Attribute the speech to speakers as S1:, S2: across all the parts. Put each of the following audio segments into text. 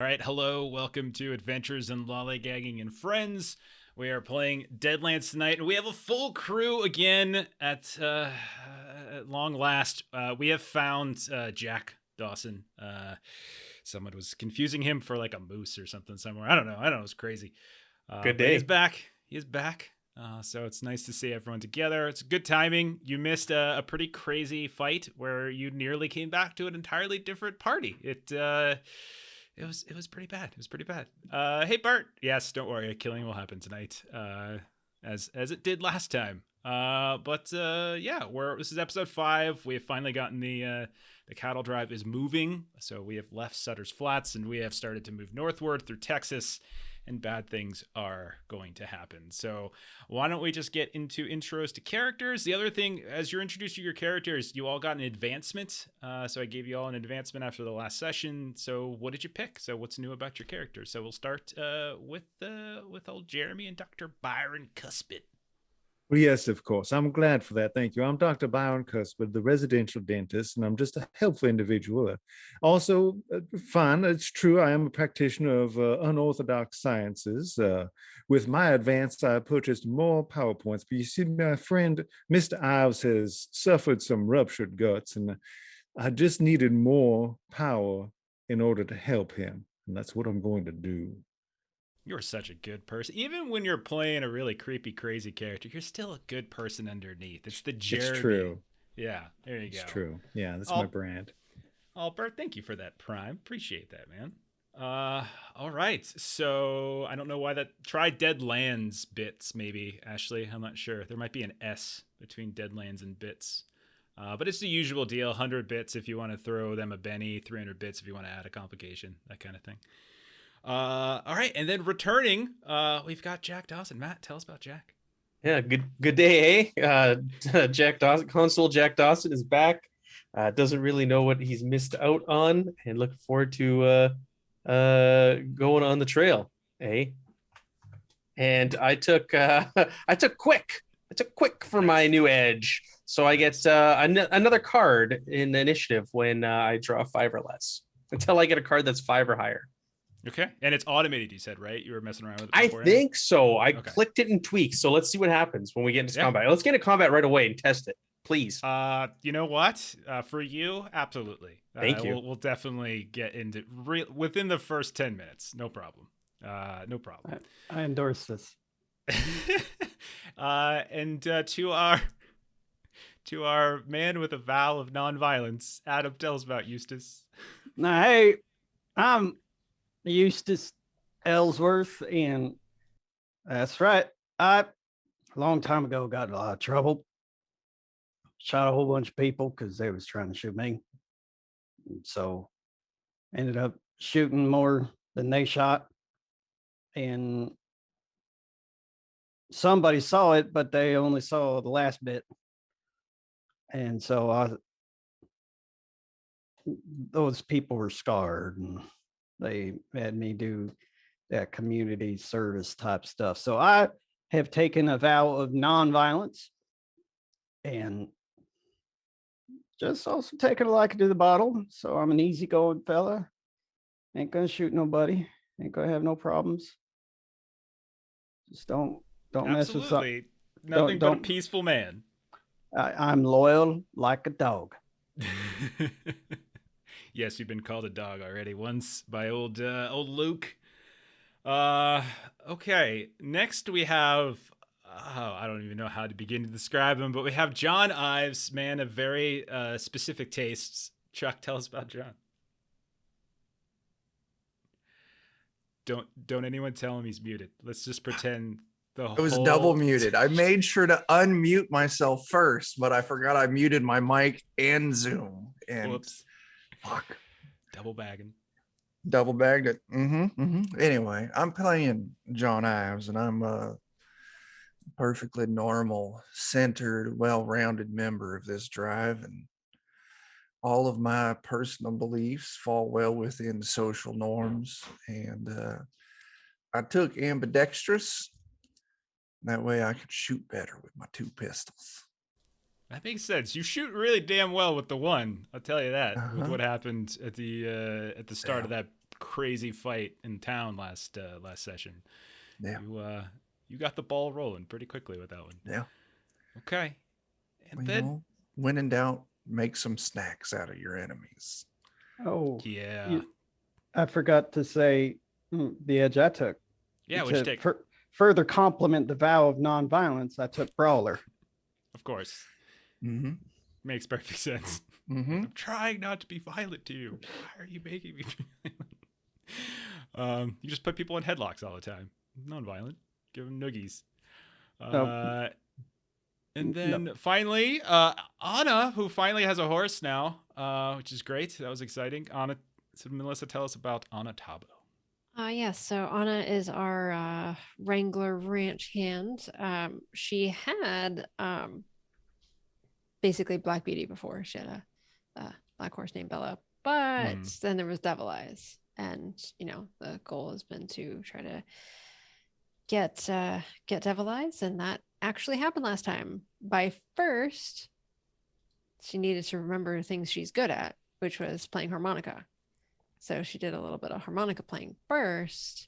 S1: All right, hello, welcome to Adventures in Lollygagging and Friends. We are playing Deadlands tonight, and we have a full crew again at long last. We have found Jack Dawson. Someone was confusing him for like a moose or something somewhere. I don't know. It's crazy.
S2: Good
S1: But he is
S2: day.
S1: back. He is back. So it's nice to see everyone together. It's good timing. You missed a pretty crazy fight where you nearly came back to an entirely different party. It was pretty bad. It was pretty bad. Hey Bart. Yes, don't worry. A killing will happen tonight. As it did last time. Yeah, this is episode 5. We have finally gotten the cattle drive is moving. So we have left Sutter's Flats and we have started to move northward through Texas, and bad things are going to happen. So why don't we just get into intros to characters? The other thing, as you're introducing your characters, you all got an advancement. So I gave you all an advancement after the last session. So what did you pick? So what's new about your characters? So we'll start with old Jeremy and Dr. Byron Cuspid.
S3: Well, yes, of course. I'm glad for that. Thank you. I'm Dr. Byron Cuspid, the residential dentist, and I'm just a helpful individual. Also, fine, it's true, I am a practitioner of unorthodox sciences. With my advance, I purchased more PowerPoints, but you see, my friend, Mr. Ives, has suffered some ruptured guts, and I just needed more power in order to help him, and that's what I'm going to do.
S1: You're such a good person. Even when you're playing a really creepy, crazy character, you're still a good person underneath. It's the Jeremy.
S3: It's true.
S1: Yeah, there you go.
S3: It's true. Yeah, that's my brand.
S1: Albert, thank you for that, Prime. Appreciate that, man. All right. So I don't know why that. Try Deadlands bits, maybe, Ashley. I'm not sure. There might be an S between Deadlands and bits. But it's the usual deal. 100 bits if you want to throw them a Benny, 300 bits if you want to add a complication, that kind of thing. All right, and then returning, we've got Jack Dawson. Matt, tell us about Jack.
S2: Yeah, good day, eh? Jack Dawson, Consul Jack Dawson is back. Doesn't really know what he's missed out on, and looking forward to going on the trail, eh? And I took quick. I took quick for my new edge, so I get another card in the initiative when I draw 5 or less until I get a card that's 5 or higher.
S1: Okay, and it's automated, you said, right? You were messing around with it
S2: I
S1: beforehand?
S2: think so. I clicked it and tweaked. So let's see what happens when we get into combat. Let's get into combat right away and test it, please.
S1: You know what? For you, absolutely.
S2: Thank you.
S1: We'll definitely get into within the first 10 minutes. No problem. No problem.
S4: I endorse this.
S1: And to our man with a vow of nonviolence, Adam, tell us about Eustace.
S4: Now, hey, I'm Eustace Ellsworth, and that's right. I, a long time ago, got in a lot of trouble. Shot a whole bunch of people because they was trying to shoot me. And so ended up shooting more than they shot. And somebody saw it, but they only saw the last bit. And so those people were scarred, and they had me do that community service type stuff. So I have taken a vow of nonviolence and just also taken a liking to the bottle. So I'm an easygoing fella. Ain't gonna shoot nobody. Ain't gonna have no problems. Just don't mess with something.
S1: Nothing but a peaceful man.
S4: I'm loyal like a dog.
S1: Yes, you've been called a dog already once by old Luke. Okay, next we have, I don't even know how to begin to describe him, but we have John Ives, man of very specific tastes. Chuck, tell us about John. Don't anyone tell him he's muted. Let's just pretend
S5: I was double muted. I made sure to unmute myself first, but I forgot I muted my mic and Zoom. And
S1: whoops.
S5: Fuck.
S1: Double bagged it.
S5: Anyway, I'm playing John Ives, and I'm a perfectly normal, centered, well-rounded member of this drive, and all of my personal beliefs fall well within the social norms. And I took ambidextrous. That way I could shoot better with my 2 pistols.
S1: That makes sense. You shoot really damn well with the one. I'll tell you that. With what happened at the start of that crazy fight in town last session.
S5: Yeah.
S1: You got the ball rolling pretty quickly with that one.
S5: Yeah.
S1: Okay. And
S5: Well,
S1: then
S5: when in doubt, make some snacks out of your enemies.
S4: Oh,
S1: yeah.
S4: I forgot to say the edge I took.
S1: Yeah, which take
S4: further complement the vow of nonviolence, I took Brawler.
S1: Of course.
S5: Mm-hmm.
S1: Makes perfect sense.
S5: Mm-hmm.
S1: I'm trying not to be violent to you. Why are you making me be violent? You just put people in headlocks all the time. Non-violent. Give them noogies. And then finally, Anna, who finally has a horse now, which is great. That was exciting. Anna, so Melissa, tell us about Anna Tabo.
S6: Yes, so Anna is our Wrangler ranch hand. She had basically Black Beauty before. She had a black horse named Bella, but then there was Devil Eyes, and the goal has been to try to get Devil Eyes, and that actually happened last time. By first, she needed to remember things she's good at, which was playing harmonica. So she did a little bit of harmonica playing first,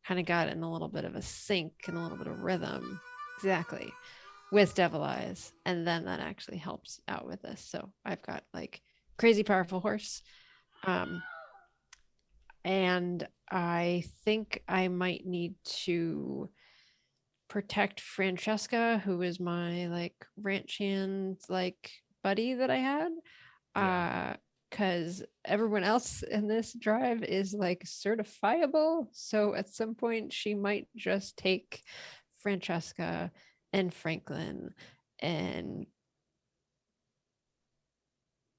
S6: kind of got in a little bit of a sync and a little bit of rhythm, exactly, with Devil Eyes. And then that actually helps out with this. So I've got like crazy powerful horse. And I think I might need to protect Francesca, who is my like ranch hand like buddy that I had. Because everyone else in this drive is like certifiable. So at some point she might just take Francesca and Franklin and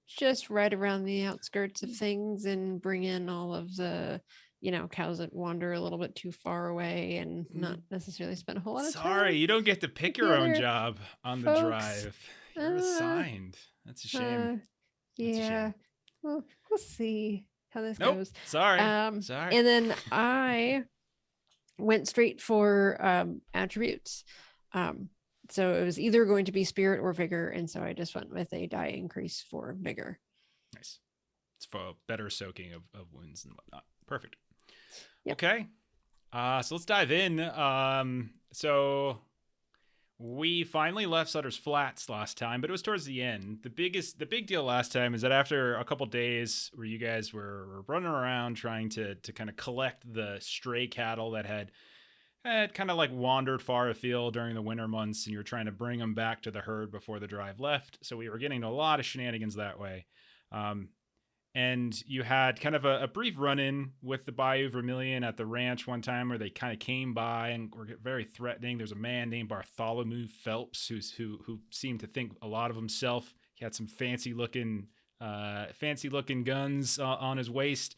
S6: just right around the outskirts of things and bring in all of the cows that wander a little bit too far away and not necessarily spend a whole lot of time.
S1: Sorry, you don't get to pick your own job on the
S6: folks.
S1: drive. You're assigned. That's a shame.
S6: Yeah. Well, we'll see how this goes.
S1: Sorry.
S6: Sorry. And then I went straight for attributes. So it was either going to be spirit or vigor, and so I just went with a die increase for vigor.
S1: Nice. It's for better soaking of wounds and whatnot. Perfect.
S6: Yep.
S1: Okay. So let's dive in. So we finally left Sutter's Flats last time, but it was towards the end. The big deal last time is that after a couple days where you guys were running around trying to kind of collect the stray cattle that had kind of like wandered far afield during the winter months, and you were trying to bring them back to the herd before the drive left. So we were getting a lot of shenanigans that way. And you had kind of a brief run-in with the Bayou Vermilion at the ranch one time where they kind of came by and were very threatening. There's a man named Bartholomew Phelps who seemed to think a lot of himself. He had some fancy looking guns on his waist.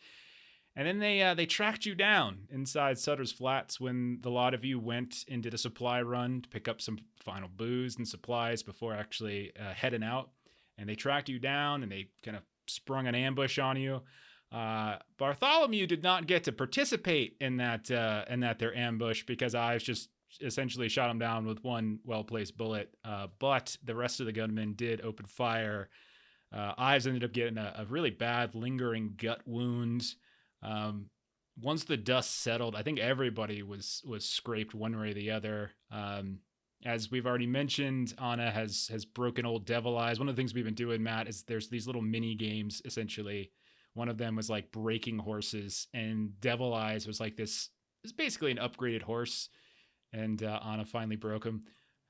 S1: And then they tracked you down inside Sutter's Flats when the lot of you went and did a supply run to pick up some final booze and supplies before actually heading out. And they tracked you down and they kind of sprung an ambush on you. Bartholomew did not get to participate in that their ambush because Ives just essentially shot him down with one well-placed bullet. But the rest of the gunmen did open fire. Ives ended up getting a really bad lingering gut wound. Once the dust settled, I think everybody was scraped one way or the other. As we've already mentioned, Anna has broken old Devil Eyes. One of the things we've been doing, Matt, is there's these little mini games, essentially. One of them was like breaking horses, and Devil Eyes was like this is basically an upgraded horse, and Anna finally broke him.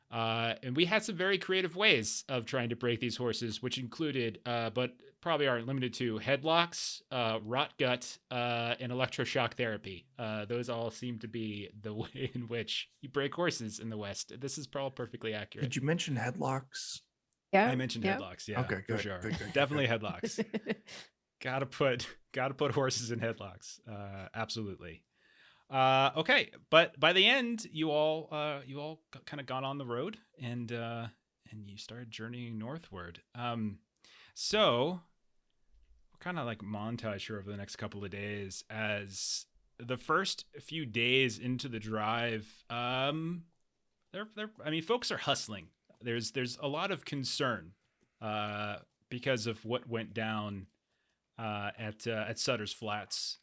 S1: And we had some very creative ways of trying to break these horses, which included, but probably aren't limited to, headlocks, rot gut, and electroshock therapy. Those all seem to be the way in which you break horses in the West. This is probably perfectly accurate.
S5: Did you mention headlocks?
S6: Yeah.
S1: I mentioned headlocks. Yeah.
S5: Okay, good.
S1: For sure.
S5: Good.
S1: Definitely headlocks. Gotta put horses in headlocks. Absolutely. Okay, but by the end, you all kind of got on the road and you started journeying northward. So we're kind of like montage here over the next couple of days as the first few days into the drive. Folks are hustling. There's a lot of concern because of what went down at Sutter's Flats.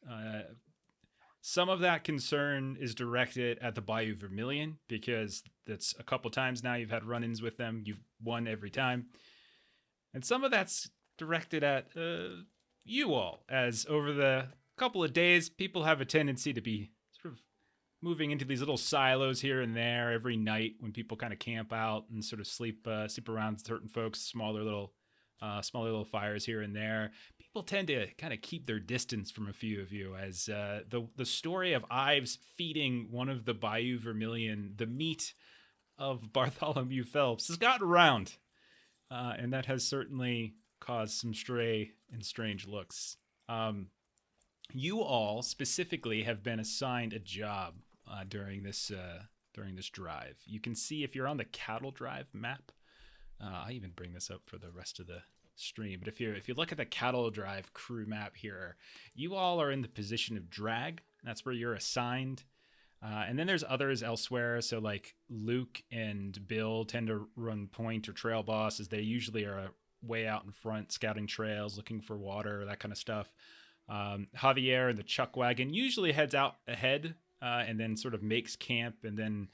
S1: Some of that concern is directed at the Bayou Vermilion, because that's a couple times now you've had run-ins with them. You've won every time. And some of that's directed at you all, as over the couple of days, people have a tendency to be sort of moving into these little silos here and there every night when people kind of camp out and sort of sleep around certain folks, smaller little fires here and there. People tend to kind of keep their distance from a few of you, as the story of Ives feeding one of the Bayou Vermilion the meat of Bartholomew Phelps has gotten around, and that has certainly caused some stray and strange looks. You all specifically have been assigned a job during this drive. You can see, if you're on the cattle drive map, I even bring this up for the rest of the stream, but if you look at the cattle drive crew map here, you all are in the position of drag. That's where you're assigned. And then there's others elsewhere. So like Luke and Bill tend to run point or trail boss, as they usually are way out in front, scouting trails, looking for water, that kind of stuff. Javier and the chuck wagon usually heads out ahead, and then sort of makes camp, and then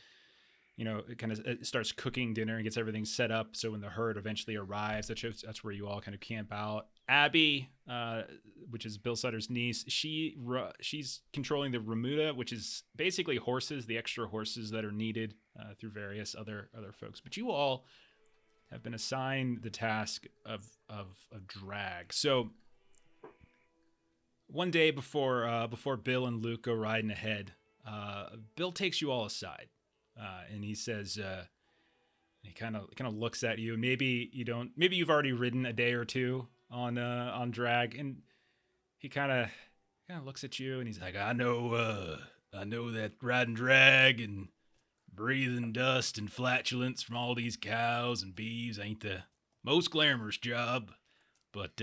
S1: it kind of starts cooking dinner and gets everything set up. So when the herd eventually arrives, that's where you all kind of camp out. Abby, which is Bill Sutter's niece, she's controlling the remuda, which is basically horses, the extra horses that are needed through various other folks. But you all have been assigned the task of drag. So one day before Bill and Luke go riding ahead, Bill takes you all aside. And he says, he kind of looks at you. Maybe you've already ridden a day or two on drag, and he kind of looks at you, and he's like, I know that riding drag and breathing dust and flatulence from all these cows and beeves ain't the most glamorous job, but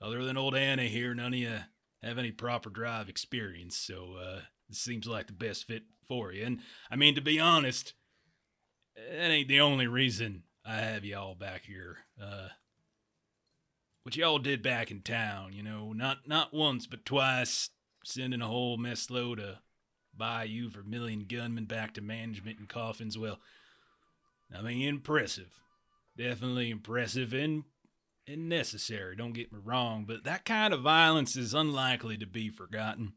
S1: other than old Anna here, none of you have any proper drive experience, so this seems like the best fit for you. And I mean, to be honest, that ain't the only reason I have y'all back here. What y'all did back in town, not once but twice, sending a whole mess load of Bayou Vermilion gunmen back to management in coffins. Well, I mean, impressive, definitely impressive, and necessary. Don't get me wrong, but that kind of violence is unlikely to be forgotten.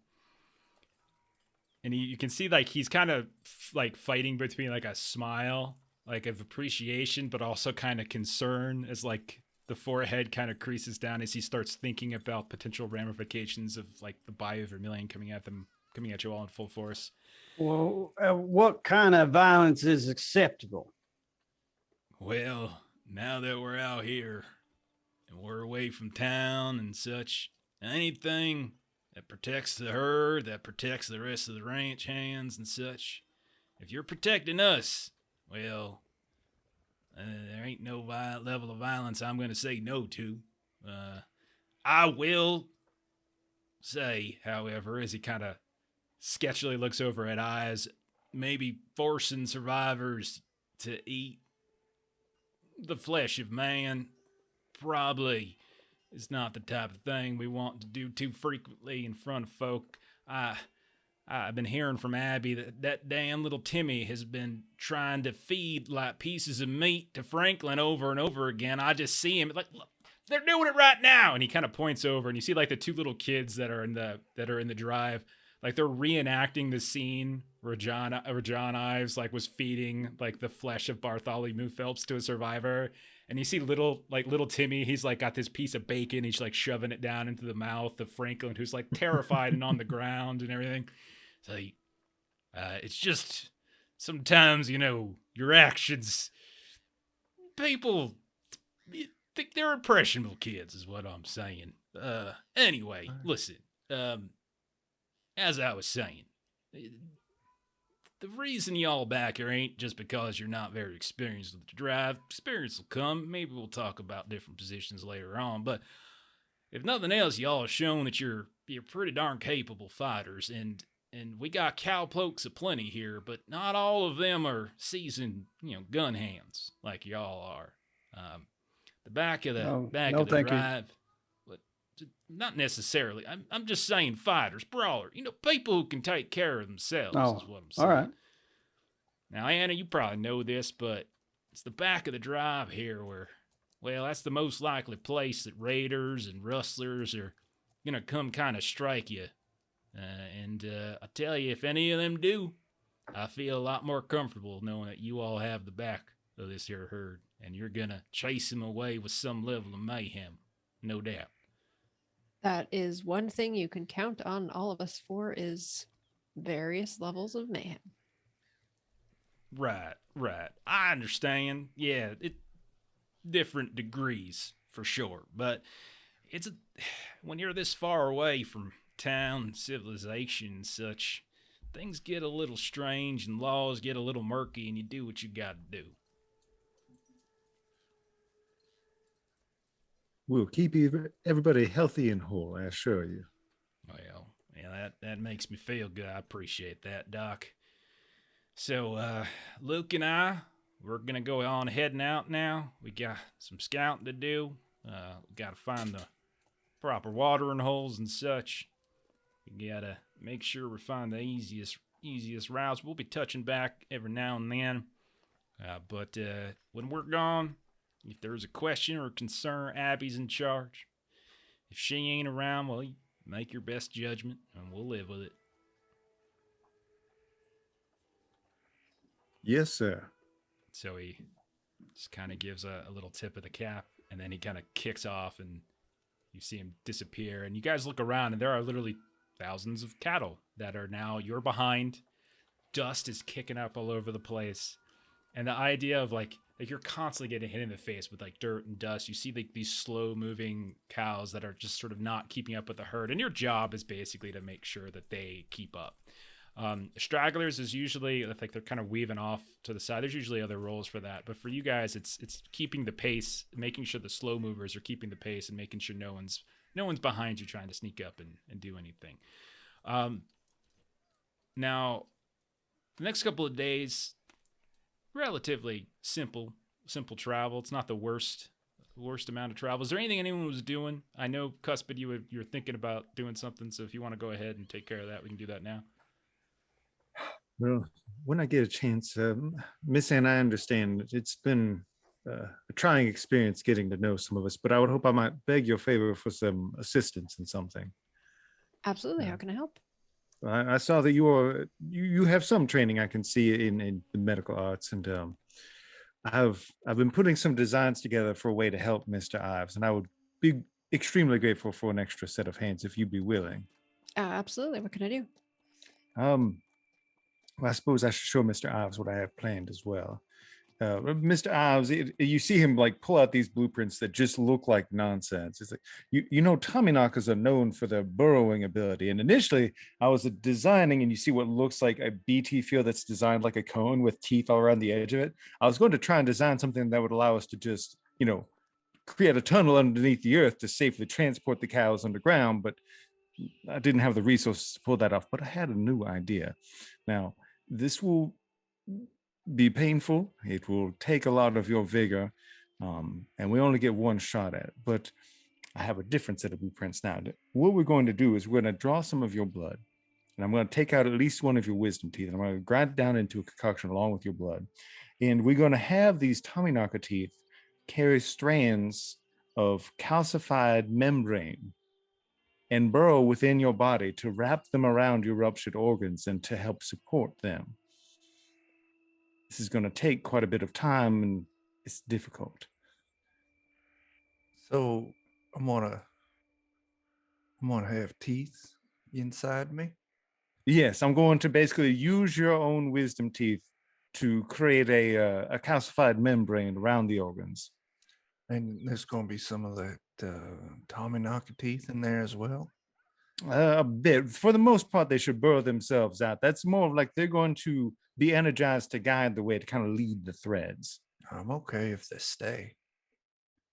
S1: And you can see, like, he's kind of like fighting between like a smile, like of appreciation, but also kind of concern, as like the forehead kind of creases down as he starts thinking about potential ramifications of like the Bayou Vermilion coming at you all in full force.
S4: Well, what kind of violence is acceptable?
S1: Well, now that we're out here and we're away from town and such, anything that protects the herd, that protects the rest of the ranch hands and such. If you're protecting us, well, there ain't no level of violence I'm going to say no to. I will say, however, as he kind of sketchily looks over at Eyes, maybe forcing survivors to eat the flesh of man probably is not the type of thing we want to do too frequently in front of folk. I've been hearing from Abby that damn little Timmy has been trying to feed like pieces of meat to Franklin over and over again. I just see him like, look, they're doing it right now, and he kind of points over, and you see like the two little kids that are in the drive, like they're reenacting the scene where John Ives like was feeding like the flesh of Bartholomew Phelps to a survivor. And you see little Timmy, he's like got this piece of bacon, he's like shoving it down into the mouth of Franklin, who's like terrified and on the ground and everything. So it's just sometimes, your actions, people think they're impressionable kids is what I'm saying. Anyway, listen, as I was saying, the reason y'all back here ain't just because you're not very experienced with the drive. Experience will come. Maybe we'll talk about different positions later on. But if nothing else, y'all have shown that you're pretty darn capable fighters. And we got cowpokes aplenty here, but not all of them are seasoned, gun hands like y'all are. The back of the drive. not necessarily. I'm just saying fighters, brawlers. People who can take care of themselves
S4: Oh,
S1: is what I'm saying.
S4: all right.
S1: Now, Anna, you probably know this, but it's the back of the drive here where, well, that's the most likely place that raiders and rustlers are gonna come kind of strike you. And I tell you, if any of them do, I feel a lot more comfortable knowing that you all have the back of this here herd, and you're gonna chase them away with some level of mayhem, no doubt.
S6: That is one thing you can count on all of us for is various levels of mayhem.
S1: Right. I understand. Yeah, different degrees for sure, but when you're this far away from town, civilization, and such, things get a little strange and laws get a little murky, and you do what you got to do.
S3: We'll keep everybody healthy and whole, I assure you.
S1: Well, yeah, that makes me feel good. I appreciate that, Doc. So, Luke and I, we're going to go on heading out now. We got some scouting to do. We got to find the proper watering holes and such. We got to make sure we find the easiest routes. We'll be touching back every now and then. But when we're gone, if there's a question or concern, Abby's in charge. If she ain't around, well, you make your best judgment, and we'll live with it.
S3: Yes, sir.
S1: So he just kind of gives a little tip of the cap, and then he kind of kicks off, and you see him disappear. And you guys look around, and there are literally thousands of cattle that are now you're behind. Dust is kicking up all over the place. And the idea of like you're constantly getting hit in the face with like dirt and dust. You see like these slow moving cows that are just sort of not keeping up with the herd. And your job is basically to make sure that they keep up. Stragglers is usually like they're kind of weaving off to the side. There's usually other roles for that. But for you guys, it's keeping the pace, making sure the slow movers are keeping the pace and making sure no one's behind you trying to sneak up and do anything. Now, the next couple of days, relatively simple travel. It's not the worst amount of travel. Is there anything anyone was doing? I know, Cuspid, you were thinking about doing something, so if you want to go ahead and take care of that, we can do that now.
S3: Well, when I get a chance, Miss Ann, I understand it's been a trying experience getting to know some of us, but I would hope I might beg your favor for some assistance in something.
S6: Absolutely. How can I help?
S3: I saw that you have some training I can see in the medical arts, and I've been putting some designs together for a way to help Mr. Ives, and I would be extremely grateful for an extra set of hands if you'd be willing.
S6: Absolutely. What can I do?
S3: Well, I suppose I should show Mr. Ives what I have planned as well. Mr. Ives, you see him like pull out these blueprints that just look like nonsense. It's like, Tommyknockers are known for their burrowing ability. And initially I was designing, and you see what looks like a BT field that's designed like a cone with teeth all around the edge of it. I was going to try and design something that would allow us to just, create a tunnel underneath the earth to safely transport the cows underground, but I didn't have the resources to pull that off. But I had a new idea. Now, this will be painful. It will take a lot of your vigor, and we only get one shot at it. But I have a different set of blueprints now. What we're going to do is we're going to draw some of your blood, and I'm going to take out at least one of your wisdom teeth, and I'm going to grind it down into a concoction along with your blood. And we're going to have these Tommyknocker teeth carry strands of calcified membrane and burrow within your body to wrap them around your ruptured organs and to help support them. This is going to take quite a bit of time, and it's difficult.
S5: So I'm gonna have teeth inside me.
S3: Yes, I'm going to basically use your own wisdom teeth to create a calcified membrane around the organs.
S5: And there's going to be some of that Tommyknocker teeth in there as well.
S3: A bit. For the most part, they should burrow themselves out. That's more of like they're going to be energized to guide the way, to kind of lead the threads.
S5: I'm okay if they stay.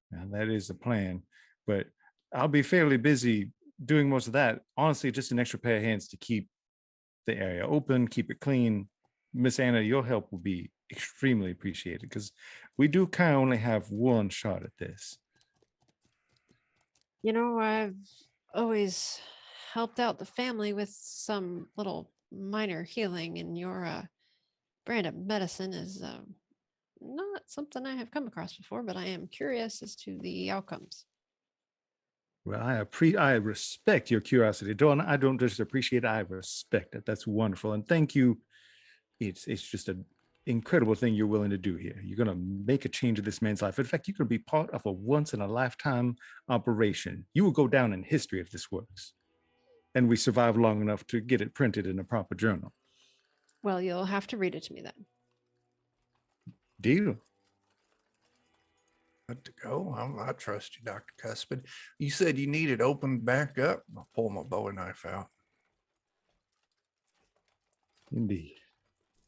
S3: Now, that is the plan. But I'll be fairly busy doing most of that. Honestly, just an extra pair of hands to keep the area open, keep it clean. Miss Anna, your help will be extremely appreciated because we do kind of only have one shot at this.
S6: I've always helped out the family with some little minor healing, and your brand of medicine is not something I have come across before, but I am curious as to the outcomes.
S3: Well, I respect your curiosity, Dawn. I don't just appreciate it, I respect it. That's wonderful. And thank you. It's just an incredible thing you're willing to do here. You're going to make a change in this man's life. In fact, you're going to be part of a once in a lifetime operation. You will go down in history if this works. And we survive long enough to get it printed in a proper journal.
S6: Well, you'll have to read it to me then.
S3: Deal.
S5: Good to go. I trust you, Dr. Cuspid. You said you need it opened back up. I'll pull my bowie knife out.
S3: Indeed.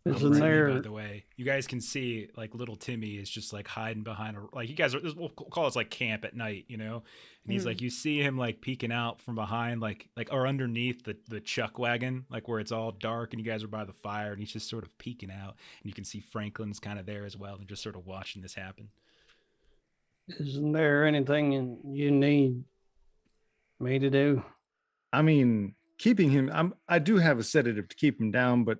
S4: Isn't
S1: Timmy,
S4: there?
S1: by the way, you guys can see like little Timmy is just like hiding behind like you guys are, we'll call it like camp at night, and he's like, you see him like peeking out from behind like or underneath the chuck wagon, like where it's all dark and you guys are by the fire, and he's just sort of peeking out, and you can see Franklin's kind of there as well and just sort of watching this happen.
S4: Isn't there anything you need me to do?
S3: I mean, keeping him, I do have a sedative to keep him down, but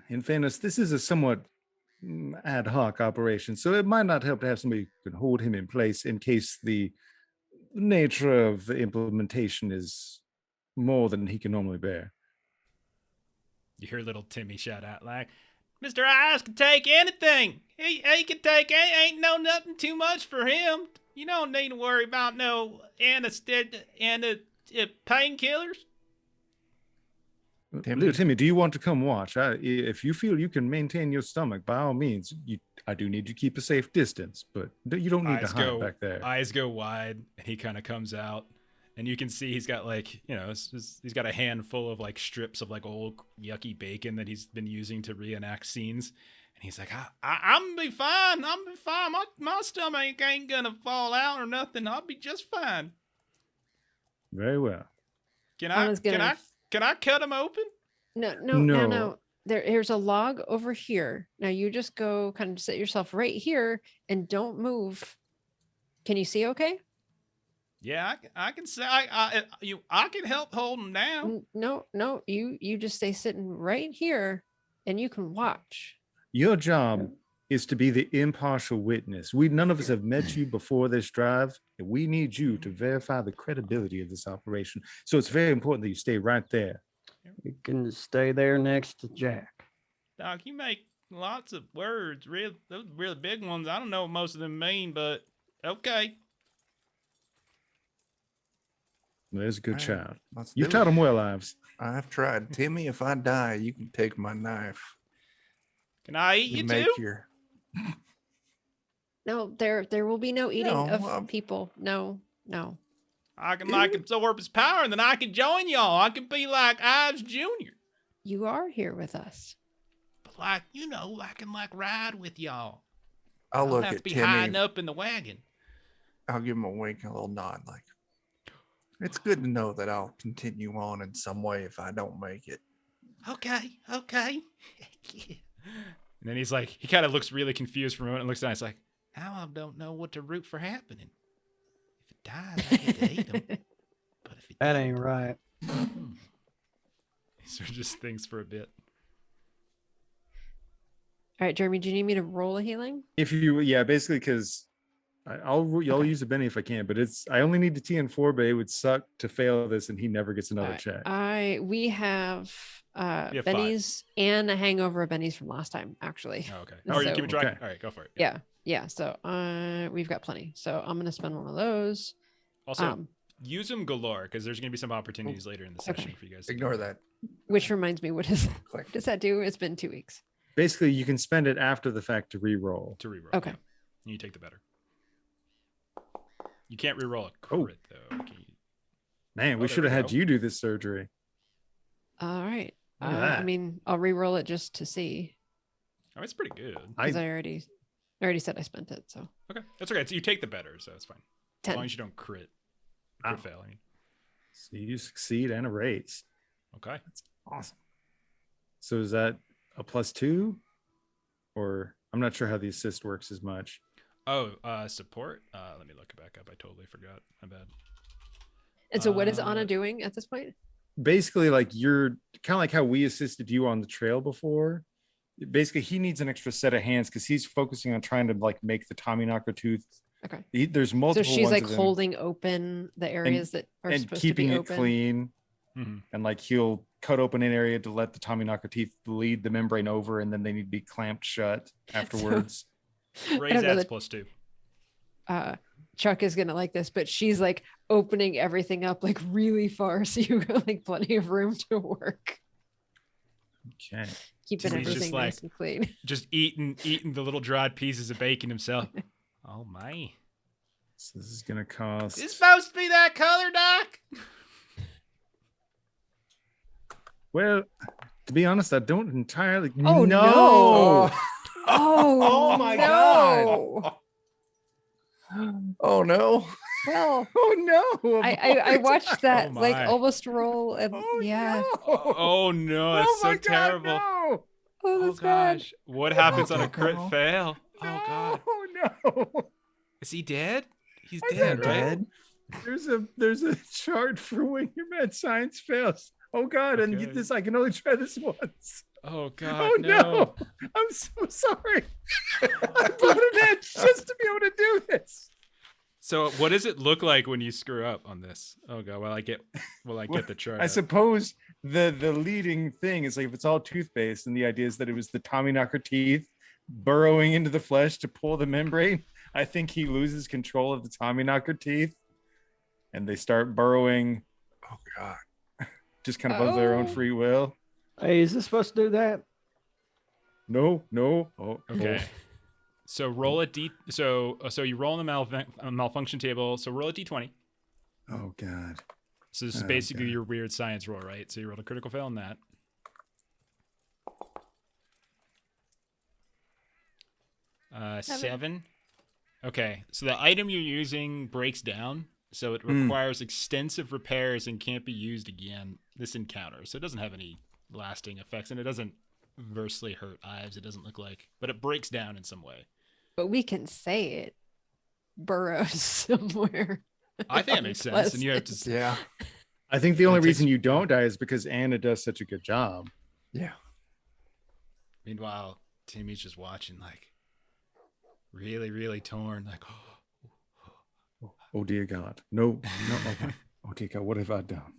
S3: in fairness, this is a somewhat ad hoc operation, so it might not help to have somebody who can hold him in place in case the nature of the implementation is more than he can normally bear.
S1: You hear little Timmy shout out like, Mr. Eyes can take anything. He can take ain't no nothing too much for him. You don't need to worry about no painkillers.
S3: Little Timmy, do you want to come watch? If you feel you can maintain your stomach, by all means, I do need you to keep a safe distance, but you don't need to hide back there.
S1: Eyes go wide, and he kind of comes out, and you can see he's got like, he's got a handful of like strips of like old yucky bacon that he's been using to reenact scenes. And he's like, I'm gonna be fine. I'm gonna be fine. My stomach ain't gonna fall out or nothing. I'll be just fine.
S3: Very well.
S1: Can I cut him open?
S6: No. Here's a log over here. Now you just go kind of sit yourself right here and don't move. Can you see okay?
S1: Yeah, I can say I can help hold him down.
S6: No, you just stay sitting right here and you can watch.
S3: Your job is to be the impartial witness. None of us have met you before this drive, and we need you to verify the credibility of this operation. So it's very important that you stay right there.
S4: You can stay there next to Jack.
S1: Doc, you make lots of words, those really big ones. I don't know what most of them mean, but okay.
S3: There's a good child.
S5: Let's
S3: You've
S5: do
S3: taught
S5: it.
S3: him well, Ives.
S5: I've tried. Timmy, if I die, you can take my knife.
S1: Can I eat you
S5: make
S1: too?
S5: your
S6: No, there will be no eating
S5: No,
S6: of people. No.
S1: I can like absorb his power, and then I can join y'all. I can be like Ives Jr.
S6: You are here with us.
S1: But like, I can like ride with y'all.
S5: I'll look
S1: have
S5: at
S1: to be
S5: Timmy.
S1: hiding up in the wagon.
S5: I'll give him a wink and a little nod, like, it's good to know that I'll continue on in some way if I don't make it.
S1: Okay. And then he's like, he kind of looks really confused for a moment and looks down. He's like, now I don't know what to root for happening. If it dies, I get to eat him. But if it
S4: That ain't right.
S1: He sort of just thinks for a bit.
S6: All right, Jeremy, do you need me to roll a healing?
S3: If you, basically, because I'll use a Benny if I can, but I only need the TN4, but it would suck to fail this and he never gets another check.
S6: We have Benny's and a hangover of Benny's from last time, actually.
S1: Oh, okay. Oh, are you keeping track?
S3: Okay.
S1: All right, go for it.
S6: Yeah. So we've got plenty. So I'm gonna spend one of those.
S1: Also, use them galore because there's gonna be some opportunities later in the session for you guys.
S5: Ignore that.
S6: Which reminds me, what does that do? It's been 2 weeks.
S3: Basically, you can spend it after the fact to re-roll.
S6: Okay.
S1: Yeah. And you take the better. You can't re-roll a crit though.
S3: Man, we should have had you do this surgery.
S6: All right.
S3: Look at that.
S6: I mean, I'll re-roll it just to see.
S1: Oh, it's pretty good.
S6: Because I already said I spent it. So
S1: Okay, that's okay. So you take the better, so it's fine.
S6: 10.
S1: As long as you don't crit fail. I mean.
S3: So you succeed and a raise.
S1: Okay.
S3: That's awesome. So is that a +2? Or I'm not sure how the assist works as much.
S1: Oh, support. Let me look it back up. I totally forgot. My bad.
S6: And so, what is Anna doing at this point?
S3: Basically, like you're kind of like how we assisted you on the trail before. Basically, he needs an extra set of hands because he's focusing on trying to like make the Tommyknocker tooth.
S6: Okay.
S3: There's
S6: So
S3: multiple.
S6: she's
S3: ones
S6: like
S3: of them,
S6: holding open the areas that are
S3: and
S6: supposed
S3: keeping
S6: to be
S3: it
S6: open.
S3: clean.
S1: Mhm.
S3: And like he'll cut open an area to let the Tommyknocker teeth bleed the membrane over, and then they need to be clamped shut afterwards.
S1: Raise
S6: don't know
S1: ads
S6: that-
S1: +2.
S6: Chuck is gonna like this, but she's like opening everything up like really far, so you got like plenty of room to work,
S3: Okay.
S6: keeping
S1: He's just
S6: everything
S1: like-
S6: nice and clean.
S1: Just eating the little dried pieces of bacon himself. Oh my!
S3: So this is gonna cost.
S1: It's supposed to be that color, Doc.
S3: Well, to be honest, I don't entirely.
S6: Oh,
S3: no!
S6: no. Oh,
S3: Oh, my God.
S5: Oh no.
S6: Well,
S3: Oh no!
S6: I watched that
S1: Oh,
S6: like
S1: my.
S6: almost roll, and
S3: Oh,
S6: yeah.
S3: No.
S1: Oh no! It's
S3: Oh,
S1: so
S3: my God,
S1: terrible.
S3: no.
S6: Oh,
S1: Oh
S6: that's bad.
S1: gosh! What happens on a
S5: Oh,
S1: crit
S5: no.
S1: fail? Oh god!
S3: No.
S1: Is he dead? He's
S3: I
S1: dead,
S3: don't
S1: right?
S3: know. There's a chart for when your mad science fails. Oh God! And
S1: Okay.
S3: this I can only try this once.
S1: Oh god!
S3: Oh no! I'm so sorry. I bought an edge just to be able to do this.
S1: So what does it look like when you screw up on this? Oh god! Will I get the chart?
S3: I
S1: up?
S3: suppose the leading thing is like if it's all tooth-based, and the idea is that it was the Tommyknocker teeth burrowing into the flesh to pull the membrane. I think he loses control of the Tommyknocker teeth, and they start burrowing
S5: Oh god.
S3: just kind of of their own
S6: Oh.
S3: free will.
S4: Hey, is this supposed to do that?
S3: No. Oh,
S1: Okay. So roll a d. So you roll on the malfunction table. So roll a d20.
S3: Oh God.
S1: So this is
S3: Oh,
S1: basically
S3: God.
S1: your weird science roll, right? So you rolled a critical fail on that. Seven. Okay. So the item you're using breaks down, so it requires extensive repairs and can't be used again this encounter. So it doesn't have any lasting effects, and it doesn't adversely hurt Ives. It doesn't look like, but it breaks down in some way.
S6: But we can say it burrows somewhere.
S1: I think that makes sense. And you have to.
S5: Yeah.
S3: I think the only
S1: It takes-
S3: reason you don't die is because Anna does such a good job.
S5: Yeah.
S1: Meanwhile, Timmy's just watching, like, really, really torn. Like,
S3: Oh dear God. No. Oh dear God, what have I done?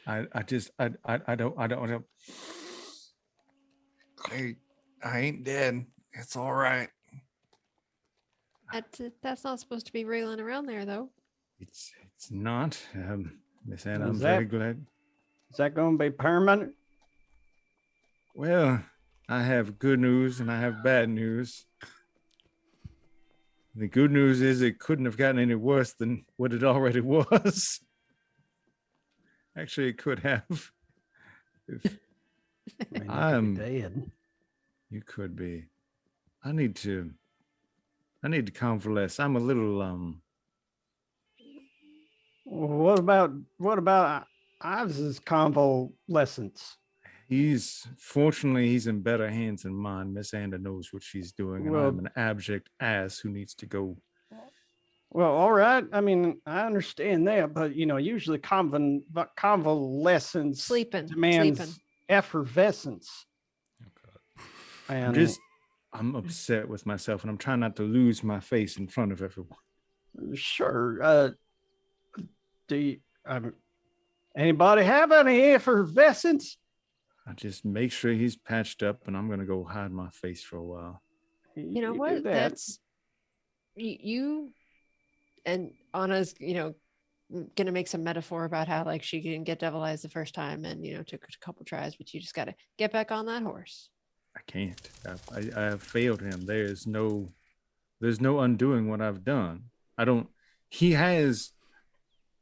S3: I don't.
S5: Hey, I ain't dead. It's all right.
S6: That's not supposed to be wriggling around there, though.
S3: It's not. Miss Anna, I'm
S4: Is
S3: very
S4: that-
S3: glad.
S4: Is that going to be permanent?
S3: Well, I have good news and I have bad news. The good news is it couldn't have gotten any worse than what it already was. Actually, it could have. If
S4: I mean, you could be
S3: I'm-
S4: dead.
S3: you could be. I need to convalesce. I'm a little
S4: What about Ives's convalescence?
S3: Fortunately he's in better hands than mine. Miss Anna knows what she's doing, and
S4: Well-
S3: I'm an abject ass who needs to go.
S4: Well, all right. I mean, I understand that, but usually convalescence
S6: Sleeping.
S4: demands effervescence. And
S3: I'm upset with myself, and I'm trying not to lose my face in front of everyone.
S4: sure. Do you, anybody have any effervescence?
S3: I just make sure he's patched up, and I'm gonna go hide my face for a while.
S6: You know
S4: do
S6: what?
S4: that.
S6: That's you and Anna's, gonna make some metaphor about how like she didn't get devil eyes the first time and took a couple tries, but you just gotta get back on that horse.
S3: I can't. I have failed him. There's no undoing what I've done. He has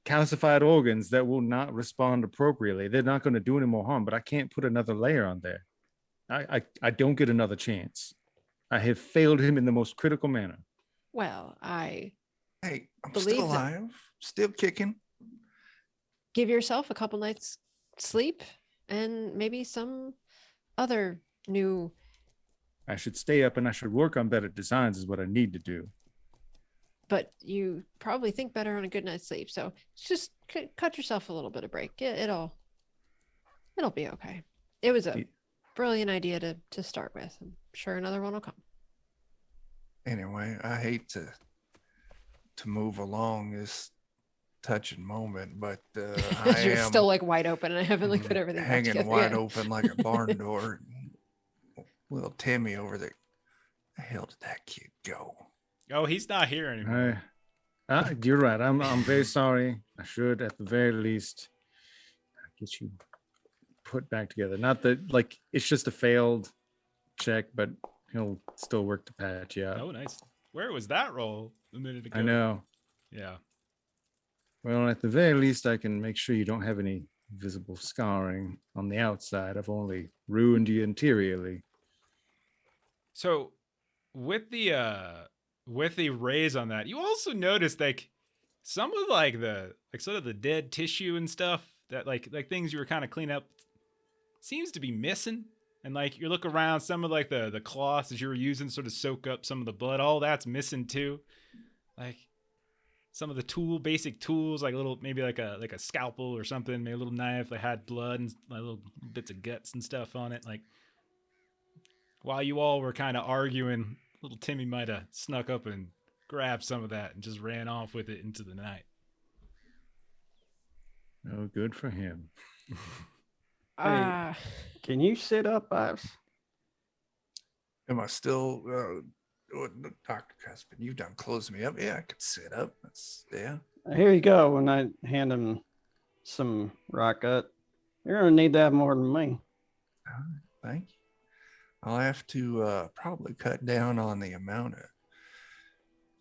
S3: calcified organs that will not respond appropriately. They're not going to do any more harm, but I can't put another layer on there. I don't get another chance. I have failed him in the most critical manner.
S6: Well, I
S5: Hey, I'm
S6: Believe
S5: still
S6: that-
S5: alive, still kicking.
S6: give yourself a couple nights sleep and maybe some other new
S3: I should stay up and I should work on better designs is what I need to do.
S6: But you probably think better on a good night's sleep. So just cut yourself a little bit of break. It'll be okay. It was a brilliant idea to start with. I'm sure another one will come.
S5: Anyway, I hate to move along this touching moment, but I
S6: You're
S5: am
S6: still like wide open, and I haven't like put everything back
S5: hanging
S6: together
S5: wide
S6: yet.
S5: open like a barn door. Little Timmy over there. The hell did that kid go?
S1: Oh, he's not here anymore.
S3: You're right. I'm very sorry. I should, at the very least, get you put back together. Not that like it's just a failed check, but he'll still work to patch you up.
S1: Oh, nice. Where was that roll a minute ago?
S3: I know.
S1: Yeah.
S3: Well, at the very least, I can make sure you don't have any visible scarring on the outside. I've only ruined you interiorly.
S1: So with the raise on that, you also noticed like some of like the sort of the dead tissue and stuff that like things you were kind of cleaning up seems to be missing. And like you look around, some of like the cloths that you were using sort of soak up some of the blood. All that's missing too. Like some of the basic tools, like maybe like a scalpel or something, maybe a little knife that had blood and like little bits of guts and stuff on it. Like while you all were kind of arguing, little Timmy might have snuck up and grabbed some of that and just ran off with it into the night.
S3: Oh, good for him.
S4: Can you sit up, Ives?
S5: Am I still Dr. Cuspid, you've done closed me up. Yeah, I could sit up. Yeah.
S4: Here you go. When I hand him some rock gut, you're gonna need that more than me.
S5: All right, thank you. I'll have to probably cut down on the amount of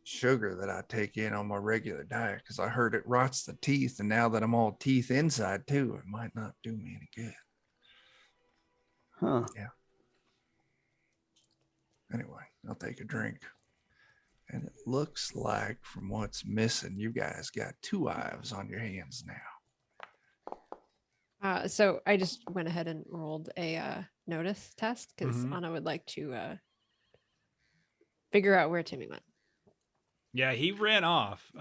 S5: sugar that I take in on my regular diet because I heard it rots the teeth, and now that I'm all teeth inside too, it might not do me any good.
S4: Huh.
S5: Yeah. Anyway, I'll take a drink. And it looks like from what's missing, you guys got 2 Ives on your hands now.
S6: So I just went ahead and rolled a notice test because
S1: Mhm.
S6: Anna would like to figure out where Timmy went.
S1: Yeah, he ran off.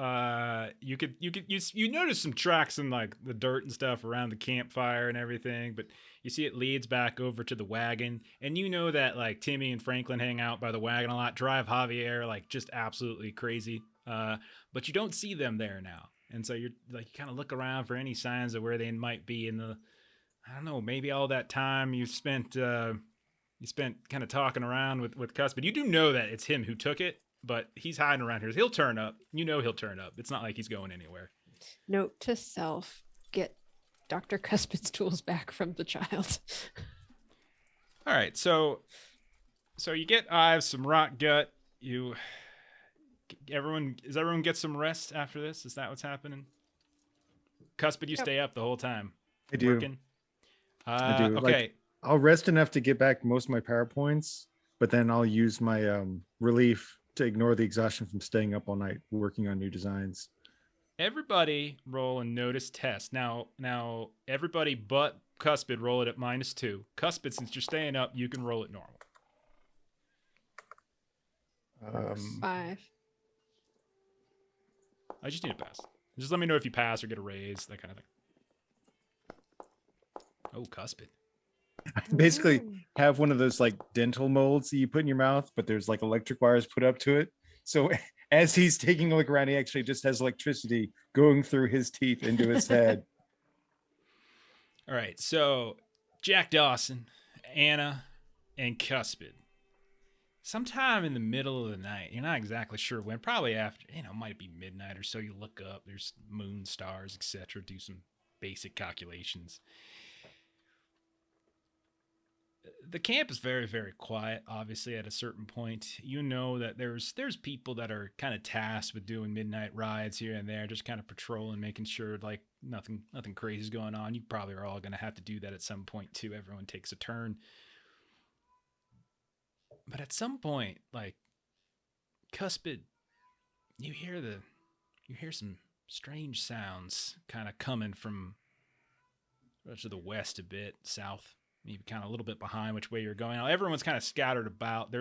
S1: You notice some tracks in like the dirt and stuff around the campfire and everything, but you see it leads back over to the wagon, and you know that like Timmy and Franklin hang out by the wagon a lot, drive Javier like just absolutely crazy. But you don't see them there now, and so you're like you kind of look around for any signs of where they might be in the, I don't know, maybe all that time you spent kind of talking around with Cuspid. You do know that it's him who took it, but he's hiding around here. He'll turn up. You know he'll turn up. It's not like he's going anywhere.
S6: Note to self: get Dr. Cuspid's tools back from the child.
S1: All right, so you get Ives some rock gut. Everyone get some rest after this? Is that what's happening? Cuspid, you stay up the whole time.
S3: I do.
S1: Working?
S3: I do.
S1: Okay.
S3: Like, I'll rest enough to get back most of my power points, but then I'll use my relief to ignore the exhaustion from staying up all night working on new designs.
S1: Everybody roll a notice test. Now everybody but Cuspid roll it at -2. Cuspid, since you're staying up, you can roll it normal.
S6: 5.
S1: I just need a pass. Just let me know if you pass or get a raise, that kind of thing. Oh, Cuspid.
S3: I basically have one of those like dental molds that you put in your mouth, but there's like electric wires put up to it. So as he's taking a look around, he actually just has electricity going through his teeth into his head.
S1: All right, so Jack Dawson, Anna, and Cuspid. Sometime in the middle of the night, you're not exactly sure when, probably after, it might be midnight or so, you look up, there's moon, stars, etc., do some basic calculations. The camp is very, very quiet, obviously, at a certain point. You know that there's people that are kind of tasked with doing midnight rides here and there, just kind of patrolling, making sure like nothing crazy is going on. You probably are all going to have to do that at some point too. Everyone takes a turn. But at some point, like Cuspid, you hear some strange sounds kind of coming from to the west a bit, south. maybe kind of a little bit behind which way you're going. Now, everyone's kind of scattered about.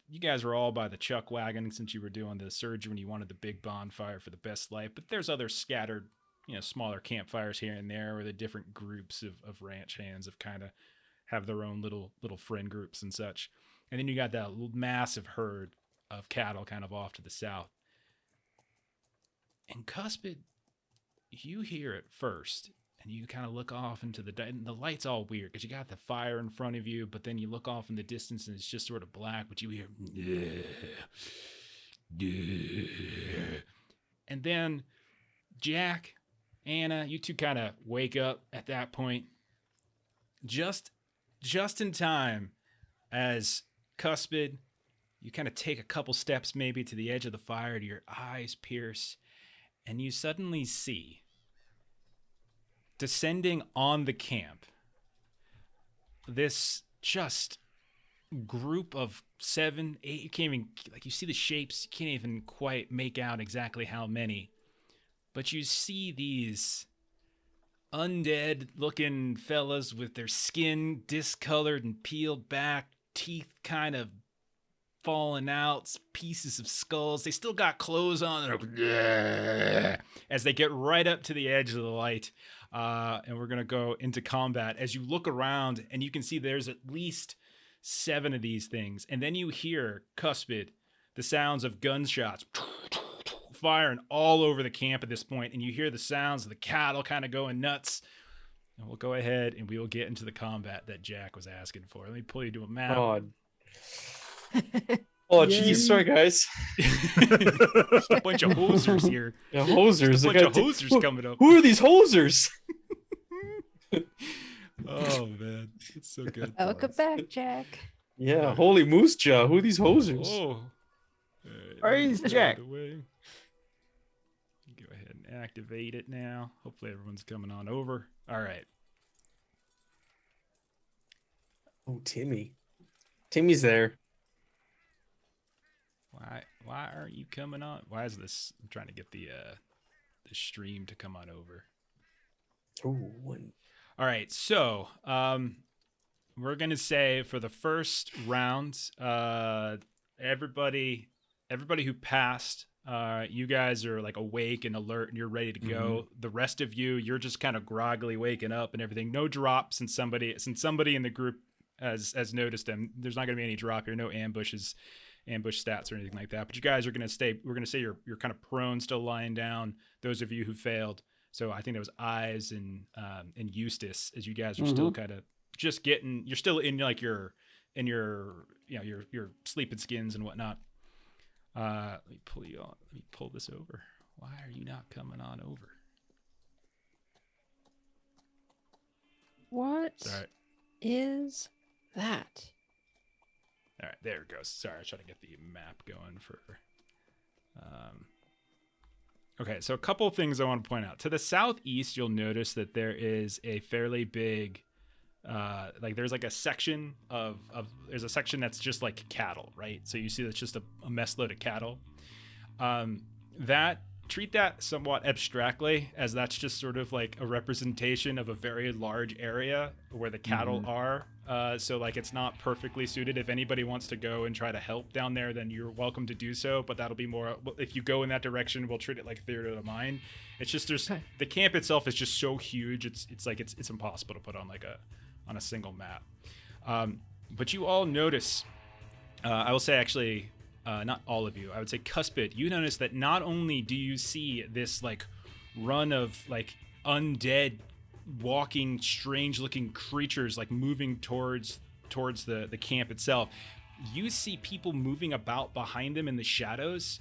S1: You guys were all by the chuck wagon since you were doing the surgery when you wanted the big bonfire for the best life, but there's other scattered, smaller campfires here and there where the different groups of ranch hands have their own little friend groups and such. And then you got that massive herd of cattle kind of off to the south. And Cuspid, you hear it first, and you kind of look off into the light's all weird because you got the fire in front of you, but then you look off in the distance and it's just sort of black, but you hear, and then Jack, Anna, you two kind of wake up at that point, just in time as Cuspid, you kind of take a couple steps maybe to the edge of the fire, to your eyes pierce, and you suddenly see, descending on the camp, this just group of 7, 8, you can't even, you see the shapes, you can't even quite make out exactly how many, but you see these undead looking fellas with their skin discolored and peeled back, teeth kind of falling out, pieces of skulls. They still got clothes on, as they get right up to the edge of the light. And we're going to go into combat. As you look around, and you can see there's at least 7 of these things. And then you hear, Cuspid, the sounds of gunshots firing all over the camp at this point. And you hear the sounds of the cattle kind of going nuts. And we'll go ahead and we will get into the combat that Jack was asking for. Let me pull you to a map.
S2: Oh, geez, sorry, guys.
S1: A bunch of hosers here.
S2: Yeah, hosers.
S1: A bunch of hosers coming up.
S2: Who are these hosers?
S1: Oh, man. It's so good.
S6: Welcome back, Jack.
S2: Yeah, holy moose jaw. Who are these hosers?
S1: Oh.
S4: Praise Jack.
S1: Go ahead and activate it now. Hopefully everyone's coming on over. All right.
S2: Oh, Timmy. Timmy's there.
S1: Why aren't you coming on? Why is this? I'm trying to get the stream to come on over.
S2: Oh, one.
S1: All right, so we're gonna say for the first round, everybody who passed, you guys are like awake and alert and you're ready to go. The rest of you, you're just kind of groggily waking up and everything. No drop since somebody in the group has noticed them. There's not gonna be any drop here. No ambush stats or anything like that. But you guys are gonna stay. We're gonna say you're kind of prone, still lying down. Those of you who failed. So I think that was Eyes and Eustace, as you guys are still kind of just getting. You're still in like your sleeping skins and whatnot. Let me pull you on. Let me pull this over. Why are you not coming on over?
S6: What is that?
S1: All right, there it goes. Sorry, I was trying to get the map going for. Okay, so a couple of things I want to point out. To the southeast, you'll notice that there is a fairly big, there's like a section there's a section that's just like cattle, right? So you see that's just a mess load of cattle. Treat that somewhat abstractly, as that's just sort of like a representation of a very large area where the cattle are. So like it's not perfectly suited. If anybody wants to go and try to help down there, then you're welcome to do so. But that'll be more, if you go in that direction, we'll treat it like theater of the mind. It's just the camp itself is just so huge. It's impossible to put on on a single map. But you all notice, I will say actually, not all of you, I would say Cuspid, you notice that not only do you see this like run of like undead walking strange looking creatures like moving towards the camp itself, you see people moving about behind them in the shadows,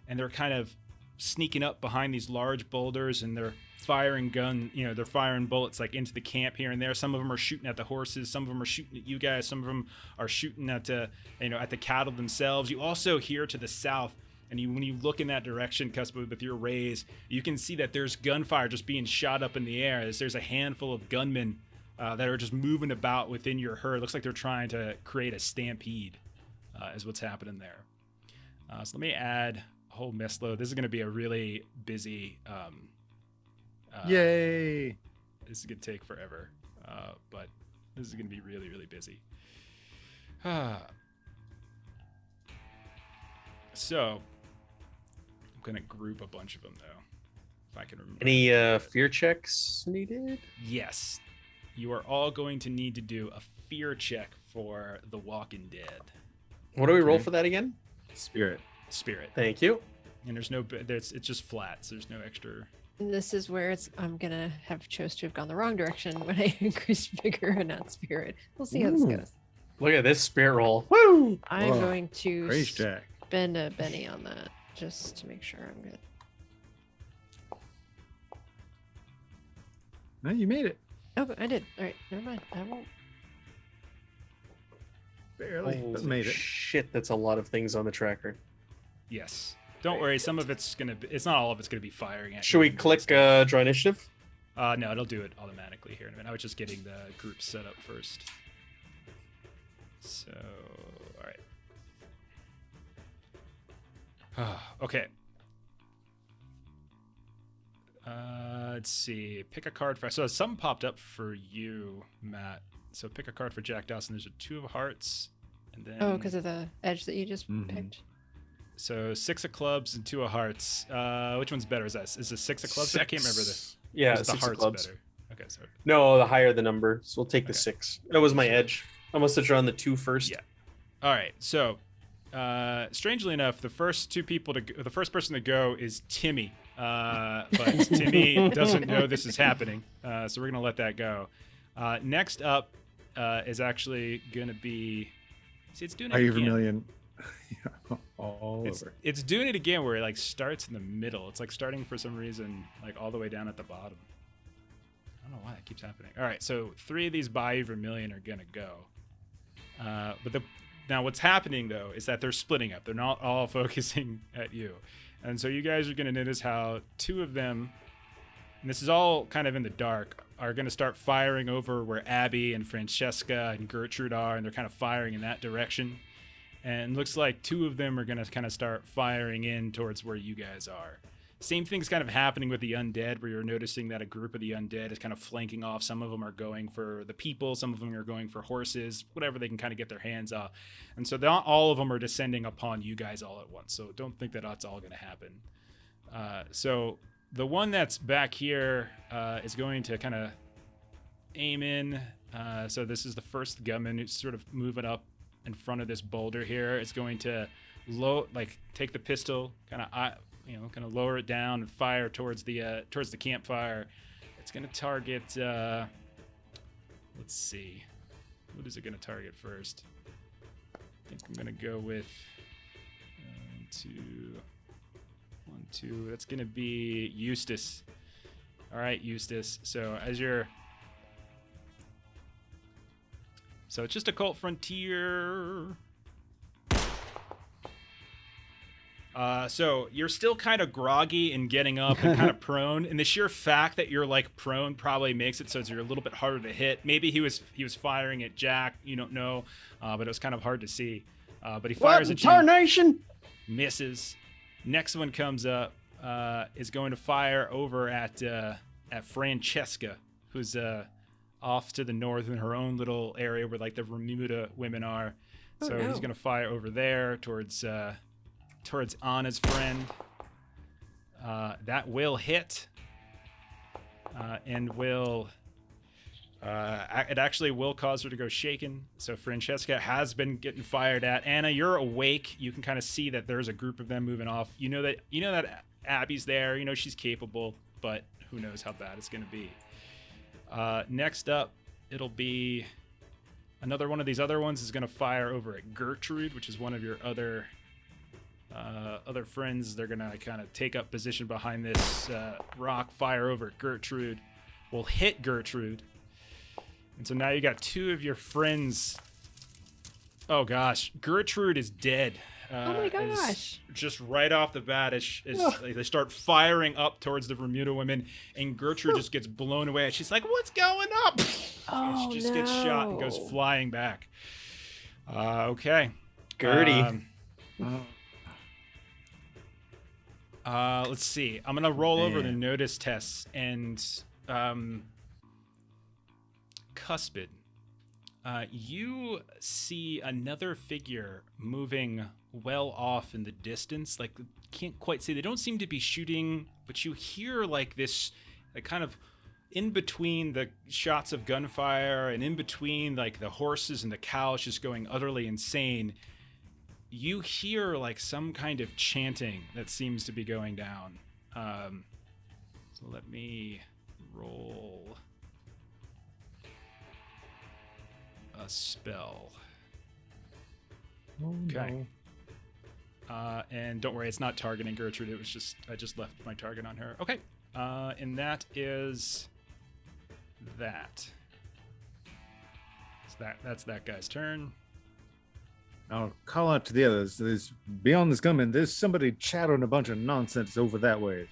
S1: and they're kind of sneaking up behind these large boulders, and they're firing they're firing bullets like into the camp here and there. Some of them are shooting at the horses, some of them are shooting at you guys, some of them are shooting at at the cattle themselves. You also hear to the south, and when you look in that direction, Cuspid, with your rays, you can see that there's gunfire just being shot up in the air. There's a handful of gunmen that are just moving about within your herd. Looks like they're trying to create a stampede, is what's happening there. So let me add a whole mess load. This is going to be a really busy
S3: Yay!
S1: This is gonna take forever, but This is gonna be really, really busy. So I'm gonna group a bunch of them though, if I can remember.
S2: Any fear checks needed?
S1: Yes, you are all going to need to do a fear check for the Walking Dead
S2: What do we roll
S3: Okay.
S2: for that again?
S3: Spirit.
S1: spirit.
S2: Thank you.
S1: And it's just flat, so there's no extra.
S6: And this is where I'm gonna have chose to have gone the wrong direction when I increased vigor and not spirit. We'll see how this
S3: Ooh.
S6: goes.
S2: Look at this spirit roll. Woo!
S6: I'm
S3: Whoa.
S6: going to
S3: Praise Jack.
S6: spend a Benny on that just to make sure I'm good.
S3: No, you made it.
S6: Oh, I did. All right, never mind. I won't.
S3: Barely, but
S2: Holy
S3: made it.
S2: Shit, that's a lot of things on the tracker.
S1: Yes. Don't worry. Some of it's gonna. It's not all of it's gonna be firing at.
S2: Should
S1: you
S2: we
S1: and
S2: click
S1: stuff.
S2: draw initiative?
S1: No, it'll do it automatically here in a minute. I was just getting the group set up first. So, all right. Okay. Let's see. Pick a card for. So some popped up for you, Matt. So pick a card for Jack Dawson. There's a 2 of hearts, and then.
S6: Oh, because of the edge that you just
S3: Mhm.
S6: picked.
S1: So 6 of clubs and 2 of hearts. Which one's better? Is the 6 of clubs? I can't remember the.
S2: Yeah,
S1: is the
S2: 6 of
S1: hearts
S2: clubs.
S1: better? Okay, so
S2: No, the higher the number. So we'll take the
S1: Okay.
S2: 6. That was my edge. I must have drawn the 2 first.
S1: Yeah. All right. So, strangely enough, the first person to go is Timmy. But Timmy doesn't know this is happening, so we're gonna let that go. Next up is actually gonna be. See, it's doing it
S3: Are you
S1: again.
S3: Vermilion? All
S1: It's,
S3: over.
S1: it's doing it again where it like starts in the middle. It's like starting for some reason like all the way down at the bottom. I don't know why that keeps happening. All right, so 3 of these Bayou Vermilion are gonna go. Now what's happening though is that they're splitting up. They're not all focusing at you, and so you guys are gonna notice how 2 of them, and this is all kind of in the dark, are gonna start firing over where Abby and Francesca and Gertrude are, and they're kind of firing in that direction. And looks like 2 of them are going to kind of start firing in towards where you guys are. Same thing's kind of happening with the undead, where you're noticing that a group of the undead is kind of flanking off. Some of them are going for the people, some of them are going for horses, whatever they can kind of get their hands on. And so not all of them are descending upon you guys all at once. So don't think that that's all going to happen. So the one that's back here is going to kind of aim in. So this is the first gunman who's sort of moving up in front of this boulder here. It's going to take the pistol, kind of lower it down and fire towards the campfire. It's going to target. Let's see, what is it going to target first? I think I'm going to go with 1, 2. That's going to be Eustace. All right, Eustace. So it's just Occult Frontier. So you're still kind of groggy and getting up and kind of prone, and the sheer fact that you're like prone probably makes it so you're a little bit harder to hit. Maybe he was firing at Jack. You don't know, but it was kind of hard to see. But he fires at you,
S4: Tarnation!
S1: misses. Next one comes up, is going to fire over at Francesca, who's off to the north in her own little area where like the Bermuda women are.
S6: Oh,
S1: So
S6: no.
S1: he's gonna fire over there towards Anna's friend. That will hit, and will it actually will cause her to go shaken. So Francesca has been getting fired at. Anna, you're awake. You can kind of see that there's a group of them moving off. You know that Abby's there. You know she's capable, but who knows how bad it's gonna be. Next up, it'll be another one of these other ones is going to fire over at Gertrude, which is one of your other friends. They're going to kind of take up position behind this rock, fire over at Gertrude. Will hit Gertrude. And so now you got 2 of your friends. Oh gosh, Gertrude is dead.
S6: Oh my
S1: as-
S6: gosh.
S1: Just right off the bat, as they start firing up towards the Bermuda women, and Gertrude just gets blown away. She's like, "What's going up?" And
S6: Oh,
S1: she just gets shot and goes
S6: no.
S1: flying back. Okay.
S2: Gertie.
S1: Let's see. I'm gonna roll over the
S3: Man.
S1: notice tests, and Cuspid, You see another figure moving well off in the distance. Like, can't quite see. They don't seem to be shooting, but you hear like this, like kind of in between the shots of gunfire and in between like the horses and the cows just going utterly insane. You hear like some kind of chanting that seems to be going down. So let me roll a spell. Okay. And don't worry, it's not targeting Gertrude. It was just, I just left my target on her. Okay. And that is that. So that's that guy's turn.
S3: I'll call out to the others. There's beyond this gunman, there's somebody chattering a bunch of nonsense over that way.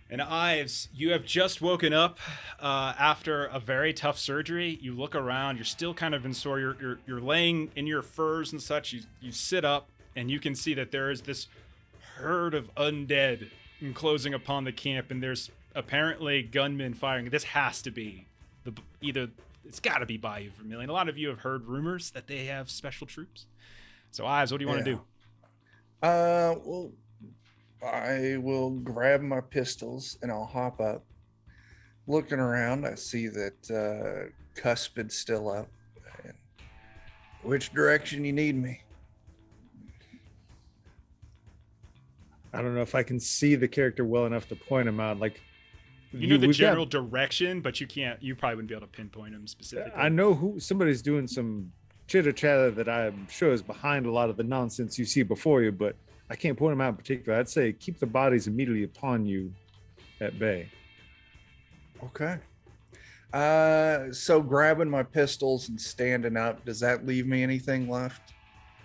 S1: And Ives, you have just woken up after a very tough surgery. You look around. You're still kind of in sore. You're laying in your furs and such. You sit up, and you can see that there is this herd of undead enclosing upon the camp, and there's apparently gunmen firing. This has to be it's got to be Bayou Vermilion. A lot of you have heard rumors that they have special troops. So Ives, what do you want to do?
S5: Well, I will grab my pistols and I'll hop up. Looking around, I see that Cuspid's still up. And which direction you need me?
S3: I don't know if I can see the character well enough to point him out. Like,
S1: You know the
S3: we've got-
S1: general direction, but you probably wouldn't be able to pinpoint him specifically.
S3: I know somebody's doing some chitter chatter that I'm sure is behind a lot of the nonsense you see before you, but I can't point them out in particular. I'd say keep the bodies immediately upon you at bay.
S5: Okay. So grabbing my pistols and standing up, does that leave me anything left?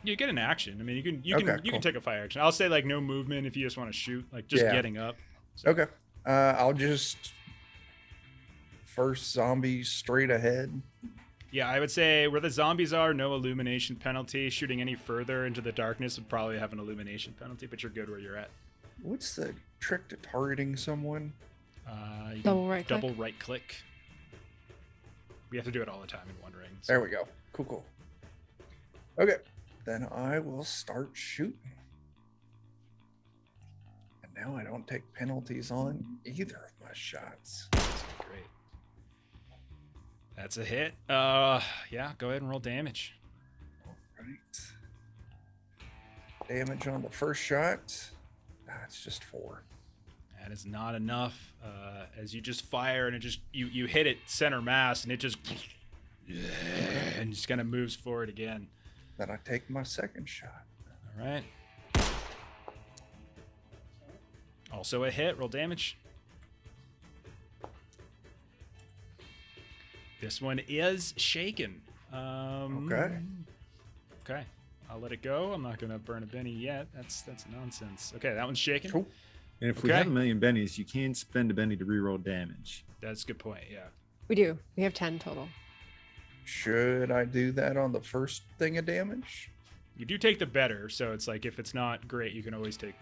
S1: You get an action. I mean, you can
S5: Okay, cool.
S1: take a fire action. I'll say like no movement if you just want to shoot, like just
S5: Yeah.
S1: getting up.
S5: Okay. I'll just first zombie straight ahead.
S1: Yeah, I would say where the zombies are, no illumination penalty. Shooting any further into the darkness would probably have an illumination penalty, but you're good where you're at.
S5: What's the trick to targeting someone?
S1: You
S6: Double
S1: can
S6: right click.
S1: double right click. We have to do it all the time in One Ring. so-
S5: There we go. Cool. Okay. Then I will start shooting. And now I don't take penalties on either of my shots.
S1: Great. That's a hit. Yeah, go ahead and roll damage.
S5: All right. Damage on the first shot. It's just 4.
S1: That is not enough. As you just fire and it just you hit it center mass and it just and just kind of moves forward again.
S5: Then I take my second shot.
S1: All right. Also a hit. Roll damage. This one is shaken.
S5: Okay.
S1: Okay. I'll let it go. I'm not gonna burn a Benny yet. That's nonsense. Okay, that one's shaken.
S5: Cool.
S3: And if we
S1: Okay.
S3: have a million bennies, you can spend a benny to reroll damage.
S1: That's a good point. Yeah.
S6: We do. We have 10 total.
S5: Should I do that on the first thing of damage?
S1: You do take the better, so it's like if it's not great, you can always take.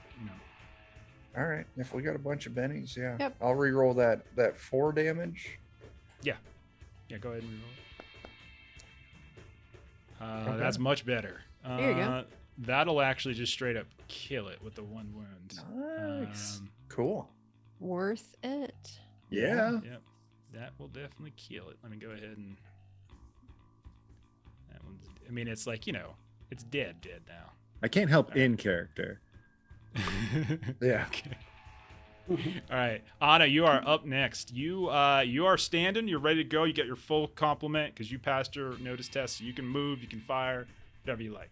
S5: All right. If we got a bunch of bennies, yeah.
S6: Yep.
S5: I'll re-roll that 4 damage.
S1: Yeah, go ahead and reroll.
S5: Okay.
S1: That's much better.
S6: There you go.
S1: That'll actually just straight up kill it with the 1 wound.
S5: Nice. Cool.
S6: Worth it.
S3: Yeah.
S1: Yep. That will definitely kill it. Let me go ahead and. That one's. I mean, it's like it's dead now.
S3: I can't help in character.
S5: Yeah.
S1: Okay. All right, Anna, you are up next. You are standing. You're ready to go. You get your full complement because you passed your notice test. So you can move. You can fire. Whatever you like.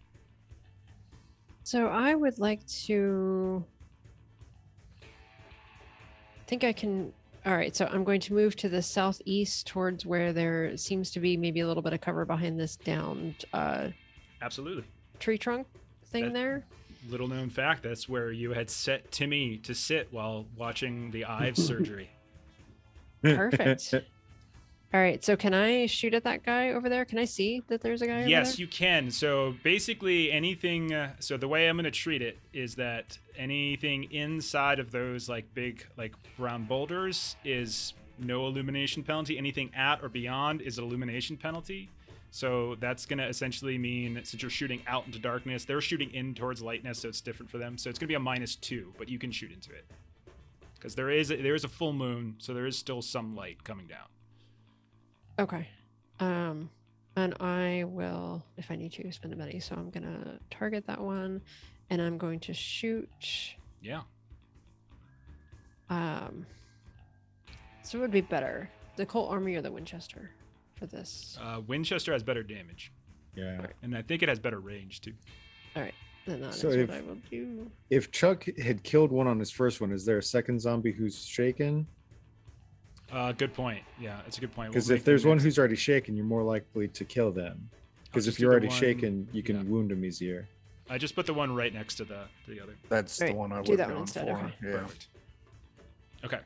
S6: So I would like to. I think I can. All right. So I'm going to move to the southeast towards where there seems to be maybe a little bit of cover behind this downed
S1: Absolutely.
S6: tree trunk thing
S1: That-
S6: there.
S1: Little known fact, that's where you had set Timmy to sit while watching the Ives surgery.
S6: Perfect. All right. So can I shoot at that guy over there? Can I see that there's a guy over
S1: Yes,
S6: there?
S1: you can. So basically anything, so the way I'm going to treat it is that anything inside of those like big like brown boulders is no illumination penalty. Anything at or beyond is an illumination penalty. So that's going to essentially mean, since you're shooting out into darkness, they're shooting in towards lightness, so it's different for them. So it's going to be a -2, but you can shoot into it. Because there is a full moon, so there is still some light coming down.
S6: Okay. And I will, if I need to, spend a money. So I'm gonna target that one, and I'm going to shoot.
S1: Yeah.
S6: So it would be better, the Colt Army or the Winchester for this.
S1: Winchester has better damage,
S3: Yeah.
S1: and I think it has better range too.
S6: All right, then that is
S3: So
S6: what I will do.
S3: If Chuck had killed one on his first one, is there a second zombie who's shaken?
S1: Good point. Yeah, it's a good point.
S3: Because
S1: We'll
S3: if
S1: make the
S3: there's one
S1: next-
S3: who's already shaken, you're more likely to kill them. Because
S1: just
S3: if
S1: do
S3: you're
S1: the
S3: already
S1: one-
S3: shaken, you can
S1: yeah.
S3: wound them easier.
S1: I just put the one right next to the other.
S5: That's the
S6: Right,
S5: one I
S6: do
S5: would
S6: that
S5: have
S6: one
S5: gone
S6: instead,
S5: for.
S6: okay.
S5: Yeah.
S1: Perfect. Okay.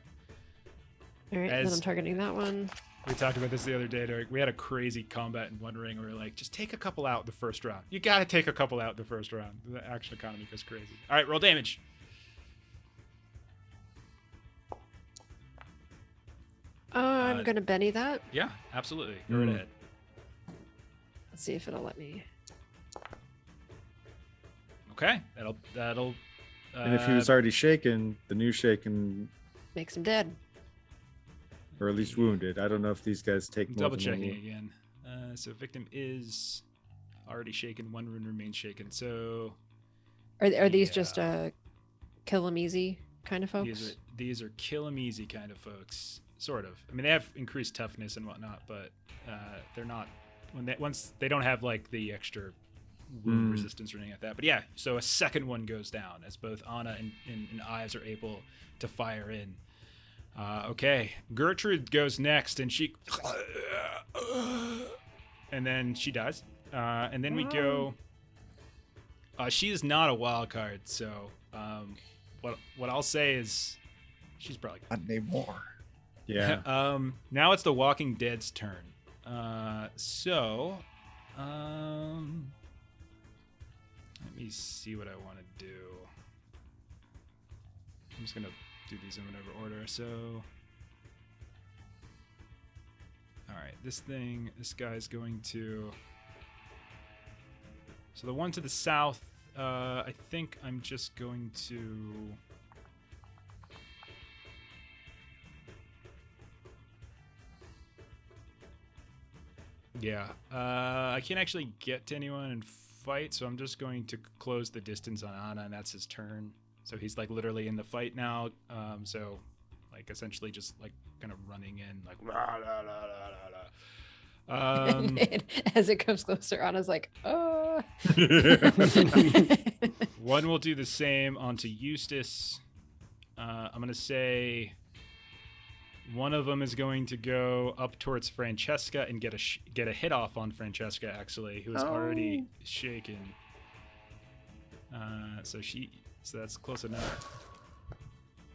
S6: All right, then
S1: As-
S6: I'm targeting that one.
S1: We talked about this the other day, Derek. We had a crazy combat in One Ring where we were like, just take a couple out the first round. You got to take a couple out the first round. The action economy goes crazy. All right, roll damage.
S6: I'm gonna Benny that.
S1: Yeah, absolutely. Go right
S3: Mm.
S1: ahead.
S6: Let's see if it'll let me.
S1: Okay, that'll.
S3: And if he was already shaken, the new shaken,
S6: Makes him dead.
S3: or at least wounded. I don't know if these guys take more
S1: double
S3: than
S1: checking
S3: one.
S1: again. So victim is already shaken. One rune remains shaken. So
S6: Are these just
S1: Yeah.
S6: kill 'em easy kind of folks?
S1: these are kill 'em easy kind of folks. Sort of. I mean, they have increased toughness and whatnot, but they're not once they don't have like the extra wound resistance or anything like that. But yeah, so a second one goes down as both Anna and Ives are able to fire in. Okay, Gertrude goes next, and she, and then she dies. And then we go. She is not a wild card, so what I'll say is, she's probably.
S5: I need more.
S3: Yeah.
S1: Now it's the Walking Dead's turn. Let me see what I want to do. I'm just gonna do these in whatever order. So, all right, this guy's going to. So the one to the south, I think I'm just going to. Yeah, I can't actually get to anyone and fight, so I'm just going to close the distance on Anna, and that's his turn. So he's like literally in the fight now. So like essentially just like kind of running in like. Rah, rah, rah, rah, rah, rah.
S6: And as it comes closer, Anna's like, oh.
S1: One will do the same onto Eustace. I'm gonna say. One of them is going to go up towards Francesca and get a hit off on Francesca, actually, who is already shaken. So that's close enough.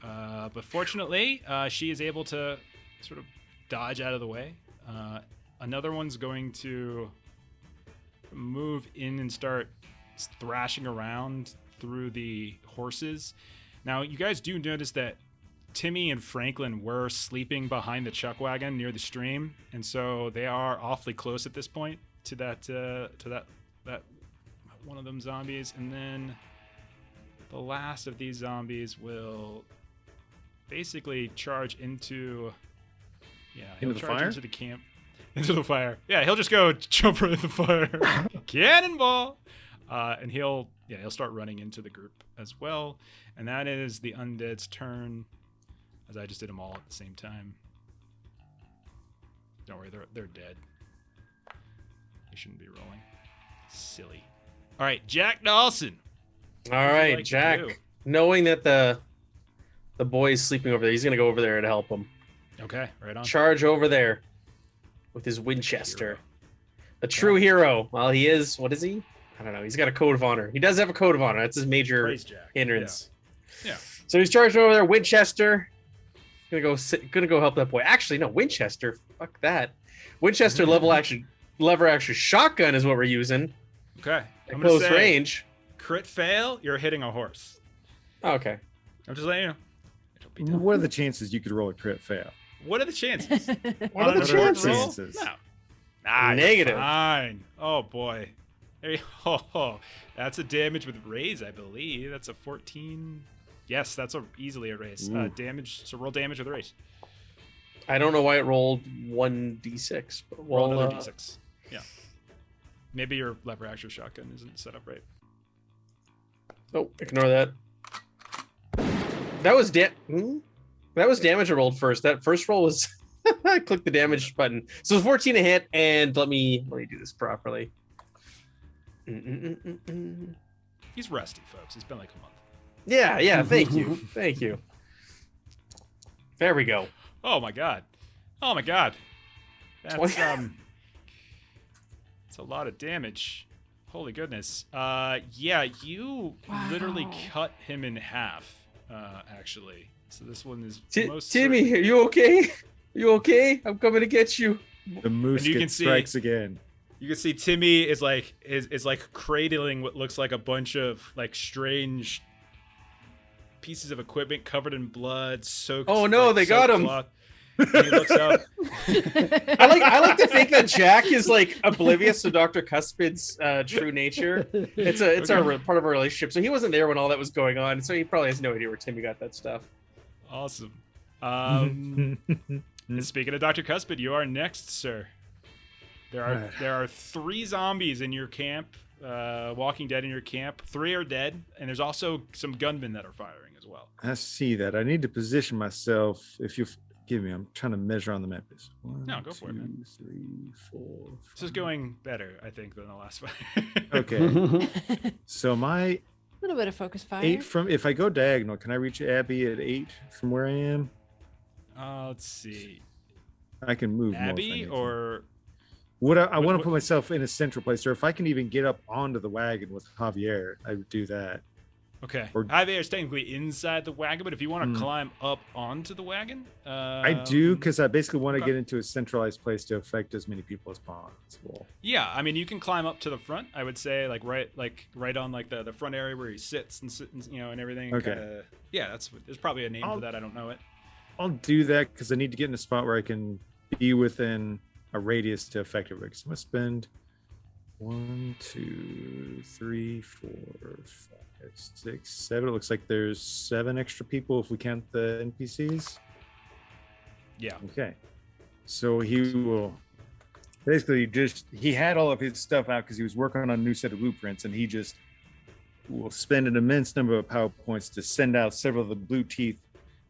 S1: But fortunately, she is able to sort of dodge out of the way. Another one's going to move in and start thrashing around through the horses. Now, you guys do notice that Timmy and Franklin were sleeping behind the chuck wagon near the stream, and so they are awfully close at this point to that one of them zombies. And then the last of these zombies will basically charge into
S3: Into the fire?
S1: into the camp, into the fire. Yeah, he'll just go jump right in the fire, cannonball, and he'll start running into the group as well. And that is the undead's turn. As I just did them all at the same time. Don't worry, they're dead. They shouldn't be rolling. Silly. All right, Jack Dawson.
S2: All
S1: What would you
S2: right,
S1: like to
S2: Jack.
S1: do?
S2: Knowing that the boy is sleeping over there, he's gonna go over there to help him.
S1: Okay, right on.
S2: Charge over there with his Winchester. A true hero. Well, he is. What is he? I don't know. He's got a code of honor. He does have a code of honor. That's his major
S1: Praise Jack.
S2: hindrance.
S1: Yeah.
S2: So he's charging over there. Winchester. Gonna go help that boy. Actually, no. Winchester. Fuck that. Winchester lever action shotgun is what we're using
S1: Okay.
S2: at
S1: I'm gonna
S2: close
S1: say,
S2: range.
S1: crit fail, you're hitting a horse.
S2: Oh, okay.
S1: I'm just letting you know. It'll be done.
S3: What are the chances you could roll a crit fail?
S1: What are the chances?
S2: What are the
S1: On an important
S2: chances?
S1: roll? No. Ah,
S2: Negative.
S1: Fine. Oh boy. Oh, that's a damage with raise, I believe. That's a 14. Yes, that's easily a raise. Damage. So roll damage with a raise.
S2: I don't know why it rolled 1d6. But
S1: Roll another d6. Yeah. Maybe your lever action shotgun isn't set up right.
S2: Oh, ignore that. That was damage I rolled first. That first roll was I clicked the damage button. So it's 14 a hit, and let me do this properly.
S1: He's rusty, folks. It's been like a month.
S2: Yeah, thank you. Thank you. There we go.
S1: Oh my god. That's it's a lot of damage. Holy goodness. Yeah, you literally cut him in half, actually. So this one is
S2: Timmy, are you okay? You okay? I'm coming to get you.
S3: The moose strikes again.
S1: You can see Timmy is like cradling what looks like a bunch of like strange pieces of equipment covered in blood, soaked.
S2: Oh no, they got him.
S1: And he looks up.
S2: I like to think that Jack is like oblivious to Dr. Cuspid's true nature. It's our part of our relationship. So he wasn't there when all that was going on. So he probably has no idea where Timmy got that stuff.
S1: Awesome. And speaking of Dr. Cuspid, you are next, sir. There are 3 zombies in your camp, Walking Dead in your camp. 3 are dead, and there's also some gunmen that are firing as well.
S3: I see that. I need to position myself. If you give me, I'm trying to measure on the map. This 1,
S1: no, go for it, man.
S3: 3, 4. 5.
S1: This is going better, I think, than the last fight.
S3: Okay. So my
S6: A little bit of focus fire.
S3: 8 from, if I go diagonal, can I reach Abby at 8 from where I am?
S1: Let's see.
S3: I can move more if I
S1: Abby
S3: need to.
S1: or
S3: I want to put myself in a central place, or if I can even get up onto the wagon with Javier, I would do that.
S1: okay.
S3: Or-
S1: Javier is technically inside the wagon, but if you want to climb up onto the wagon,
S3: I do, because I basically want to
S1: okay.
S3: get into a centralized place to affect as many people as possible.
S1: Yeah, I mean you can climb up to the front. I would say right on like the front area where he sits and and everything.
S3: Okay.
S1: Kinda, yeah, there's probably a name for that. I don't know it.
S3: I'll do that because I need to get in a spot where I can be within a radius to affect everybody. So I'm gonna spend 1, 2, 3, 4, 5, 6, 7. It looks like there's 7 extra people if we count the NPCs.
S1: Yeah.
S3: Okay. So he will basically he had all of his stuff out because he was working on a new set of blueprints, and he just will spend an immense number of power points to send out several of the blue teeth,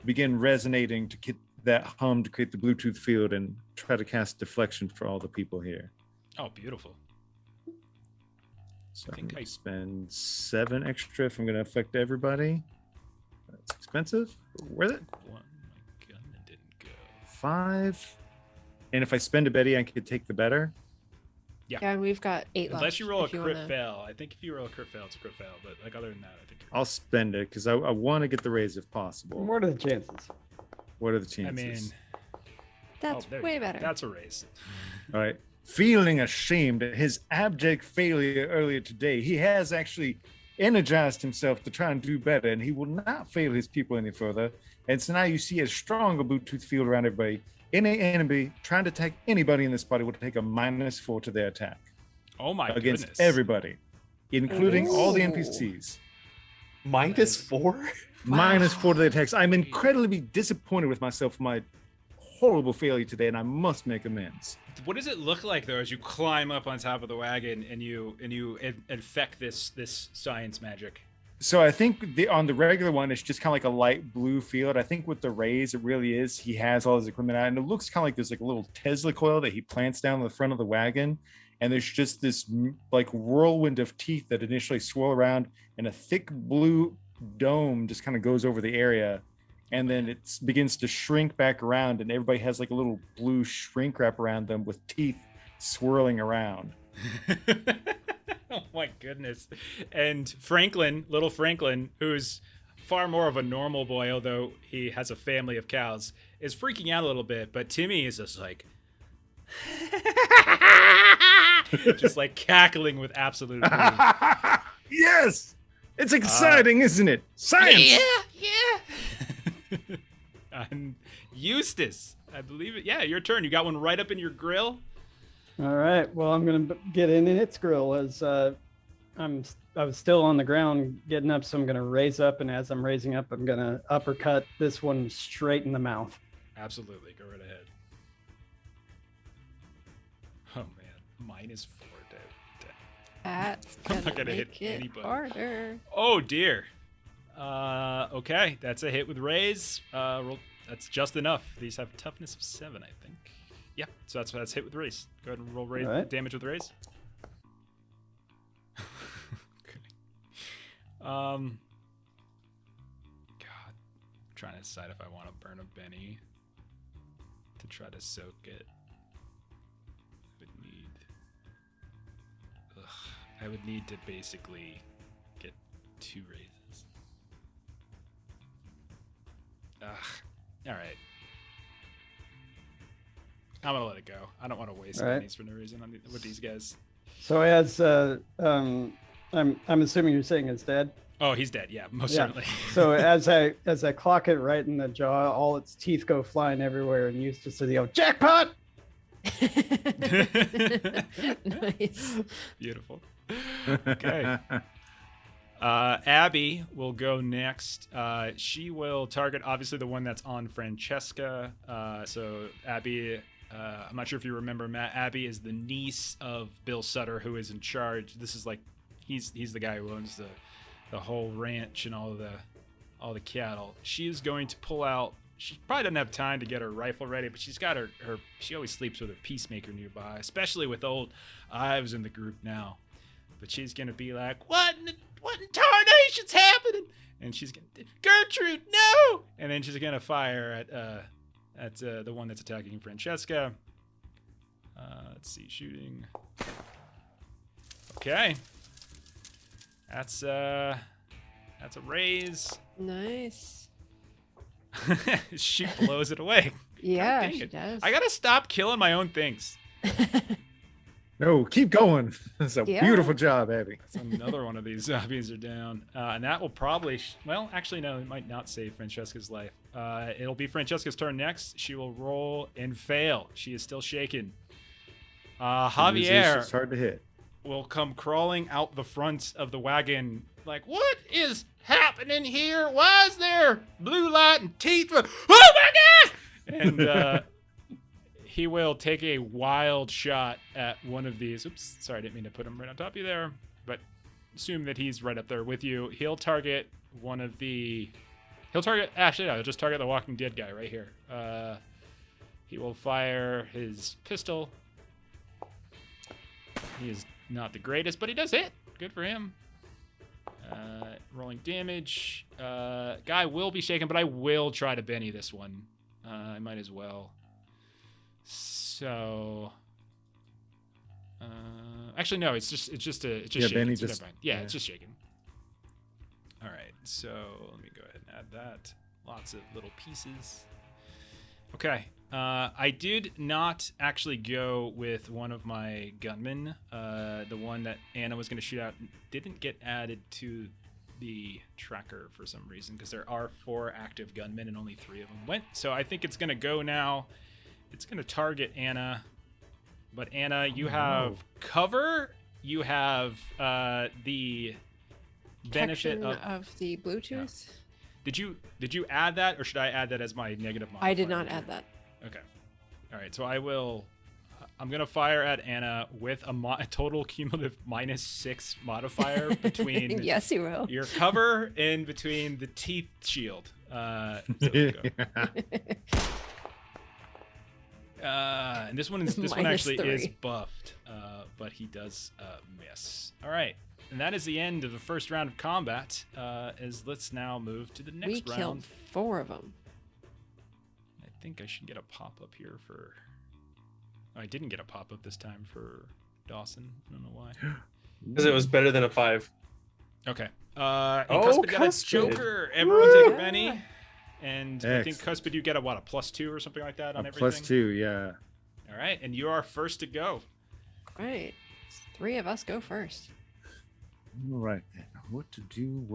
S3: begin resonating to get that hum to create the Bluetooth field, and try to cast deflection for all the people here.
S1: Oh, beautiful.
S3: So I'm going to spend 7 extra if I'm going to affect everybody. That's expensive. Worth it.
S1: 1, my gun didn't go.
S3: 5. And if I spend a Betty, I could take the better.
S1: Yeah.
S6: Yeah, and we've got 8 left.
S1: Unless you roll a
S6: if you
S1: crit
S6: wanna-
S1: fail. I think if you roll a crit fail, it's a crit fail. But like other than that, I think you're
S3: I'll spend it because I want to get the raise if possible.
S4: What are the chances?
S3: What are the chances?
S1: I mean,
S6: That's
S1: there you
S6: way
S1: go.
S6: better.
S1: That's a raise.
S3: All right. Feeling ashamed at his abject failure earlier today, he has actually energized himself to try and do better, and he will not fail his people any further. And so now you see a stronger Bluetooth field around everybody. Any enemy trying to attack anybody in this body will take a -4 to their attack
S1: Oh my
S3: against
S1: goodness.
S3: everybody, including all the
S2: Ooh.
S3: NPCs.
S2: -4?
S3: -4 to the attacks. I'm incredibly disappointed with myself for my horrible failure today, and I must make amends.
S1: What does it look like though as you climb up on top of the wagon and you infect this science magic?
S3: So I think on the regular one, it's just kind of like a light blue field. I think with the rays, it really is. He has all his equipment out, and it looks kind of like there's like a little Tesla coil that he plants down the front of the wagon, and there's just this like whirlwind of teeth that initially swirl around, and a thick blue dome just kind of goes over the area, and then it begins to shrink back around, and everybody has like a little blue shrink wrap around them with teeth swirling around.
S1: Oh my goodness. And little Franklin, who's far more of a normal boy, although he has a family of cows, is freaking out a little bit, but Timmy is just like just like cackling with absolute glee.
S3: Yes, it's exciting, isn't it? Science.
S1: Yeah. And Eustace, I believe it. Yeah, your turn. You got one right up in your grill.
S4: All right. Well, I'm gonna get in its grill as I was still on the ground getting up, so I'm gonna raise up, and as I'm raising up, I'm gonna uppercut this one straight in the mouth.
S1: Absolutely, go right ahead. Oh man, -4 to.
S6: That's
S1: I'm not
S6: gonna
S1: gonna hit
S6: make it
S1: anybody.
S6: harder.
S1: Oh dear. Okay, that's a hit with raise. Roll, that's just enough. These have toughness of 7, I think. Yeah, so that's hit with raise. Go ahead and roll raise,
S4: Alright.
S1: damage with raise. Okay. God, I'm trying to decide if I want to burn a Benny to try to soak it. I would need to basically get 2 raises. Ugh. All right. I'm gonna let it go. I don't want to waste
S4: All right.
S1: pennies for no reason with these guys.
S4: So as I'm assuming you're saying it's dead.
S1: Oh, he's dead. Yeah, most
S4: Yeah.
S1: certainly.
S4: So as I clock it right in the jaw, all its teeth go flying everywhere, and Eustace says, "Yo, jackpot!"
S6: Nice.
S1: Beautiful. Okay. Abby will go next. She will target obviously the one that's on Francesca. So Abby, I'm not sure if you remember, Matt. Abby is the niece of Bill Sutter, who is in charge. This is like he's the guy who owns the whole ranch and all the cattle. She is going to pull out. She probably doesn't have time to get her rifle ready, but she's got her she always sleeps with her peacemaker nearby, especially with old Ives in the group now. But she's gonna be like, what in tarnation's happening? And she's gonna, Gertrude, no! And then she's gonna fire at the one that's attacking Francesca. Let's see, shooting. Okay, that's a raise.
S6: Nice.
S1: She blows it away.
S6: Yeah,
S1: dang
S6: she
S1: it.
S6: does.
S1: I gotta stop killing my own things.
S3: No, keep going. That's a
S6: Yeah.
S3: beautiful job, Abby.
S1: So another one of these zombies are down. And that will probably... well, actually, no, it might not save Francesca's life. It'll be Francesca's turn next. She will roll and fail. She is still shaken. Javier
S3: It's hard to hit.
S1: will come crawling out the front of the wagon like, what is happening here? Why is there blue light and teeth? Oh, my God! And he will take a wild shot at one of these. Oops, sorry, I didn't mean to put him right on top of you there. But assume that he's right up there with you. He'll target one of the... actually, no, he'll just target the Walking Dead guy right here. He will fire his pistol. He is not the greatest, but he does hit. Good for him. Rolling damage. Guy will be shaken, but I will try to Benny this one. I might as well. So, actually no, it's just shaken.
S3: Benny
S1: So
S3: just-
S1: never mind. Yeah,
S3: yeah.
S1: it's just shaken. All right, so let me go ahead and add that. Lots of little pieces. Okay. I did not actually go with one of my gunmen. The one that Anna was going to shoot out didn't get added to the tracker for some reason because there are 4 active gunmen and only 3 of them went. So I think it's going to go now. It's going to target Anna. But Anna, you have cover. You have the benefit
S6: Protection
S1: of...
S6: of the Bluetooth.
S1: Did you add that, or should I add that as my negative modifier?
S6: I did not add that.
S1: Okay. All right. So I'm gonna fire at Anna with a total cumulative -6 modifier between
S6: Yes, you will.
S1: your cover and between the teeth shield. So we'll go. And this one actually is
S6: -3.
S1: buffed, but he does miss. All right. And that is the end of the first round of combat. Let's now move to the next
S6: We
S1: round.
S6: killed 4 of them.
S1: I think I should get a pop-up here for... Oh, I didn't get a pop-up this time for Dawson. I don't know why.
S2: Because it was better than a 5.
S1: Okay.
S2: Oh,
S1: Cuspid got a
S2: Cuspid.
S1: Joker. Everyone take a Benny. And I think
S3: Excellent.
S1: Cuspid, you get a +2 or something like that on
S3: A
S1: everything?
S3: +2, yeah.
S1: All right. And you are first to go.
S6: Right. 3 of us go first.
S3: All right, then. What to do?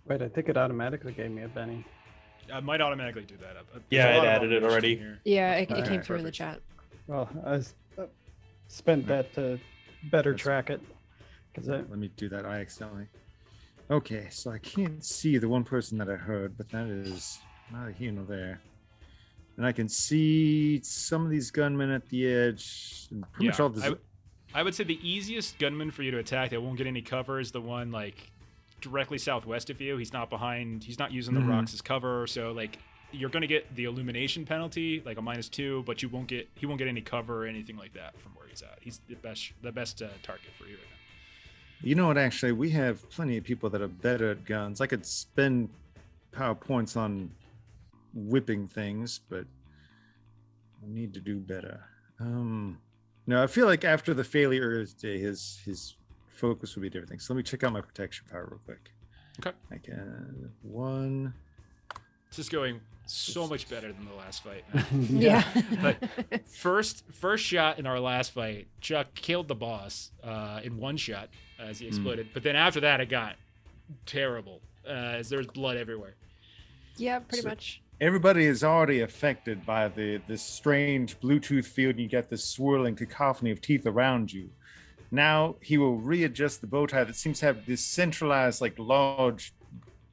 S4: Wait, I think it automatically gave me a Benny.
S1: I might automatically do that. There's
S2: Yeah,
S1: a
S2: it
S1: lot of
S2: added it
S1: automation
S2: already.
S1: here.
S6: Yeah, it came
S3: Alright,
S6: through in the
S1: perfect.
S6: chat.
S4: Well, spent that to better
S3: That's-
S4: track it. Because
S3: Let me do that. I accidentally. Okay, so I can't see the one person that I heard, but that is neither here nor there. And I can see some of these gunmen at the edge. And pretty much all this.
S1: I would say the easiest gunman for you to attack that won't get any cover is the one like directly southwest of you. He's not behind. He's not using the rocks as cover, so like you're gonna get the illumination penalty, like a -2, but he won't get any cover or anything like that from where he's at. He's the best target for you right now.
S3: You know what? Actually, we have plenty of people that are better at guns. I could spend power points on whipping things, but I need to do better. No, I feel like after the failure day, his focus would be different things. So let me check out my protection power real quick.
S1: Okay.
S3: I can 1.
S1: This is going so much better than the last fight.
S6: Yeah.
S1: But first shot in our last fight, Chuck killed the boss in one shot as he exploded. But then after that, it got terrible as there was blood everywhere.
S6: Yeah, pretty much.
S3: Everybody is already affected by this strange Bluetooth field. And you get this swirling cacophony of teeth around you. Now he will readjust the bow tie that seems to have this centralized, like large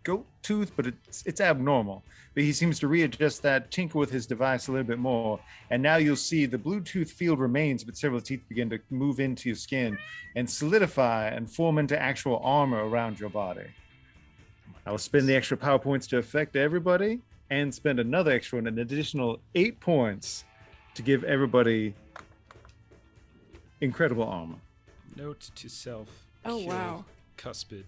S3: goat tooth, but it's abnormal. But he seems to readjust that, tinker with his device a little bit more, and now you'll see the Bluetooth field remains, but several teeth begin to move into your skin and solidify and form into actual armor around your body. I will spend the extra power points to affect everybody, and spend another extra one, an additional 8 points to give everybody incredible armor.
S1: Note to self.
S6: Oh,
S1: kill
S6: wow.
S1: Cuspid.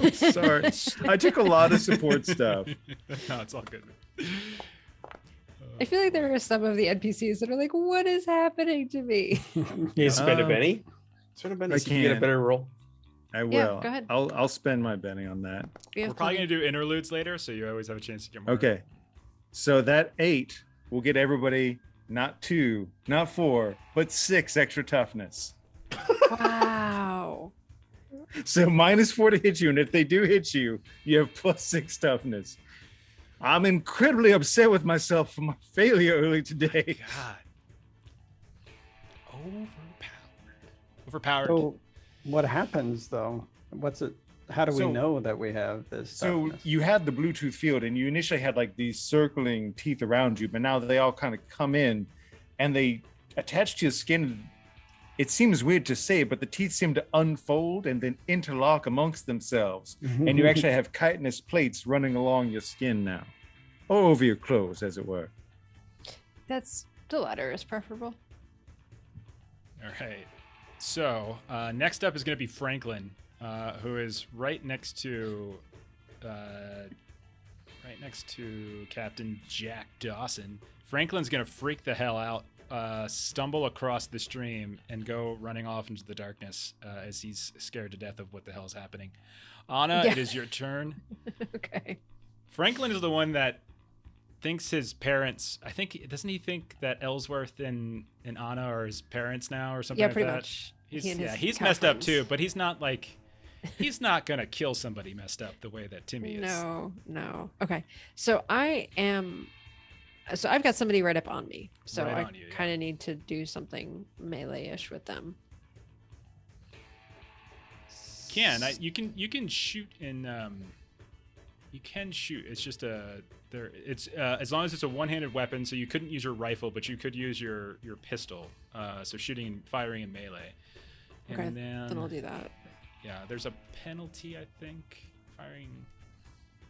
S3: I'm sorry. I took a lot of support stuff.
S1: No, it's all good.
S6: I feel like there are some of the NPCs that are like, what is happening to me?
S2: You spend a Benny? Spend a Benny
S3: I
S2: so you get a
S3: can.
S2: better roll.
S3: I will.
S6: Yeah, go ahead.
S3: I'll spend my Benny on that.
S1: We're probably going to do interludes later, so you always have a chance to get more.
S3: Okay. So that 8 will get everybody not 2, not 4, but 6 extra toughness.
S6: Wow.
S3: So -4 to hit you, and if they do hit you, you have +6 toughness. I'm incredibly upset with myself for my failure early today.
S1: God. Overpowered.
S4: So what happens though? What's it? How do we
S3: So-
S4: know that we have this?
S3: So
S4: toughness?
S3: you had the Bluetooth field, and you initially had like these circling teeth around you, but now they all kind of come in, and they attach to your skin. It seems weird to say, but the teeth seem to unfold and then interlock amongst themselves, and you actually have chitinous plates running along your skin now, or over your clothes, as it were.
S6: That's the latter is preferable.
S1: All right. So next up is going to be Franklin, who is right next to Captain Jack Dawson. Franklin's going to freak the hell out, stumble across the stream, and go running off into the darkness as he's scared to death of what the hell is happening. Anna,
S6: Yeah.
S1: it is your turn.
S6: Okay.
S1: Franklin is the one that thinks his parents. I think doesn't he think that Ellsworth and Anna are his parents now or something
S6: Yeah,
S1: like
S6: pretty
S1: that?
S6: much.
S1: He's
S6: He and his
S1: he's
S6: cow
S1: messed up
S6: friends.
S1: too, but he's not like he's not gonna kill somebody messed up the way that Timmy is.
S6: No. Okay. So I've got somebody right up on me. So
S1: Right
S6: I
S1: on you, yeah.
S6: kind of need to do something melee-ish with them.
S1: You can shoot in you can shoot. It's just it's as long as it's a one-handed weapon, so you couldn't use your rifle, but you could use your pistol. So shooting and firing in melee.
S6: Okay,
S1: And then
S6: I'll do that.
S1: yeah, there's a penalty, I think. Firing,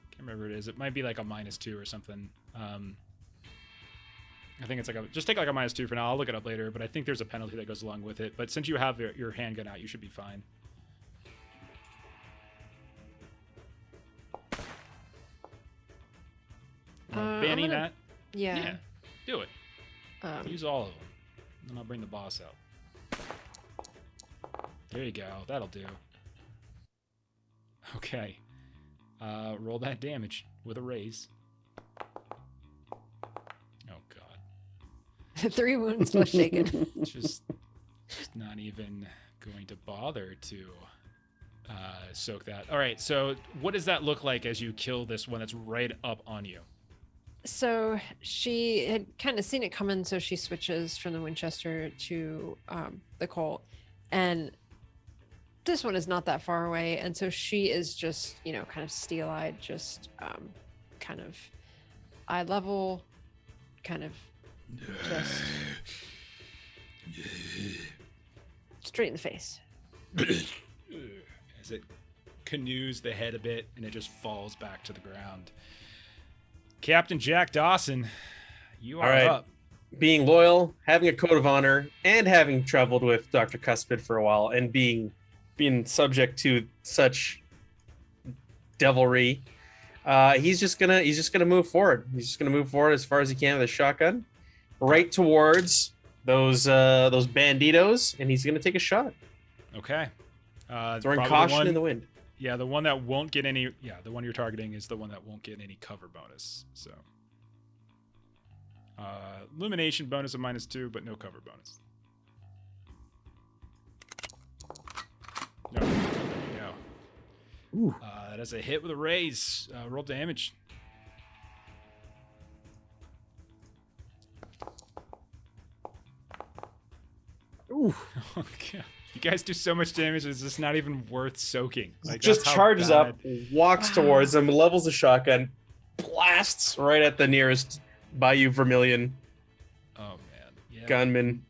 S1: can't remember what it is. It might be like a -2 or something. I think it's like just take like a -2 for now. I'll look it up later, but I think there's a penalty that goes along with it. But since you have your handgun out, you should be fine.
S6: I'm
S1: Banning
S6: gonna-
S1: that?
S6: Yeah.
S1: Yeah, do it.
S6: Um,
S1: Use all of them. Then I'll bring the boss out. There you go. That'll do. Okay. Roll that damage with a raise. Oh god.
S6: 3 wounds plus shaken.
S1: Just not even going to bother to soak that. All right. So what does that look like as you kill this one that's right up on you?
S6: So she had kind of seen it coming, so she switches from the Winchester to the Colt, and this one is not that far away, and so she is just, kind of steel-eyed, just kind of eye level, kind of just straight in the face.
S1: As it canoes the head a bit and it just falls back to the ground. Captain Jack Dawson, you are
S2: All right.
S1: up.
S2: Being loyal, having a code of honor, and having traveled with Dr. Cuspid for a while, and being subject to such devilry, he's just gonna move forward. He's just gonna move forward as far as he can with a shotgun, right towards those banditos, and he's gonna take a shot.
S1: Okay.
S2: Throwing
S1: probably
S2: caution in the wind.
S1: Yeah, the one that won't get any. Yeah, the one you're targeting is the one that won't get any cover bonus. So, illumination bonus of -2, but no cover bonus. No, there you go.
S3: Ooh.
S1: That is a hit with a raise. Roll damage.
S3: Ooh.
S1: Okay. You guys do so much damage, it's just not even worth soaking. Like,
S2: Just
S1: that's how
S2: charges
S1: bad-
S2: up, walks towards him, levels the shotgun, blasts right at the nearest Bayou Vermilion
S1: Oh man. Yeah.
S2: gunman.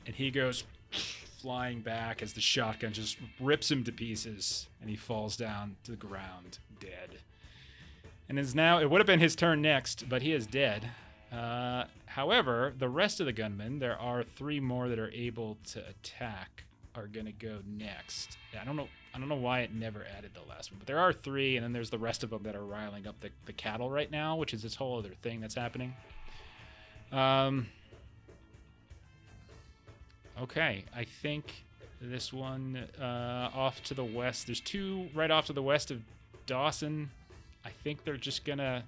S1: And he goes flying back as the shotgun just rips him to pieces, and he falls down to the ground dead. And is now, it would have been his turn next, but he is dead. However, the rest of the gunmen, there are 3 more that are able to attack, are gonna go next. Yeah, I don't know why it never added the last one, but there are 3, and then there's the rest of them that are riling up the cattle right now, which is this whole other thing that's happening. Okay, I think this one off to the west. There's 2 right off to the west of Dawson. I think they're just gonna.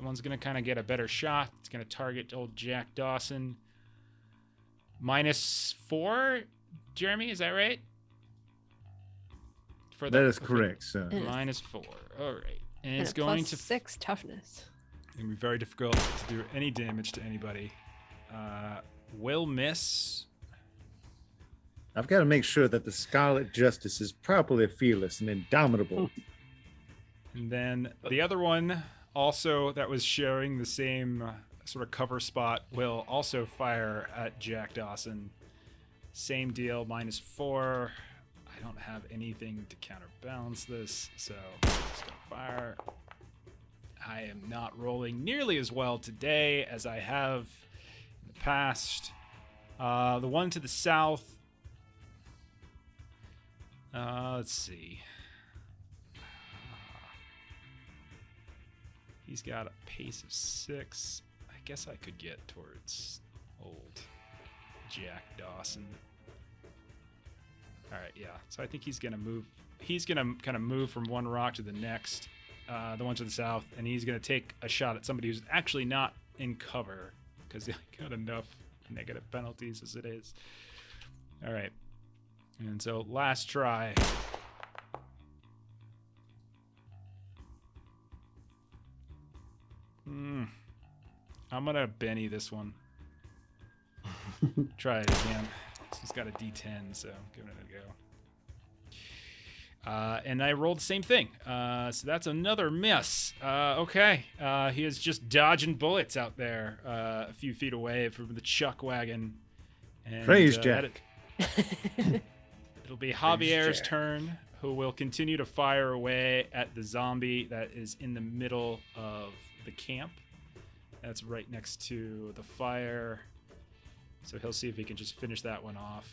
S1: One's gonna kind of get a better shot. It's gonna target old Jack Dawson. -4, Jeremy, is that right? For
S3: That is correct, sir.
S6: Yeah.
S1: -4. All right, and
S6: And
S1: it's
S6: a
S1: going to
S6: +6 toughness.
S1: It's gonna be very difficult to do any damage to anybody. Will miss.
S3: I've got to make sure that the Scarlet Justice is properly fearless and indomitable.
S1: And then the other one, also that was sharing the same sort of cover spot, will also fire at Jack Dawson. Same deal, -4. I don't have anything to counterbalance this, so I'm just gonna fire. I am not rolling nearly as well today as I have in the past. The one to the south. Let's see. He's got a pace of 6. I guess I could get towards old Jack Dawson. All right, yeah. So I think he's gonna move. He's gonna kind of move from one rock to the next, the one to the south, and he's gonna take a shot at somebody who's actually not in cover because they got enough negative penalties as it is. All right, and so last try. I'm gonna Benny this one. Try it again. He's got a D10, so giving it a go. And I rolled the same thing. So that's another miss. Okay. He is just dodging bullets out there a few feet away from the chuck wagon. And,
S3: Praise Jack.
S1: It'll be Javier's turn, who will continue to fire away at the zombie that is in the middle of the camp. That's right next to the fire. So he'll see if he can just finish that one off.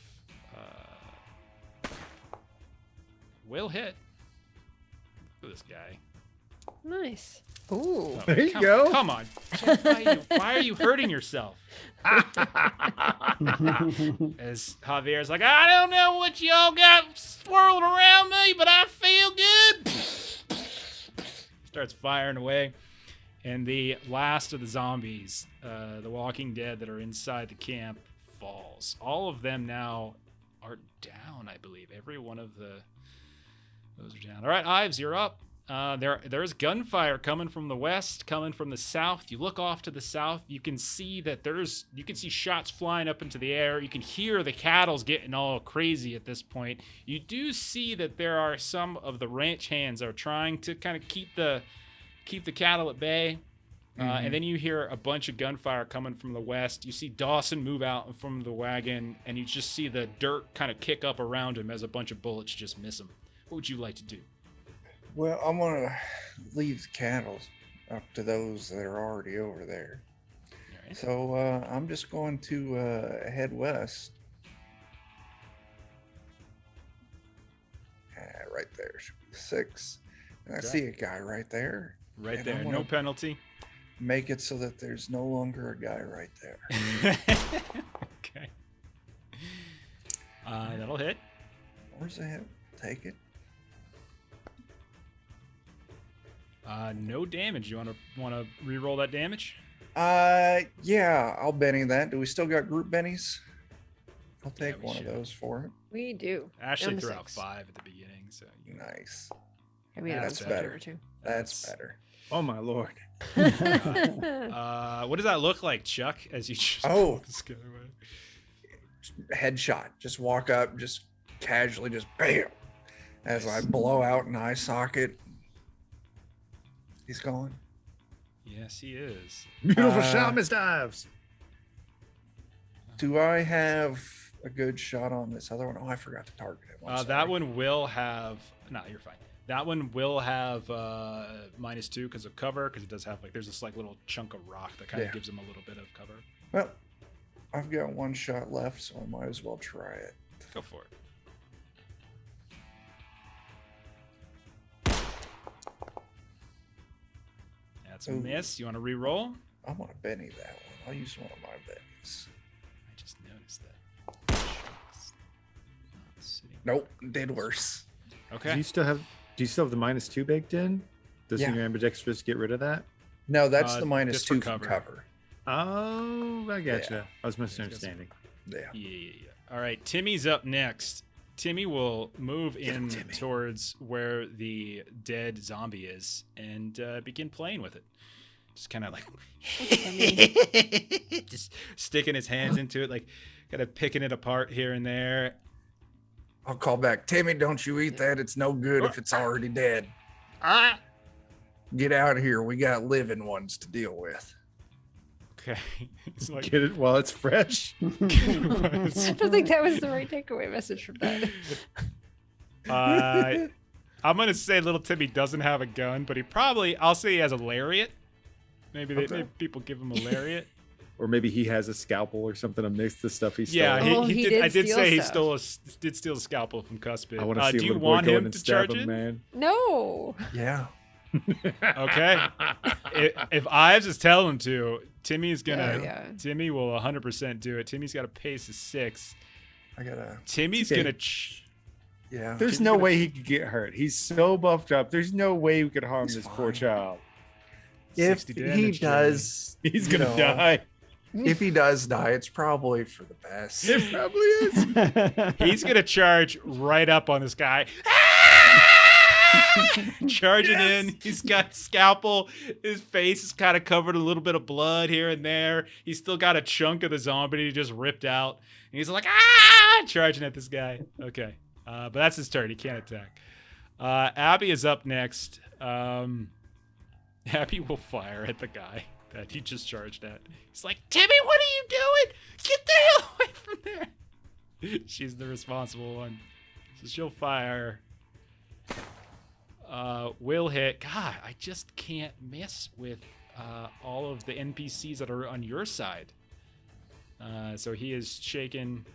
S1: Will hit. Look at this guy.
S6: Nice. Ooh.
S1: Oh,
S3: There you
S1: come,
S3: go.
S1: Come on. Jeff, why are you hurting yourself? As Javier's like, I don't know what y'all got swirled around me, but I feel good. Starts firing away. And the last of the zombies, the Walking Dead that are inside the camp, falls. All of them now are down, I believe. Every one of those are down. All right, Ives, you're up. There's gunfire coming from the west, coming from the south. You look off to the south, you can see that you can see shots flying up into the air. You can hear the cattle's getting all crazy at this point. You do see that there are some of the ranch hands are trying to kind of keep the cattle at bay. And then you hear a bunch of gunfire coming from the west. You see Dawson move out from the wagon, and you just see the dirt kind of kick up around him as a bunch of bullets just miss him. What would you like to do?
S5: Well, I'm going to leave the cattle up to those that are already over there.
S1: All right.
S5: So I'm just going to head west. Right there, should be 6. And I
S1: Okay.
S5: see a guy right there.
S1: Right
S5: And
S1: there,
S5: I'm
S1: no
S5: gonna
S1: penalty.
S5: Make it so that there's no longer a guy right there.
S1: Okay. That'll hit.
S5: Where's that? Take it.
S1: No damage. You want to re-roll that damage?
S5: Yeah, I'll Benny that. Do we still got group bennies? I'll take
S1: we
S5: one
S1: should.
S5: of those for it.
S6: We do.
S1: Ashley
S6: Down to
S1: threw out
S6: 6.
S1: 5 at the beginning, so
S5: Nice.
S6: Yeah, we had
S5: That's
S6: a
S5: better.
S6: or two.
S5: That's better.
S3: Oh my lord.
S1: What does that look like, Chuck? As you just
S5: Oh.
S1: pull this guy away?
S5: Headshot. Just walk up, just casually, just bam. As I blow out an eye socket. He's gone.
S1: Yes, he is.
S3: Beautiful shot, Mr. Ives.
S5: Do I have a good shot on this other one? Oh, I forgot to target it. I'm
S1: That
S5: sorry.
S1: one will have. No, you're fine. That one will have -2 because of cover, because it does have there's this little chunk of rock that kind of
S5: Yeah.
S1: gives him a little bit of cover.
S5: Well, I've got one shot left, so I might as well try it.
S1: Go for it. That's a
S5: Ooh.
S1: miss. You want to re-roll?
S5: I'm gonna Benny that one. I'll use one of my Bennies.
S1: I just noticed that. It's not sitting-
S5: Nope, did worse.
S1: Okay.
S3: Do you still have the -2 baked in? Does
S5: Yeah.
S3: your ambidextrous get rid of that?
S5: No, that's the
S1: just for
S5: -2 from
S1: cover.
S5: cover.
S3: Oh, I gotcha. I was misunderstanding.
S5: Yeah.
S1: Yeah. All right, Timmy's up next. Timmy will move
S5: Get him,
S1: in
S5: Timmy.
S1: towards where the dead zombie is and begin playing with it. Just kind of just sticking his hands into it, kind of picking it apart here and there.
S5: I'll call back. Timmy, don't you eat that. It's no good if it's already dead. Get out of here. We got living ones to deal with.
S1: Okay. It's like,
S3: Get it while it's fresh.
S6: I don't think that was the right takeaway message from that.
S1: I'm going to say little Timmy doesn't have a gun, but I'll say he has a lariat. Maybe maybe people give him a lariat.
S3: Or maybe he has a scalpel or something amidst the stuff he stole.
S1: Yeah,
S6: Oh,
S1: he
S6: he
S1: did.
S6: did
S1: I did
S6: steal
S1: say he
S6: stuff.
S1: did steal a scalpel from Cuspid.
S3: I want to see
S1: do
S3: a
S1: you
S3: little boy
S1: want
S3: go in
S1: him
S3: and
S1: to
S3: stab
S1: charge
S3: him,
S1: in?
S3: man.
S6: No.
S5: Yeah.
S1: Okay. If Ives is telling him to, Timmy's gonna.
S6: Yeah.
S1: Timmy will 100% do it. Timmy's got a pace of 6.
S5: I gotta.
S1: Timmy's
S3: Okay.
S1: gonna.
S5: Yeah.
S3: There's
S1: Timmy
S3: no
S1: gonna-
S3: way he could get hurt. He's so buffed up. There's no way we could harm
S5: He's
S3: this poor
S5: fine.
S3: child.
S5: If
S1: 60
S5: he
S1: damage,
S5: does,
S3: He's
S5: you
S3: gonna
S5: know,
S3: die.
S5: If he does die, it's probably for the best.
S3: It probably is.
S1: He's gonna charge right up on this guy. Charging in. He's got scalpel. His face is kind of covered a little bit of blood here and there. He's still got a chunk of the zombie he just ripped out. And he's like, charging at this guy. Okay. But that's his turn. He can't attack. Abby is up next. Abby will fire at the guy that he just charged at. He's like, Timmy, what are you doing? Get the hell away from there. She's the responsible one. So she'll fire. Will hit. God, I just can't miss with all of the NPCs that are on your side. So he is shaken.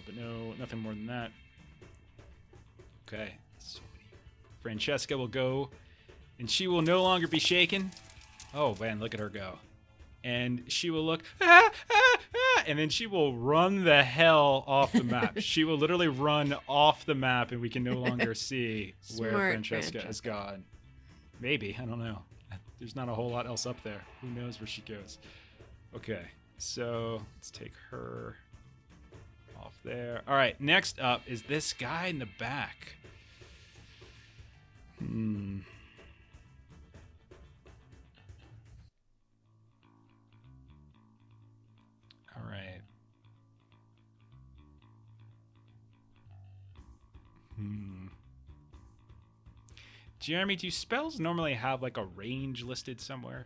S1: But no, nothing more than that. Okay. So Francesca will go, and she will no longer be shaken. Oh, man, look at her go. And she will look, and then she will run the hell off the map. She will literally run off the map, and we can no longer see where
S6: Smart
S1: Francesca has
S6: Francesca.
S1: gone. Maybe, I don't know. There's not a whole lot else up there. Who knows where she goes? Okay, so let's take her off there. All right, next up is this guy in the back. Hmm. All right. Jeremy, do spells normally have like a range listed somewhere?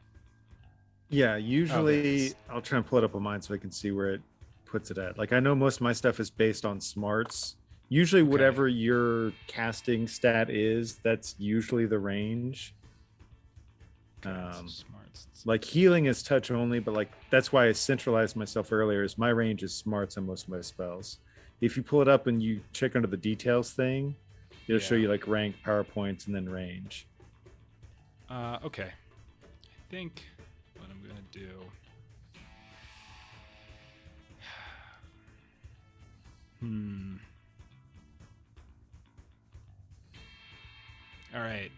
S3: Yeah,
S1: it
S3: usually
S1: is.
S3: I'll try and pull it up on mine so I can see where it puts it at. Like I know most of my stuff is based on smarts. Usually
S1: Okay.
S3: whatever your casting stat is, that's usually the range.
S1: Okay, so smarts.
S3: Like healing is touch only, but like that's why I centralized myself earlier is my range is smarts on most of my spells. If you pull it up and you check under the details thing, it'll show
S1: Yeah.
S3: you like rank, power points, and then range.
S1: Okay. I think what I'm gonna do. All right.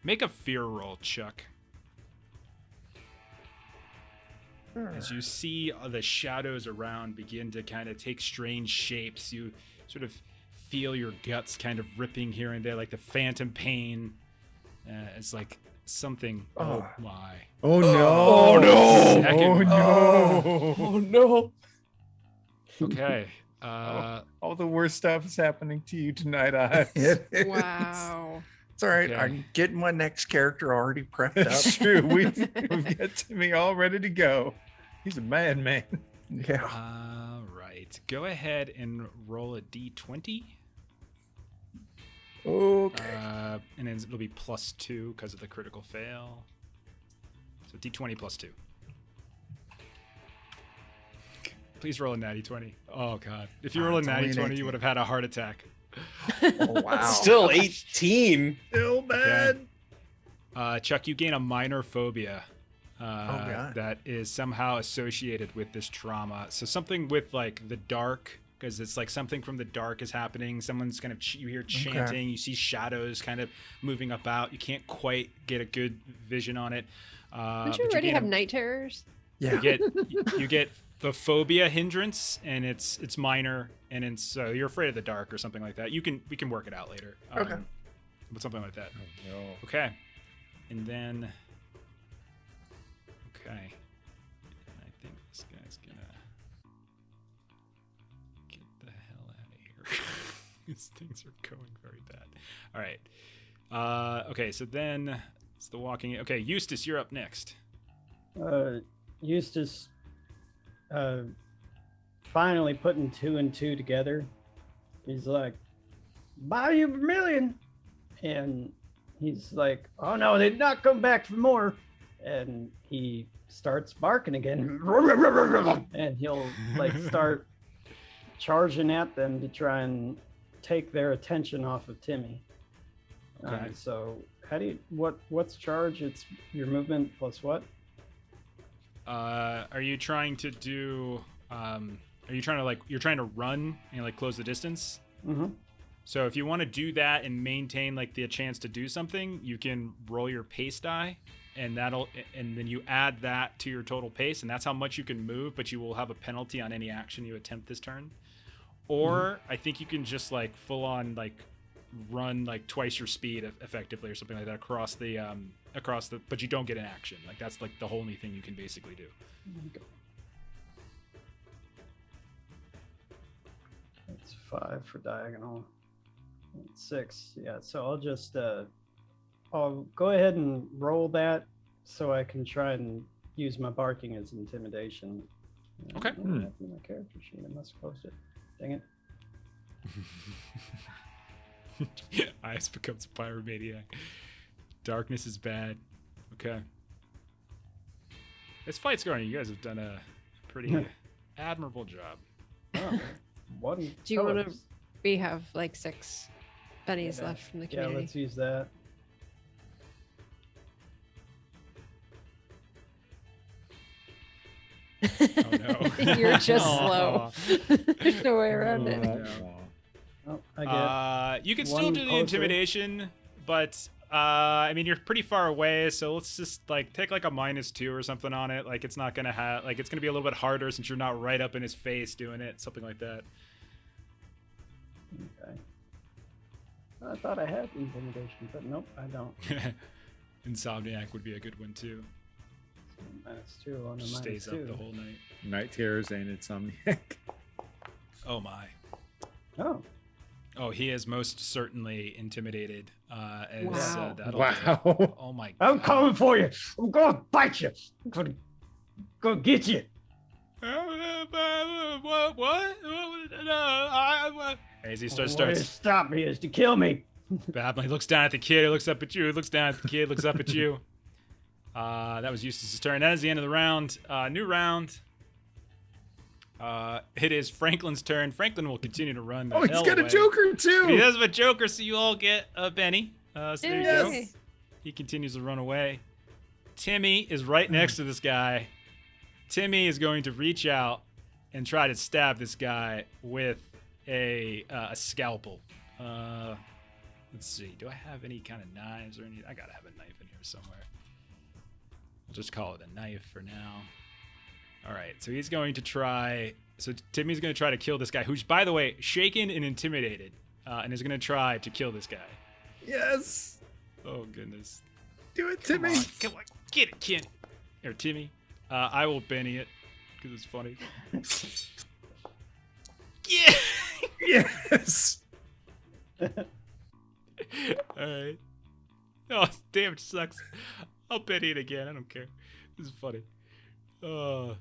S1: Make a fear roll, Chuck. As you see the shadows around begin to kind of take strange shapes, you sort of feel your guts kind of ripping here and there, like the phantom pain. It's like something. Oh my!
S3: Oh no!
S5: Oh, no!
S1: Second
S3: Oh
S1: one.
S3: no!
S2: Oh no!
S1: Okay.
S3: All the worst stuff is happening to you tonight, Ives.
S5: It is.
S6: Wow.
S5: It's all right.
S1: Okay.
S5: I'm getting my next character already prepped
S3: That's
S5: up.
S3: true. We've got Timmy all ready to go. He's a madman.
S5: Yeah.
S1: All right. Go ahead and roll a d20.
S5: Okay.
S1: And then it'll be +2 because of the critical fail. So d20 +2. Please roll a natty 20. Oh god. If you roll a
S5: it's
S1: natty
S5: only an
S1: 20, you
S5: 18.
S1: would have had a heart attack.
S5: Oh, wow.
S2: Still 18.
S3: Still bad.
S1: Chuck, you gain a minor phobia
S5: God.
S1: that is somehow associated with this trauma. So something with like the dark, because it's like something from the dark is happening. Someone's kind of you hear chanting. You see shadows kind of moving about. You can't quite get a good vision on it.
S6: Don't you
S1: but
S6: already
S1: gain
S6: have
S1: a-
S6: night terrors?
S5: Yeah.
S1: you get the phobia hindrance, and it's minor, and it's so you're afraid of the dark or something like that. We can work it out later.
S5: Okay.
S1: But something like that.
S3: No.
S1: Okay. And then okay. And I think this guy's gonna get the hell out of here. These things are going very bad. All right. Okay, so then it's the walking. Okay, Eustace, you're up next.
S4: Eustace finally putting 2 and 2 together. He's like, buy you Vermilion. And he's like, oh no, they'd not come back for more. And he starts barking again. And he'll like start charging at them to try and take their attention off of Timmy.
S1: Okay.
S4: So how do you what's charge? It's your movement plus what?
S1: Are you trying to do? Are you trying to you're trying to run and like close the distance?
S4: Mm-hmm.
S1: So if you want to do that and maintain like the chance to do something, you can roll your pace die, and then you add that to your total pace, and that's how much you can move. But you will have a penalty on any action you attempt this turn. Or I think you can just like full on like run like twice your speed effectively or something like that across the but you don't get an action. Like that's like the only thing you can basically do.
S4: That's 5 for diagonal. 6. Yeah, so I'll just I'll go ahead and roll that so I can try and use my barking as intimidation.
S1: Okay.
S4: I don't have it in my character sheet. I must have closed it. Dang it.
S1: Ice becomes a pyromaniac. Darkness is bad. Okay. This fight's going. You guys have done a pretty admirable job.
S4: Oh, one.
S6: Do you want to?
S4: colors.
S6: We have like 6 pennies
S4: Yeah.
S6: left from the
S4: Yeah,
S6: community.
S4: let's use that.
S1: Oh no.
S6: You're just
S1: Aw.
S6: slow. There's no way around it.
S1: no.
S4: Oh, I get
S1: You can still
S4: one
S1: do the
S4: closer.
S1: intimidation, but I mean you're pretty far away, so let's just like take like a -2 or something on it. Like it's not gonna have like it's gonna be a little bit harder since you're not right up in his face doing it, something like that.
S4: okay. I thought I had intimidation, but nope, I don't.
S1: Insomniac would be a good one too.
S4: So -2 on the
S1: Stays up
S4: -2.
S1: the whole night.
S3: Night terrors and insomniac.
S1: Oh my.
S4: Oh,
S1: Oh, he is most certainly intimidated. As,
S6: Wow.
S1: that'll do it.
S3: Wow.
S1: Oh my.
S4: I'm
S1: God.
S4: coming for you. I'm going to bite you. I'm going to go get you.
S1: What? As he
S4: The
S1: starts
S4: way to stop me is to kill me.
S1: babbling, he looks down at the kid. He looks up at you. He looks down at the kid. Looks up at you. That was Eustace's turn. That is the end of the round. New round. It is Franklin's turn. Franklin will continue to run.
S3: Oh, he's got a Joker too.
S1: He does have a Joker, so you all get a Benny. So there you go.
S6: Yay.
S1: He continues to run away. Timmy is right next to this guy. Timmy is going to reach out and try to stab this guy with a scalpel. Let's see. Do I have any kind of knives or anything? I gotta have a knife in here somewhere. We'll just call it a knife for now. All right. So he's going to try. So Timmy's going to try to kill this guy, who's, by the way, shaken and intimidated, and is going to try to kill this guy.
S3: Yes.
S1: Oh goodness.
S3: Do it,
S1: Come
S3: Timmy.
S1: on, come on, get it, kid. Or Timmy. I will Benny it because it's funny. Yeah.
S3: Yes.
S1: All right. Oh damn, it sucks. I'll Benny it again. I don't care. This is funny. Oh,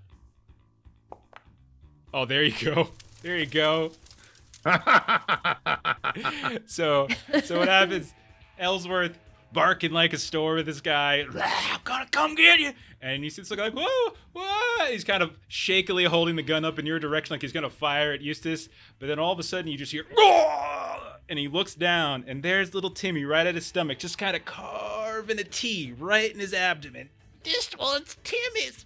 S1: there you go. There you go. So what happens? Ellsworth barking like a storm with this guy. I'm gonna come get you. And he sits like, whoa, what? He's kind of shakily holding the gun up in your direction like he's gonna fire at Eustace. But then all of a sudden you just hear, and he looks down, and there's little Timmy right at his stomach, just kind of carving a T right in his abdomen. This one's Timmy's.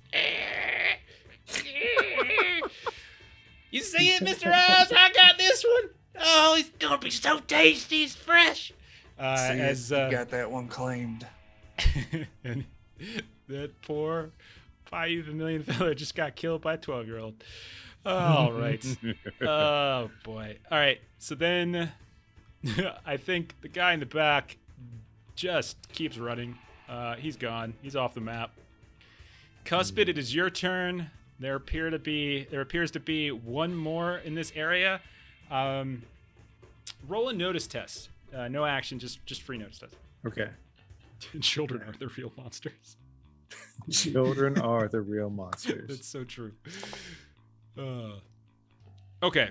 S1: You see it, Mr. Oz? I got this one. Oh, he's gonna be so tasty. He's fresh.
S5: You got that one claimed.
S1: And that poor 5 million fella just got killed by a 12-year-old. All right. Oh boy. All right. So then, I think the guy in the back just keeps running. He's gone. He's off the map. Cuspid, it is your turn. There appears to be one more in this area. Roll a notice test. No action, just free notice test.
S3: Okay.
S1: Children are the real monsters.
S3: Children are the real monsters.
S1: That's so true. Okay.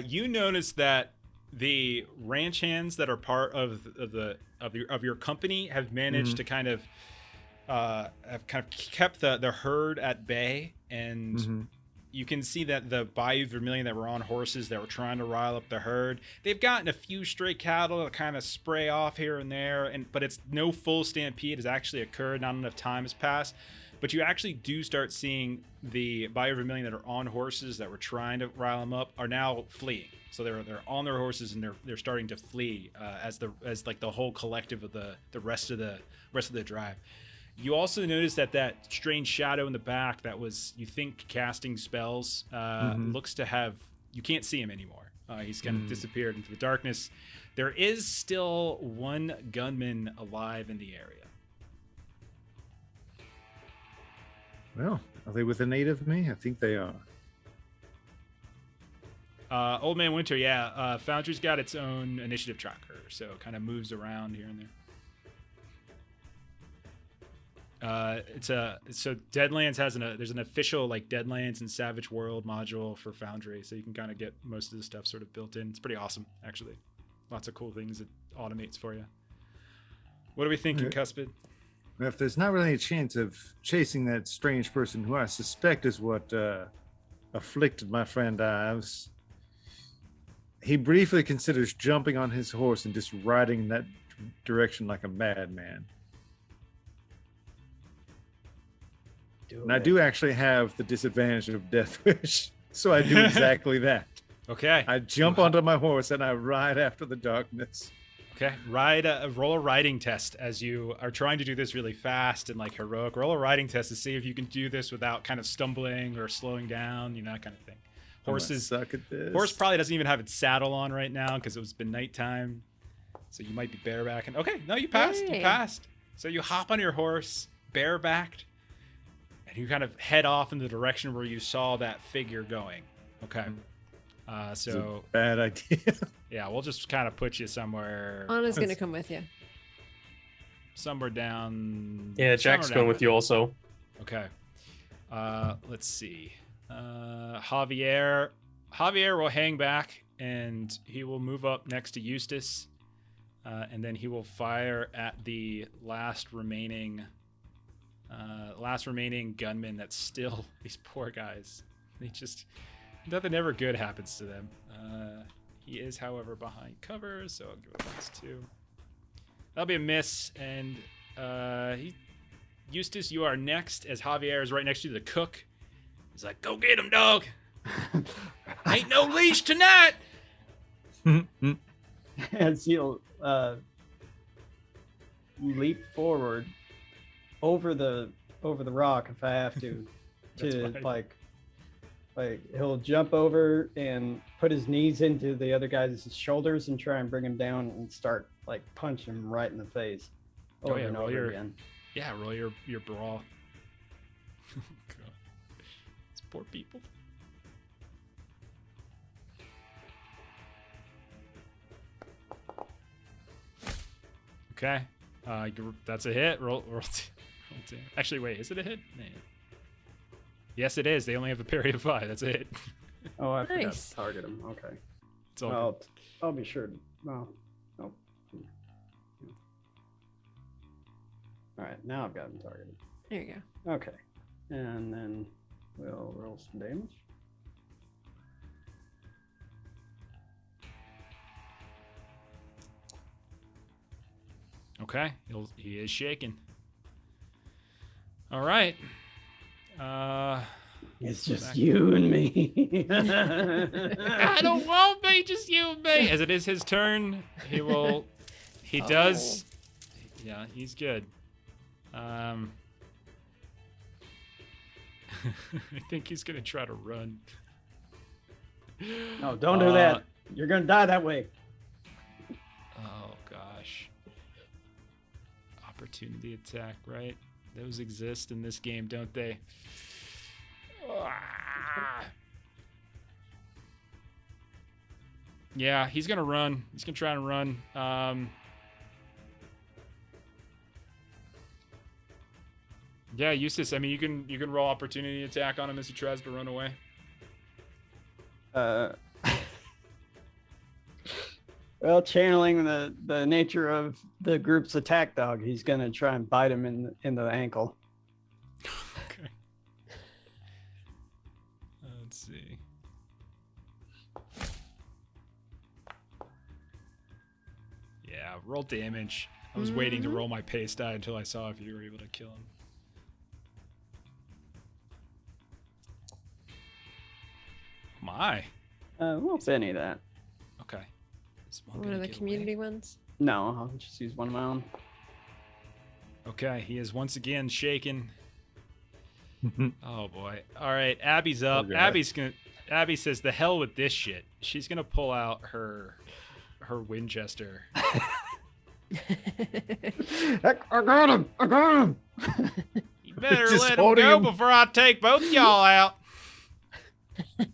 S1: You notice that the ranch hands that are part of your company have managed to kind of kept the herd at bay, and you can see that the Bayou Vermilion that were on horses that were trying to rile up the herd, they've gotten a few stray cattle to kind of spray off here and there, but it's no full stampede has actually occurred. Not enough time has passed. But you actually do start seeing the Bayou Vermilion that are on horses that were trying to rile them up are now fleeing. So they're on their horses and they're starting to flee as the whole collective of the rest of the drive. You also notice that strange shadow in the back that was, you think, casting spells looks to have, you can't see him anymore. He's kind of disappeared into the darkness. There is still one gunman alive in the area.
S3: Well, are they within 8 of me? I think they are.
S1: Old Man Winter, yeah. Foundry's got its own initiative tracker, so it kind of moves around here and there. So Deadlands has there's an official like Deadlands and Savage World module for Foundry, so you can kind of get most of the stuff sort of built in. It's pretty awesome, actually. Lots of cool things it automates for you. What are we thinking, Cuspid?
S3: If there's not really any chance of chasing that strange person who I suspect is what afflicted my friend Ives, he briefly considers jumping on his horse and just riding in that direction like a madman. And I do actually have the disadvantage of Death Wish, so I do exactly that.
S1: Okay.
S3: I jump onto my horse and I ride after the darkness.
S1: Okay. Roll a riding test as you are trying to do this really fast and like heroic. Roll a riding test to see if you can do this without kind of stumbling or slowing down, that kind of thing. Horses
S3: suck at this.
S1: Horse probably doesn't even have its saddle on right now because it's been nighttime. So you might be barebacking. Okay, no, you passed. You
S6: Yay.
S1: passed. So you hop on your horse, barebacked, and you kind of head off in the direction where you saw that figure going. Okay.
S3: It's a
S1: So
S3: bad idea.
S1: yeah, we'll just kind of put you somewhere
S6: Anna's gonna come with you.
S1: down.
S2: Yeah, Jack's
S1: somewhere
S2: going
S1: down
S2: with you also.
S1: Okay. Let's see. Javier will hang back and he will move up next to Eustace. And then he will fire at the last remaining gunman that's still these poor guys. They just nothing ever good happens to them. He is, however, behind cover, so I'll give it -2. That'll be a miss, and Eustace, you are next, as Javier is right next to you, the cook. He's like, "Go get him, dog! Ain't no leash tonight!"
S4: As he'll leap forward over the rock if I have to,
S1: That's
S4: to
S1: fine.
S4: like he'll jump over and put his knees into the other guy's shoulders and try and bring him down and start like punching him right in the face
S1: Oh,
S4: over
S1: yeah,
S4: and
S1: roll
S4: over
S1: your-
S4: again.
S1: Yeah, roll your brawl. God. These poor people. Okay. That's a hit. Roll damn. Actually, wait, is it a hit? Man. Yes, it is. They only have a parry of 5. That's a hit.
S4: Oh, I forgot
S6: Nice.
S4: to target him. Okay.
S1: It's all
S4: Well, I'll be sure. Well, no. All right, now I've got him targeted.
S6: There you go.
S4: Okay, and then we'll roll some damage.
S1: good. Okay. He is shaking. All right.
S4: It's just
S1: back-
S4: you and me.
S1: I don't want me, just you and me. As it is his turn, he will. He does. Yeah, he's good. I think he's gonna try to run.
S4: No, don't do that. You're gonna die that way.
S1: Oh gosh. Opportunity attack, right? Those exist in this game, don't they? Ah. Yeah, he's gonna run. He's gonna try and run. Yeah, Eustace. I mean, you can roll opportunity attack on him as he tries to run away.
S4: Well, channeling the nature of the group's attack dog, he's gonna try and bite him in the ankle.
S1: Okay. Let's see. Yeah, roll damage. I was waiting to roll my pace die until I saw if you were able to kill him. My.
S4: We'll Benny that.
S1: Okay. Is one
S6: One
S1: gonna
S6: of the
S1: get away?
S6: community ones.
S4: No, I'll just use one of my own.
S1: Okay, he is once again shaken. Oh boy. All right, Abby's up.
S2: Poor guy.
S1: Abby says, "The hell with this shit." She's gonna pull out her Winchester.
S4: I got him! I got him!
S1: You better
S3: Just
S1: let him
S3: holding
S1: go
S3: him.
S1: before I take both y'all out. Nice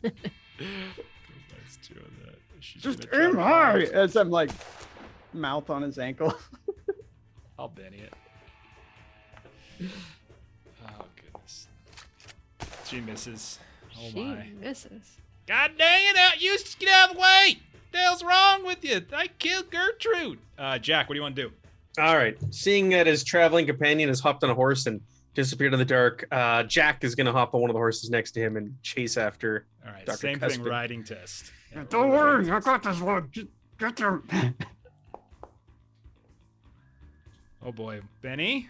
S1: too on that. She's
S4: Just
S1: gonna try
S4: aim
S1: to
S4: high!
S1: find-
S4: As I'm like, mouth on his ankle.
S1: I'll Benny it. Oh goodness. She misses. Oh
S6: She
S1: my.
S6: misses.
S1: God dang it, you get out of the way! What the hell's wrong with you? I killed Gertrude. Jack, what do you want to do?
S2: All right. Seeing that his traveling companion has hopped on a horse and disappeared in the dark, Jack is going to hop on one of the horses next to him and chase after.
S1: All right,
S2: Dr.
S1: same thing,
S2: Cuspid.
S1: riding test. Yeah,
S4: Don't
S1: roll a
S4: worry,
S1: riding
S4: I
S1: test.
S4: got this one. Get there.
S1: Oh boy, Benny.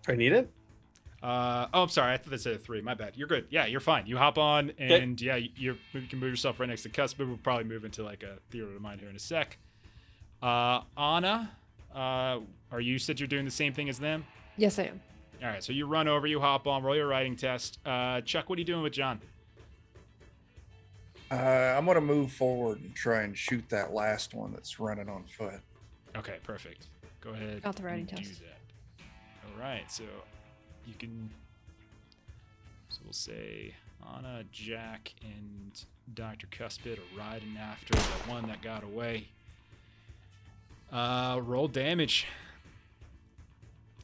S2: I need it.
S1: I'm sorry. I thought they said a 3. My bad. You're good. Yeah, you're fine. You hop on, and yeah, you can move yourself right next to Cuspid. We'll probably move into like a theater of mind here in a sec. Anna, are you said you're doing the same thing as them?
S6: Yes, I am.
S1: All right, so you run over, you hop on, roll your riding test. Chuck, what are you doing with John?
S5: I'm gonna move forward and try and shoot that last one that's running on foot.
S1: Okay, perfect. Go ahead.
S6: Got the riding
S1: and do
S6: test.
S1: that. All right, so you can. So we'll say Anna, Jack, and Dr. Cuspid are riding after the one that got away. Roll damage.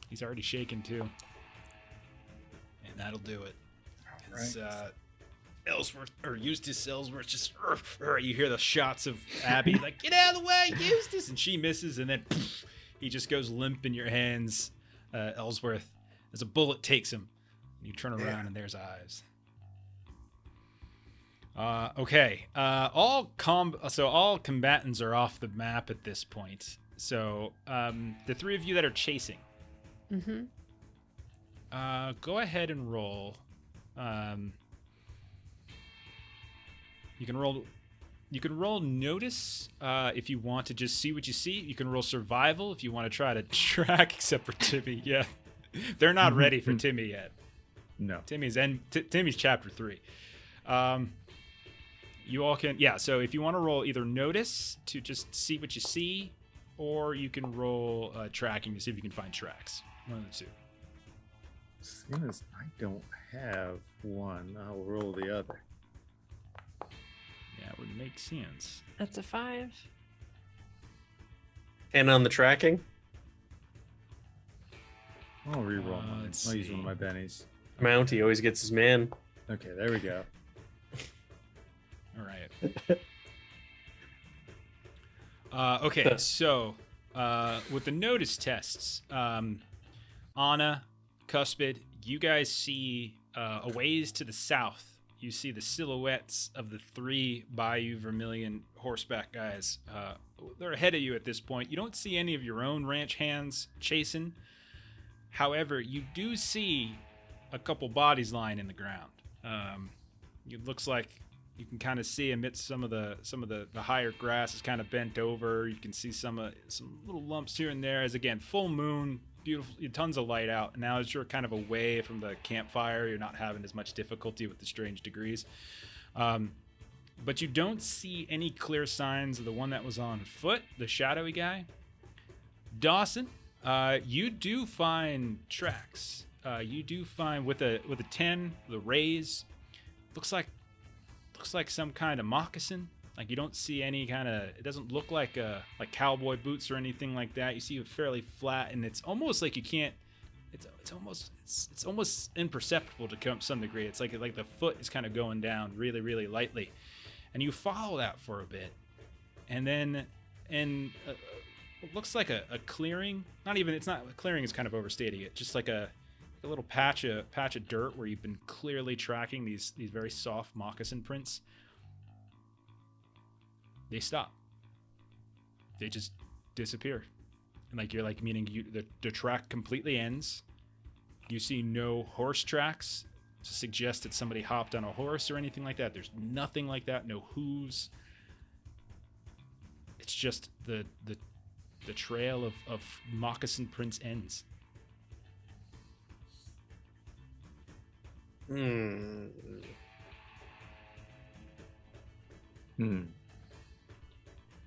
S1: He's already shaken too, and that'll do it. It's, Ellsworth or Eustace Ellsworth just you hear the shots of Abby like, get out of the way, Eustace, and she misses, and then he just goes limp in your hands, Ellsworth, as a bullet takes him. You turn around and there's eyes. Okay. All combatants are off the map at this point. So the three of you that are chasing, go ahead and roll. You can roll notice if you want to just see what you see. You can roll survival if you want to try to track, except for Timmy. Yeah, they're not ready for Timmy yet.
S3: No.
S1: Timmy's chapter 3. You all can, so if you want to roll either notice to just see what you see, or you can roll tracking to see if you can find tracks. One of the two.
S3: Seeing as I don't have one, I'll roll the other.
S1: Yeah, it would make sense.
S6: That's a 5.
S2: And on the tracking,
S3: I'll re-roll mine.
S1: let's
S3: I'll use one
S1: see.
S3: of my bennies.
S2: Mountie always gets his man.
S3: Okay, there we go.
S1: All right. Okay, so with the notice tests, Anna, Cuspid, you guys see a ways to the south. You see the silhouettes of the 3 Bayou Vermilion horseback guys. They're ahead of you at this point. You don't see any of your own ranch hands chasing. However, you do see a couple bodies lying in the ground. It looks like you can kind of see amidst some of the higher grass is kind of bent over. You can see some little lumps here and there. As again, full moon, beautiful, tons of light out. Now as you're kind of away from the campfire, you're not having as much difficulty with the strange degrees. But you don't see any clear signs of the one that was on foot, the shadowy guy. Dawson, you do find tracks. You do find with a 10, the raise, looks like some kind of moccasin. Like you don't see any kind of, it doesn't look like cowboy boots or anything like that. You see it fairly flat, and it's almost like you can't. It's almost imperceptible to some degree. It's like the foot is kind of going down really, really lightly, and you follow that for a bit, and then it looks like a clearing. It's not a clearing is kind of overstating it. Just like a little patch of dirt where you've been clearly tracking these very soft moccasin prints. They stop. They just disappear, and meaning the track completely ends. You see no horse tracks to suggest that somebody hopped on a horse or anything like that. There's nothing like that. No hooves. It's just the trail of moccasin prints ends.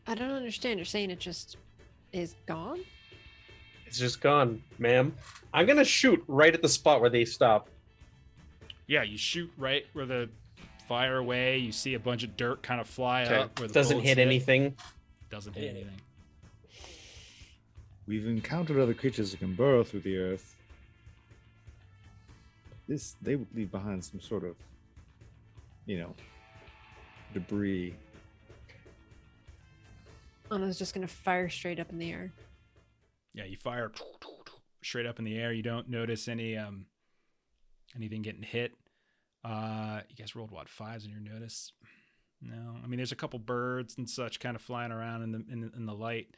S6: I don't understand. You're saying it just is gone?
S2: It's just gone, ma'am. I'm gonna shoot right at the spot where they stop.
S1: Yeah, you shoot right where the fire away. You see a bunch of dirt kind of fly up. Where the
S2: Doesn't
S1: bullets
S2: hit anything.
S1: Doesn't hit anything.
S3: We've encountered other creatures that can burrow through the earth. They would leave behind some sort of, debris.
S6: Anna's just gonna fire straight up in the air.
S1: Yeah, you fire straight up in the air. You don't notice anything getting hit. You guys rolled what, 5s in your notice? No, I mean there's a couple birds and such kind of flying around in the light.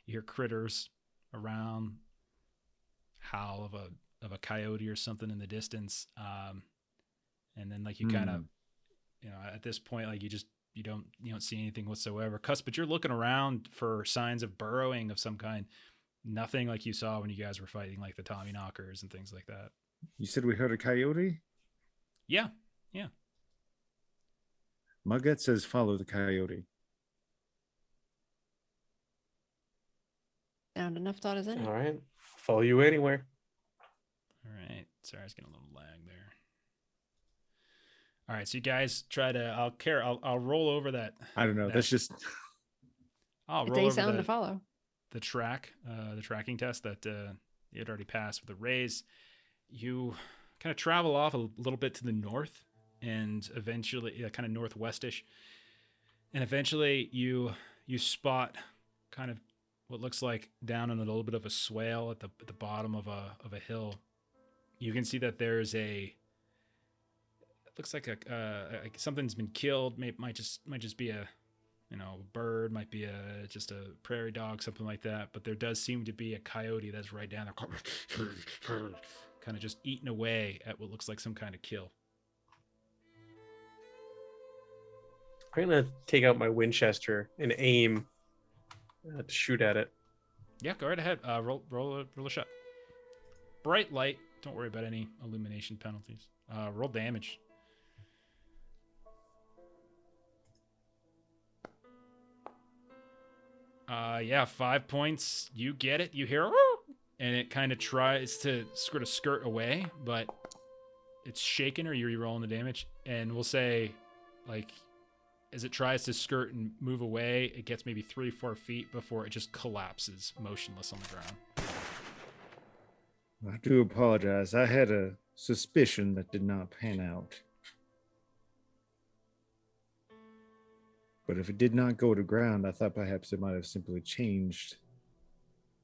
S1: You hear critters around, howl of a coyote or something in the distance, and then you kind of, at this point you don't see anything whatsoever. Cuspid, you're looking around for signs of burrowing of some kind. Nothing like you saw when you guys were fighting the Tommy knockers and things like that.
S3: You said we heard a coyote?
S1: Yeah.
S3: My gut says follow the coyote.
S6: Sound enough thought is in it.
S2: All right. Follow you anywhere.
S1: All right. Sorry, I was getting a little lag there. All right, so you guys try to. I'll roll over that.
S3: I don't know. That's just.
S1: I'll
S6: It's
S1: roll
S6: a
S1: over
S6: sound to follow.
S1: the tracking test that you had already passed with a raise. You kind of travel off a little bit to the north, and eventually, kind of northwestish, and eventually you spot kind of what looks like down in a little bit of a swale at the bottom of a hill. You can see that there's it looks like like something's been killed. Might just be a bird, might be just a prairie dog, something like that. But there does seem to be a coyote that's right down there, kind of just eating away at what looks like some kind of kill.
S2: I'm gonna take out my Winchester and aim to shoot at it.
S1: Yeah, go right ahead. Roll a shot. Bright light. Don't worry about any illumination penalties. Roll damage. Yeah, 5 points. You get it. You hear, and it kind of tries to sort of skirt away, but it's shaken, or you're re-rolling the damage. And we'll say, like, as it tries to skirt and move away, it gets maybe 3-4 feet before it just collapses, motionless on the ground.
S3: I do apologize. I had a suspicion that did not pan out. But if it did not go to ground, I thought perhaps it might have simply changed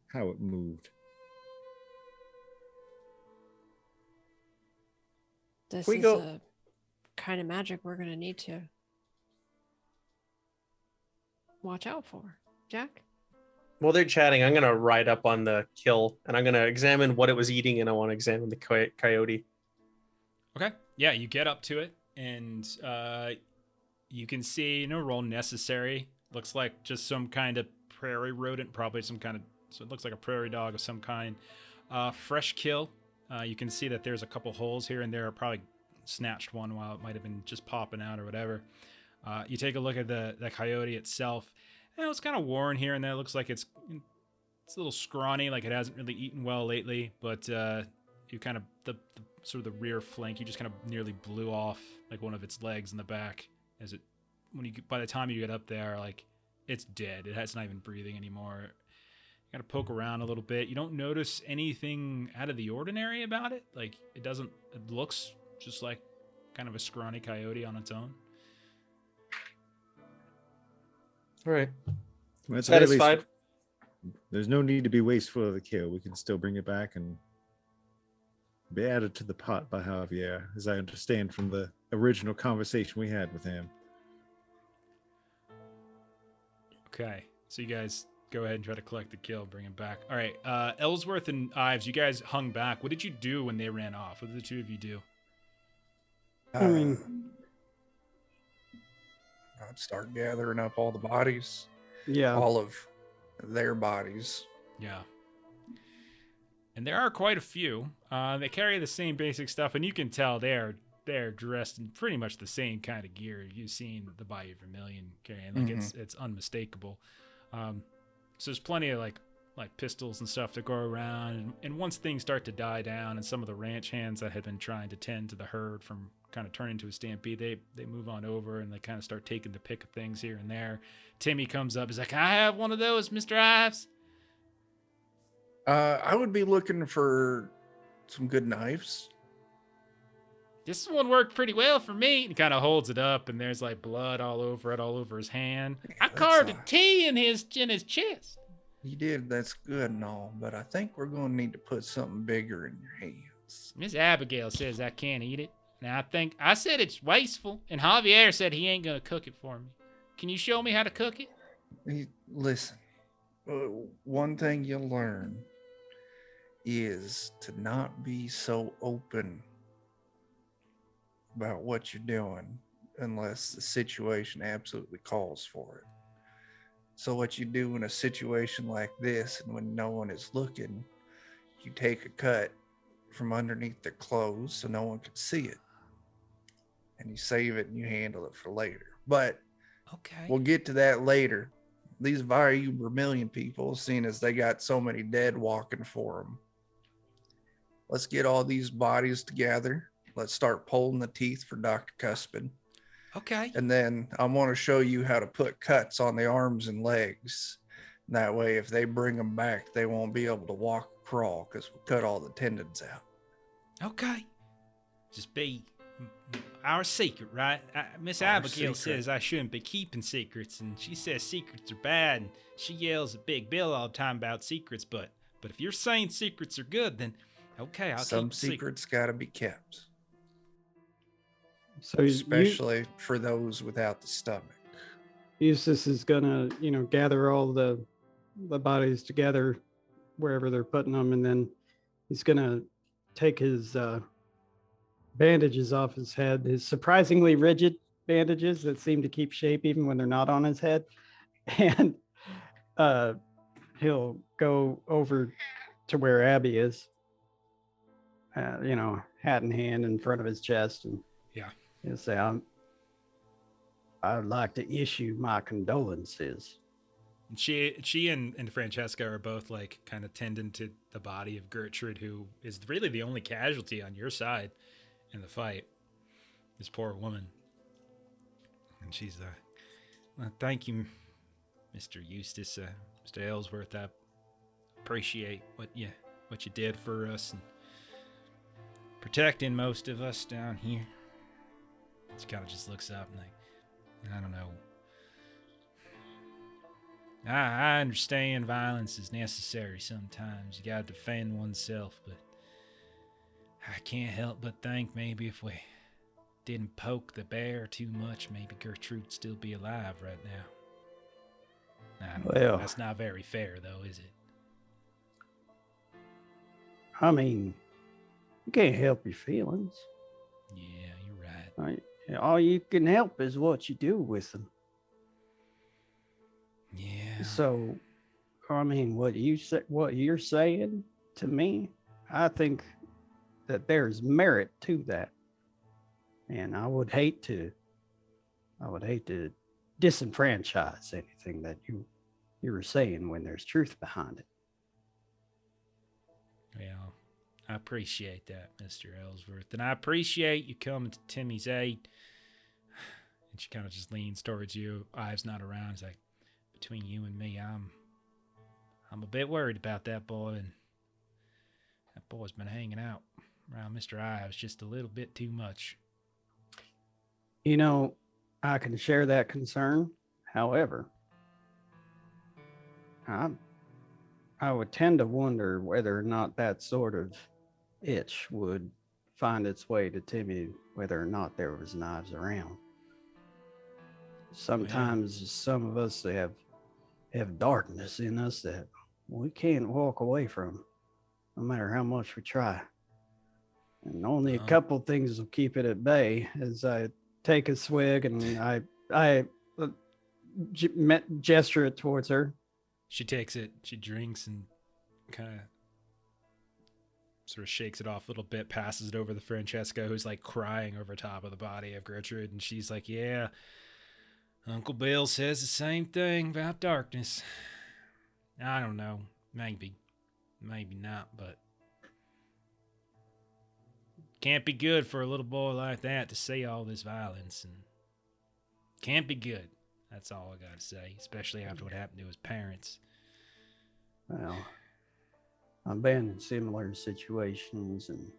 S3: how it moved.
S6: This
S2: We
S6: is
S2: go-
S6: a kind of magic we're going to need to watch out for. Jack?
S2: While they're chatting, I'm gonna ride up on the kill and I'm gonna examine what it was eating, and I want to examine the coyote.
S1: Okay. Yeah, you get up to it, and you can see no roll necessary. Looks like just some kind of prairie rodent, probably some kind of. So it looks like a prairie dog of some kind. Fresh kill. You can see that there's a couple holes here and there. Probably snatched one while it might have been just popping out or whatever. You take a look at the coyote itself. And it's kind of worn here and there. It looks like it's a little scrawny, like it hasn't really eaten well lately. But you kind of the sort of the rear flank, you just kind of nearly blew off like one of its legs in the back. As it, by the time you get up there, like it's dead. It's not even breathing anymore. You gotta poke around a little bit. You don't notice anything out of the ordinary about it. Like it looks just like kind of a scrawny coyote on its own.
S2: All right.
S3: That's at least-
S2: Satisfied.
S3: There's no need to be wasteful of the kill. We can still bring it back and be added to the pot by Javier, as I understand from the original conversation we had with him.
S1: Okay, so you guys go ahead and try to collect the kill, bring him back. All right, Ellsworth and Ives, you guys hung back. What did you do when they ran off? What did the two of you do?
S4: I mean,
S5: I'd start gathering up all the bodies,
S4: yeah.
S5: all of their bodies.
S1: Yeah. And there are quite a few. They carry the same basic stuff, and you can tell they're dressed in pretty much the same kind of gear you've seen the Bayou Vermilion carrying. Like it's unmistakable. So there's plenty of like pistols and stuff to go around. And once things start to die down, and some of the ranch hands that had been trying to tend to the herd from kind of turning to a stampede, they move on over and they kind of start taking the pick of things here and there. Timmy comes up, he's like, "I have one of those, Mr. Ives."
S5: I would be looking for some good knives.
S1: This one worked pretty well for me. He kind of holds it up, and there's like blood all over it, all over his hand. I
S5: that's
S1: carved a
S5: a-
S1: T in his chest.
S5: You did, that's good and all, but I think we're going to need to put something bigger in your hands.
S1: Miss Abigail says I can't eat it. Now I said it's wasteful, and Javier said he ain't gonna cook it for me. Can you show me how to cook it?
S5: Listen, one thing you'll learn is to not be so open about what you're doing unless the situation absolutely calls for it. So what you do in a situation like this, and when no one is looking, you take a cut from underneath their clothes so no one could see it. And you save it and you handle it for later. But
S1: Okay.
S5: we'll get to that later. These Vermilion people, seeing as they got so many dead walking for them, let's get all these bodies together. Let's start pulling the teeth for Dr. Cuspid.
S1: Okay.
S5: And then I want to show you how to put cuts on the arms and legs. That way, if they bring them back, they won't be able to walk or crawl because we cut all the tendons out.
S1: Okay. Just be our secret, right? Miss
S5: Our
S1: Abigail
S5: secret.
S1: says I shouldn't be keeping secrets, and she says secrets are bad, and she yells at Big Bill all the time about secrets, but if you're saying secrets are good, then okay, I'll
S5: Some
S1: keep secrets.
S5: secrets got to be kept,
S4: So
S5: especially for those without the stomach.
S4: Eustace is gonna, gather all the bodies together wherever they're putting them, and then he's gonna take his bandages off his head, his surprisingly rigid bandages that seem to keep shape even when they're not on his head, and he'll go over to where Abby is, hat in hand in front of his chest, and he'll say, I'd like to issue my condolences.
S1: And she and Francesca are both like kind of tending to the body of Gertrude, who is really the only casualty on your side in the fight. This poor woman. And she's well, thank you, Mr. Eustace, Mr. Ellsworth. I appreciate what you did for us and protecting most of us down here. She kind of just looks up and like, I don't know. I understand violence is necessary sometimes. You gotta defend oneself, but I can't help but think maybe if we didn't poke the bear too much, maybe Gertrude would still be alive right now. I don't know. That's not very fair, though, is it?
S4: I mean, you can't help your feelings.
S1: Yeah, you're right.
S4: All you can help is what you do with them.
S1: Yeah.
S4: So, I mean, what you're saying to me, I think that there's merit to that, and I would hate to disenfranchise anything that you were saying when there's truth behind it.
S1: Well, I appreciate that, Mr. Ellsworth, and I appreciate you coming to Timmy's aid. And she kind of just leans towards you. Ives not around. It's like, between you and me, I'm a bit worried about that boy, and that boy's been hanging out around Mr. Ives just a little bit too much.
S4: I can share that concern. However, I would tend to wonder whether or not that sort of itch would find its way to Timmy, whether or not there was knives around. Sometimes some of us have darkness in us that we can't walk away from, no matter how much we try. And only a couple things will keep it at bay. As I take a swig and I gesture it towards her.
S1: She takes it, she drinks, and kind of sort of shakes it off a little bit, passes it over to Francesca, who's like crying over top of the body of Gertrude, and she's like, yeah, Uncle Bill says the same thing about darkness. I don't know. Maybe not, but can't be good for a little boy like that to see all this violence, and can't be good. That's all I gotta say, especially after what happened to his parents.
S4: Well, I've been in similar situations, and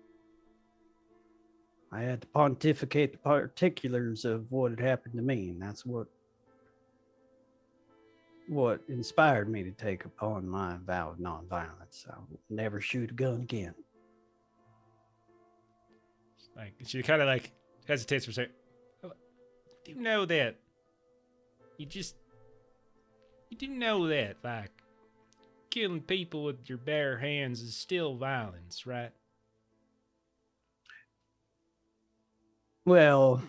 S4: I had to pontificate the particulars of what had happened to me, and that's what inspired me to take upon my vow of nonviolence. I will never shoot a gun again.
S1: Like, she kind of like hesitates for a second. Do you know that? You do know that, like, killing people with your bare hands is still violence, right?
S4: Well,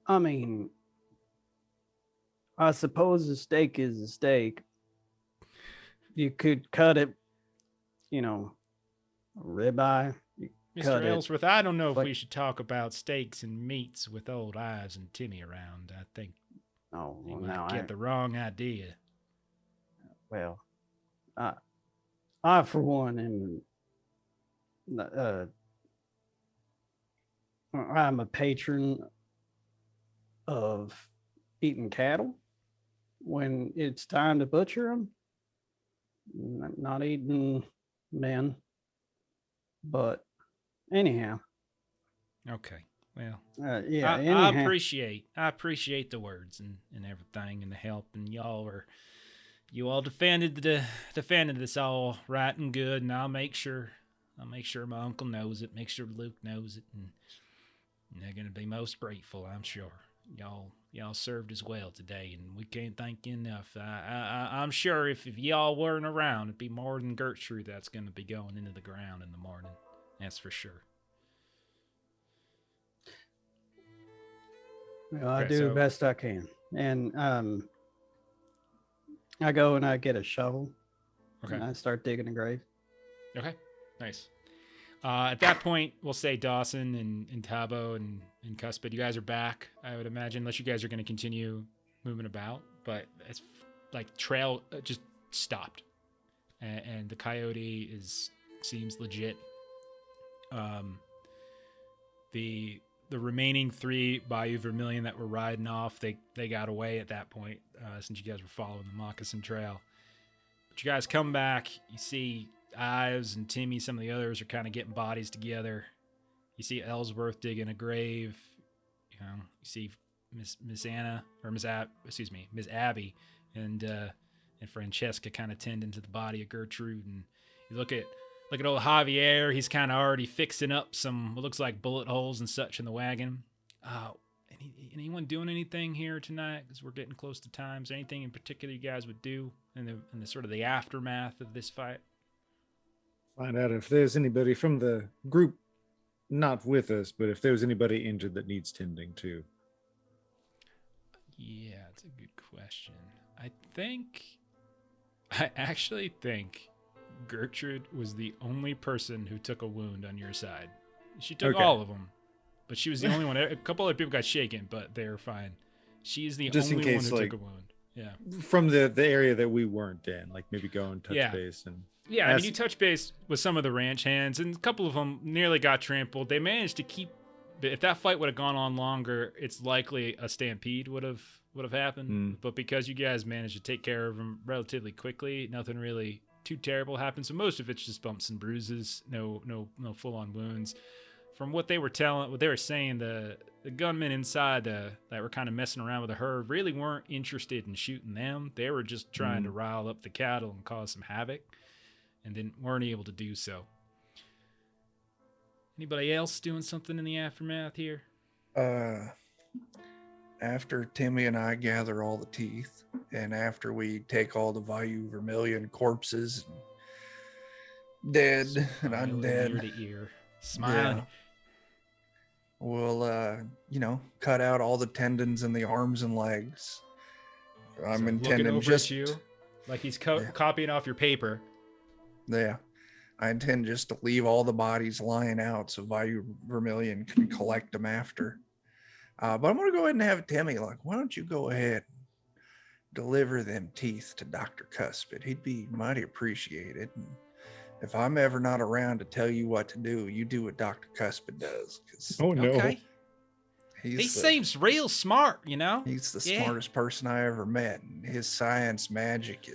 S4: I mean, I suppose a steak is a steak. You could cut it, ribeye. You cut
S1: Mr.
S4: it.
S1: Ellsworth, I don't know if
S4: like-
S1: we should talk about steaks and meats with old Ives and Timmy around. I think
S4: Oh,
S1: you
S4: well,
S1: might
S4: no,
S1: get the wrong idea.
S4: well, I for one I'm a patron of eating cattle when it's time to butcher them. Not eating men, but anyhow,
S1: Okay. Well,
S4: yeah.
S1: I
S4: anyhow,
S1: appreciate the words and everything and the help, and you all defended this all right and good, and I'll make sure my uncle knows it, make sure Luke knows it, and they're gonna be most grateful, I'm sure. Y'all served as well today, and we can't thank you enough. I'm sure if y'all weren't around, it'd be more than Gertrude that's gonna be going into the ground in the morning. That's for sure.
S4: well, I
S1: Okay,
S4: do
S1: so-
S4: the best I can, and I go and I get a shovel
S1: Okay.
S4: and I start digging a grave.
S1: Okay, nice. At that point, we'll say Dawson and Tabo and Cuspid, you guys are back, I would imagine, unless you guys are going to continue moving about. But it's like trail just stopped, and the coyote seems legit. The remaining 3 Bayou Vermilion that were riding off, they got away at that point, since you guys were following the Moccasin Trail. But you guys come back, you see Ives and Timmy, some of the others are kind of getting bodies together. You see Ellsworth digging a grave. You see Miss Abby and Francesca kind of tending to the body of Gertrude. And you look at old Javier. He's kind of already fixing up some what looks like bullet holes and such in the wagon. Anyone doing anything here tonight? Because we're getting close to time. Is there anything in particular you guys would do in the sort of the aftermath of this fight?
S3: Find out if there's anybody from the group not with us, but if there's anybody injured that needs tending to.
S1: Yeah, it's a good question. I actually think Gertrude was the only person who took a wound on your side. She took
S3: Okay.
S1: all of them, but she was the only one. A couple other people got shaken, but they're fine. She's the
S3: Just in
S1: only one
S3: case,
S1: who
S3: like,
S1: took a wound. Yeah.
S3: From the area that we weren't in, like maybe go and touch
S1: Yeah.
S3: base and
S1: Yeah, I mean,
S3: Ask-
S1: you touch base with some of the ranch hands, and a couple of them nearly got trampled. They managed to keep. But if that fight would have gone on longer, it's likely a stampede would have happened.
S3: Mm.
S1: But because you guys managed to take care of them relatively quickly, nothing really too terrible happened. So most of it's just bumps and bruises, no full on wounds. From what they were saying, the gunmen inside that were kind of messing around with the herd really weren't interested in shooting them. They were just trying to rile up the cattle and cause some havoc, and weren't able to do so. Anybody else doing something in the aftermath here?
S5: After Timmy and I gather all the teeth, and after we take all the Bayou Vermilion corpses, dead and
S1: Smiling
S5: undead,
S1: ear to ear, smiling.
S5: Yeah. We'll cut out all the tendons in the arms and legs. I'm
S1: So
S5: intending
S1: looking over
S5: just
S1: at you, like he's
S5: Yeah.
S1: copying off your paper.
S5: Yeah. I intend just to leave all the bodies lying out so Bayou Vermilion can collect them after. But I'm going to go ahead and have Timmy, like, why don't you go ahead and deliver them teeth to Dr. Cuspid? He'd be mighty appreciated. And if I'm ever not around to tell you what to do, you do what Dr. Cuspid does. 'Cause
S3: oh no.
S1: Okay,
S5: he's
S1: he
S5: the-
S1: seems real smart, you know.
S5: He's the
S1: Yeah.
S5: smartest person I ever met. And his science magic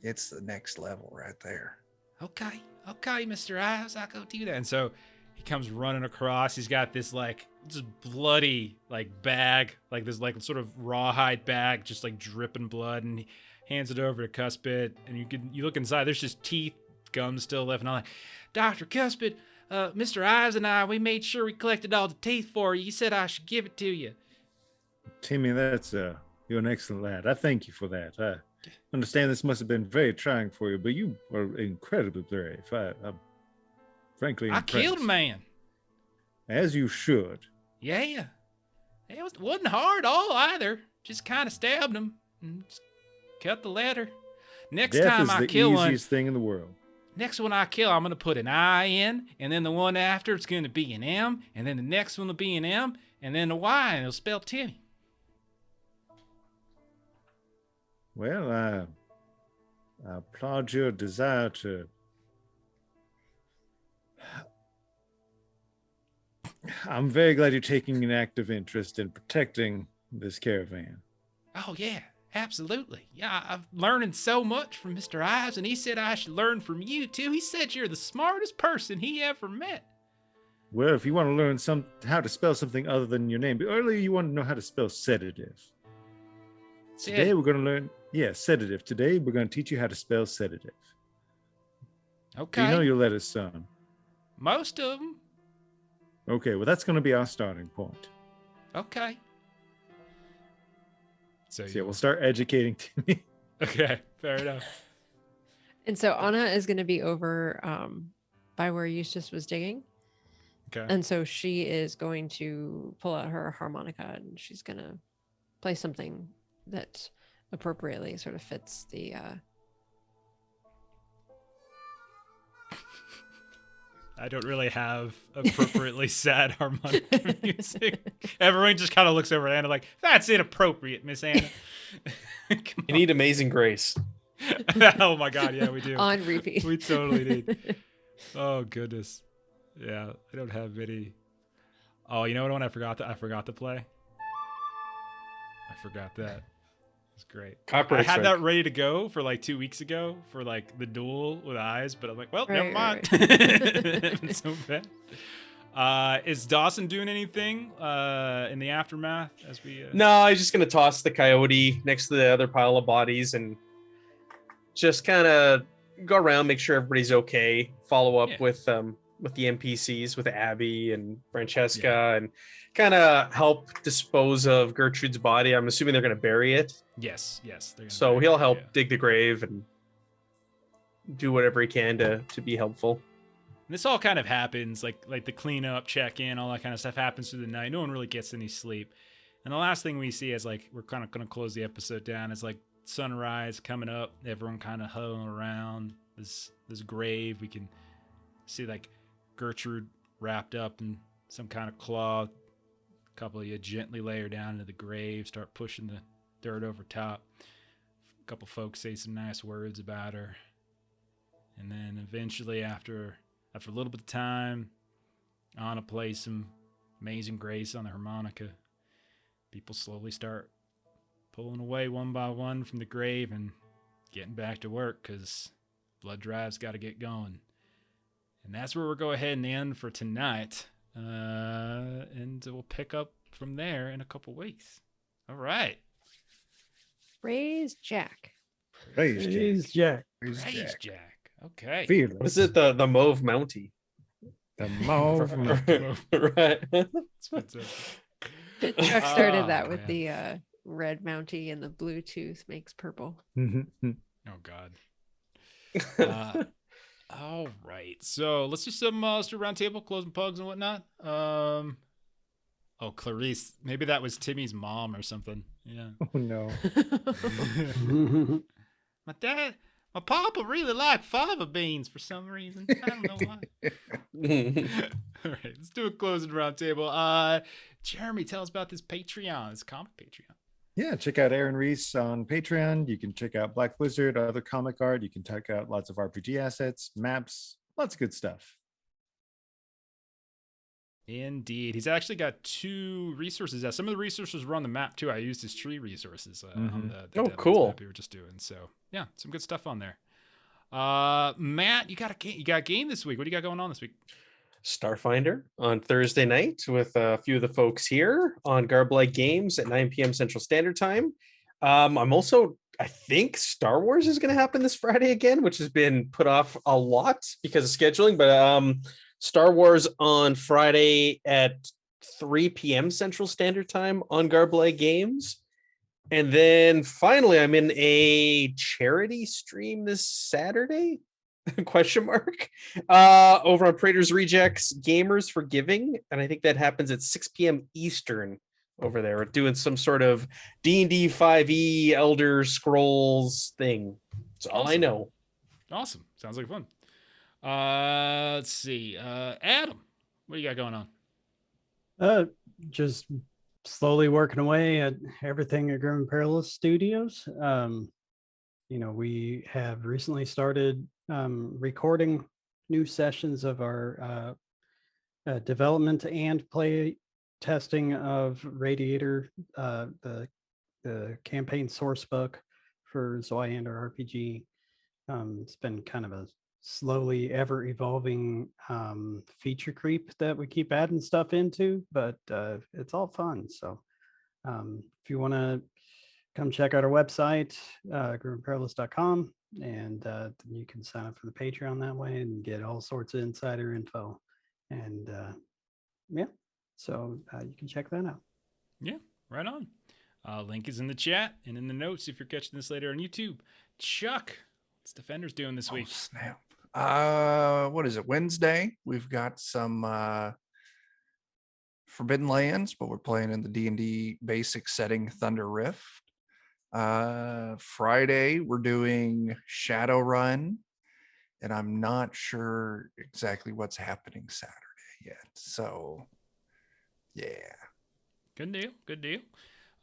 S5: it's the next level right there.
S1: Okay, Mr. Ives, I'll go do that. And so he comes running across. He's got this like just bloody like bag, like this like sort of rawhide bag, just like dripping blood, and he hands it over to Cuspid. And you look inside. There's just teeth, gums still left, and all that. Dr. Cuspid, Mr. Ives and I, we made sure we collected all the teeth for you. You said I should give it to you.
S3: Timmy, that's you're an excellent lad. I thank you for that. I understand this must have been very trying for you, but you are incredibly brave. I'm frankly
S1: I
S3: impressed.
S1: killed a man.
S3: As you should.
S1: Yeah. It wasn't hard at all either. Just kind of stabbed him and just cut the letter. Next
S3: Death
S1: time
S3: is
S1: I
S3: the
S1: kill one,
S3: easiest thing in the world.
S1: Next one I kill, I'm going to put an I in, and then the one after it's going to be an M, and then the next one will be an M, and then a Y, and it'll spell Timmy.
S3: Well, I applaud your desire to. I'm very glad you're taking an active interest in protecting this caravan.
S1: Oh, yeah, absolutely. Yeah, I've learning so much from Mr. Ives, and he said I should learn from you, too. He said you're the smartest person he ever met.
S3: Well, if you want to learn how to spell something other than your name, but earlier you wanted to know how to spell sedative. Today we're going to learn, sedative. Today we're going to teach you how to spell sedative.
S1: Okay.
S3: Do you know your letters, son?
S1: Most of them.
S3: Okay, well, that's going to be our starting point.
S1: Okay. So
S3: yeah, we'll start educating Timmy.
S1: Okay, fair enough.
S6: And so Anna is going to be over by where Eustace was digging.
S1: Okay.
S6: And so she is going to pull out her harmonica and she's going to play something that appropriately sort of fits the
S1: I don't really have appropriately sad harmonica music. Everyone just kind of looks over at Anna like, that's inappropriate, Miss Anna.
S2: You need Amazing Grace.
S1: Oh my God, yeah, we do.
S6: on repeat.
S1: We totally did. Oh goodness. Yeah, I don't have any. Oh, you know what one I forgot to play? I forgot that. It's great. I had that ready to go for like 2 weeks ago for like the duel with eyes, but I'm like, well, never mind. It's so bad. Is Dawson doing anything in the aftermath as we?
S2: No, I was just gonna toss the coyote next to the other pile of bodies and just kind of go around, make sure everybody's okay. Follow up with the NPCs, with Abby and Francesca, and kind of help dispose of Gertrude's body. I'm assuming they're going to bury it.
S1: Yes.
S2: So he'll help dig the grave and do whatever he can to be helpful.
S1: And this all kind of happens, like the cleanup, check-in, all that kind of stuff happens through the night. No one really gets any sleep. And the last thing we see is like, we're kind of going to close the episode down, is like sunrise coming up, everyone kind of huddling around this grave. We can see like Gertrude wrapped up in some kind of cloth. A couple of you gently lay her down into the grave, start pushing the dirt over top. A couple folks say some nice words about her. And then eventually after a little bit of time, Anna plays some Amazing Grace on the harmonica. People slowly start pulling away one by one from the grave and getting back to work because blood drive's got to get going. And that's where we'll go ahead and end for tonight. And we'll pick up from there in a couple weeks. All right.
S6: Praise Jack.
S3: Praise Jack.
S1: Praise Jack. Okay.
S3: Fearless.
S2: Is it the mauve Mountie?
S3: The mauve.
S2: Right.
S6: Chuck started that with the red Mountie and the Bluetooth makes purple.
S1: Oh God. All right. So let's do some let's do round table, closing pugs and whatnot. Oh, Clarice. Maybe that was Timmy's mom or something. Yeah.
S3: Oh no.
S1: My papa really liked fava beans for some reason. I don't know why. All right, let's do a closing round table. Jeremy, tell us about this Patreon, this comic Patreon.
S3: Yeah, check out Aaron Reese on Patreon. You can check out Black Wizard, other comic art. You can check out lots of RPG assets, maps, lots of good stuff.
S1: Indeed. He's actually got 2 resources. Some of the resources were on the map, too. I used his tree resources on the
S2: oh,
S1: Deadlands
S2: cool.
S1: map we were just doing. So, yeah, some good stuff on there. Matt, you got a game this week. What do you got going on this week?
S2: Starfinder on Thursday night with a few of the folks here on Garblight Games at 9 p.m. Central Standard Time. I'm also, I think Star Wars is going to happen this Friday again, which has been put off a lot because of scheduling. But Star Wars on Friday at 3 p.m. Central Standard Time on Garblight Games. And then finally, I'm in a charity stream this Saturday, question mark, over on Praetor's Rejects Gamers for Giving. And I think that happens at 6 p.m. Eastern over there. We're doing some sort of D&D 5e Elder Scrolls thing. That's all I know.
S1: Awesome. Sounds like fun. Let's see. Adam, what do you got going on?
S4: Just slowly working away at everything at Grim Perilous Studios. We have recently started recording new sessions of our development and play testing of Radiator, the campaign source book for Zoyander RPG. It's been kind of a slowly ever evolving feature creep that we keep adding stuff into, but it's all fun. So if you want to come check out our website, grimperilous.com, and you can sign up for the Patreon that way and get all sorts of insider info. And so you can check that out.
S1: Yeah, right on. Link is in the chat and in the notes if you're catching this later on YouTube. Chuck, what's Defenders doing this week?
S5: Snap. What is it? Wednesday. We've got some Forbidden Lands, but we're playing in the D&D basic setting Thunder Rift. Friday we're doing Shadowrun, and I'm not sure exactly what's happening Saturday yet. So yeah.
S1: Good deal.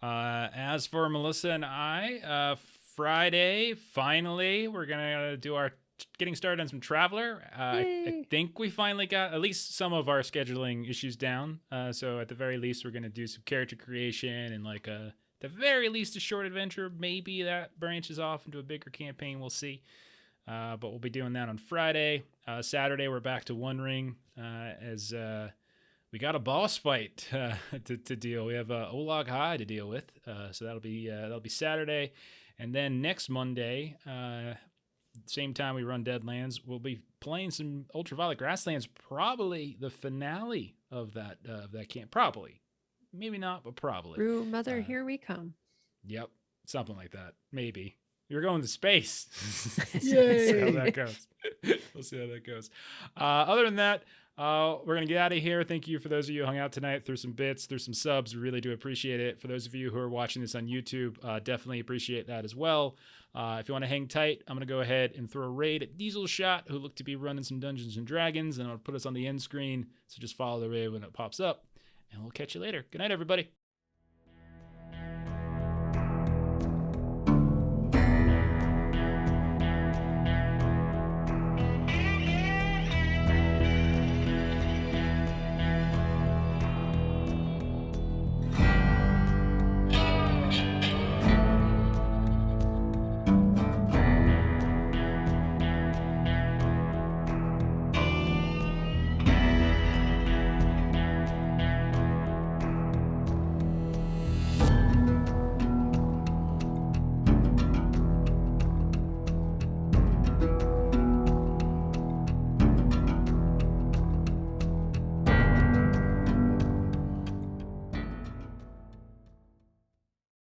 S1: As for Melissa and I, Friday, finally, we're gonna do our getting started on some Traveler. I think we finally got at least some of our scheduling issues down. So at the very least, we're gonna do some character creation and at the very least a short adventure. Maybe that branches off into a bigger campaign. We'll see. But we'll be doing that on Friday. Saturday, we're back to One Ring as we got a boss fight to deal. We have Olag High to deal with. So that'll be Saturday. And then next Monday, same time we run Deadlands, we'll be playing some Ultraviolet Grasslands, probably the finale of that camp. Probably. Maybe not, but probably.
S6: Brew Mother, here we come.
S1: Yep. Something like that. Maybe. You're going to space.
S3: Yay.
S1: See how that goes. We'll see how that goes. Other than that, we're going to get out of here. Thank you for those of you who hung out tonight through some bits, through some subs. We really do appreciate it. For those of you who are watching this on YouTube, definitely appreciate that as well. If you want to hang tight, I'm going to go ahead and throw a raid at Diesel Shot, who look to be running some Dungeons and Dragons, and I'll put us on the end screen. So just follow the raid when it pops up, and we'll catch you later. Good night, everybody.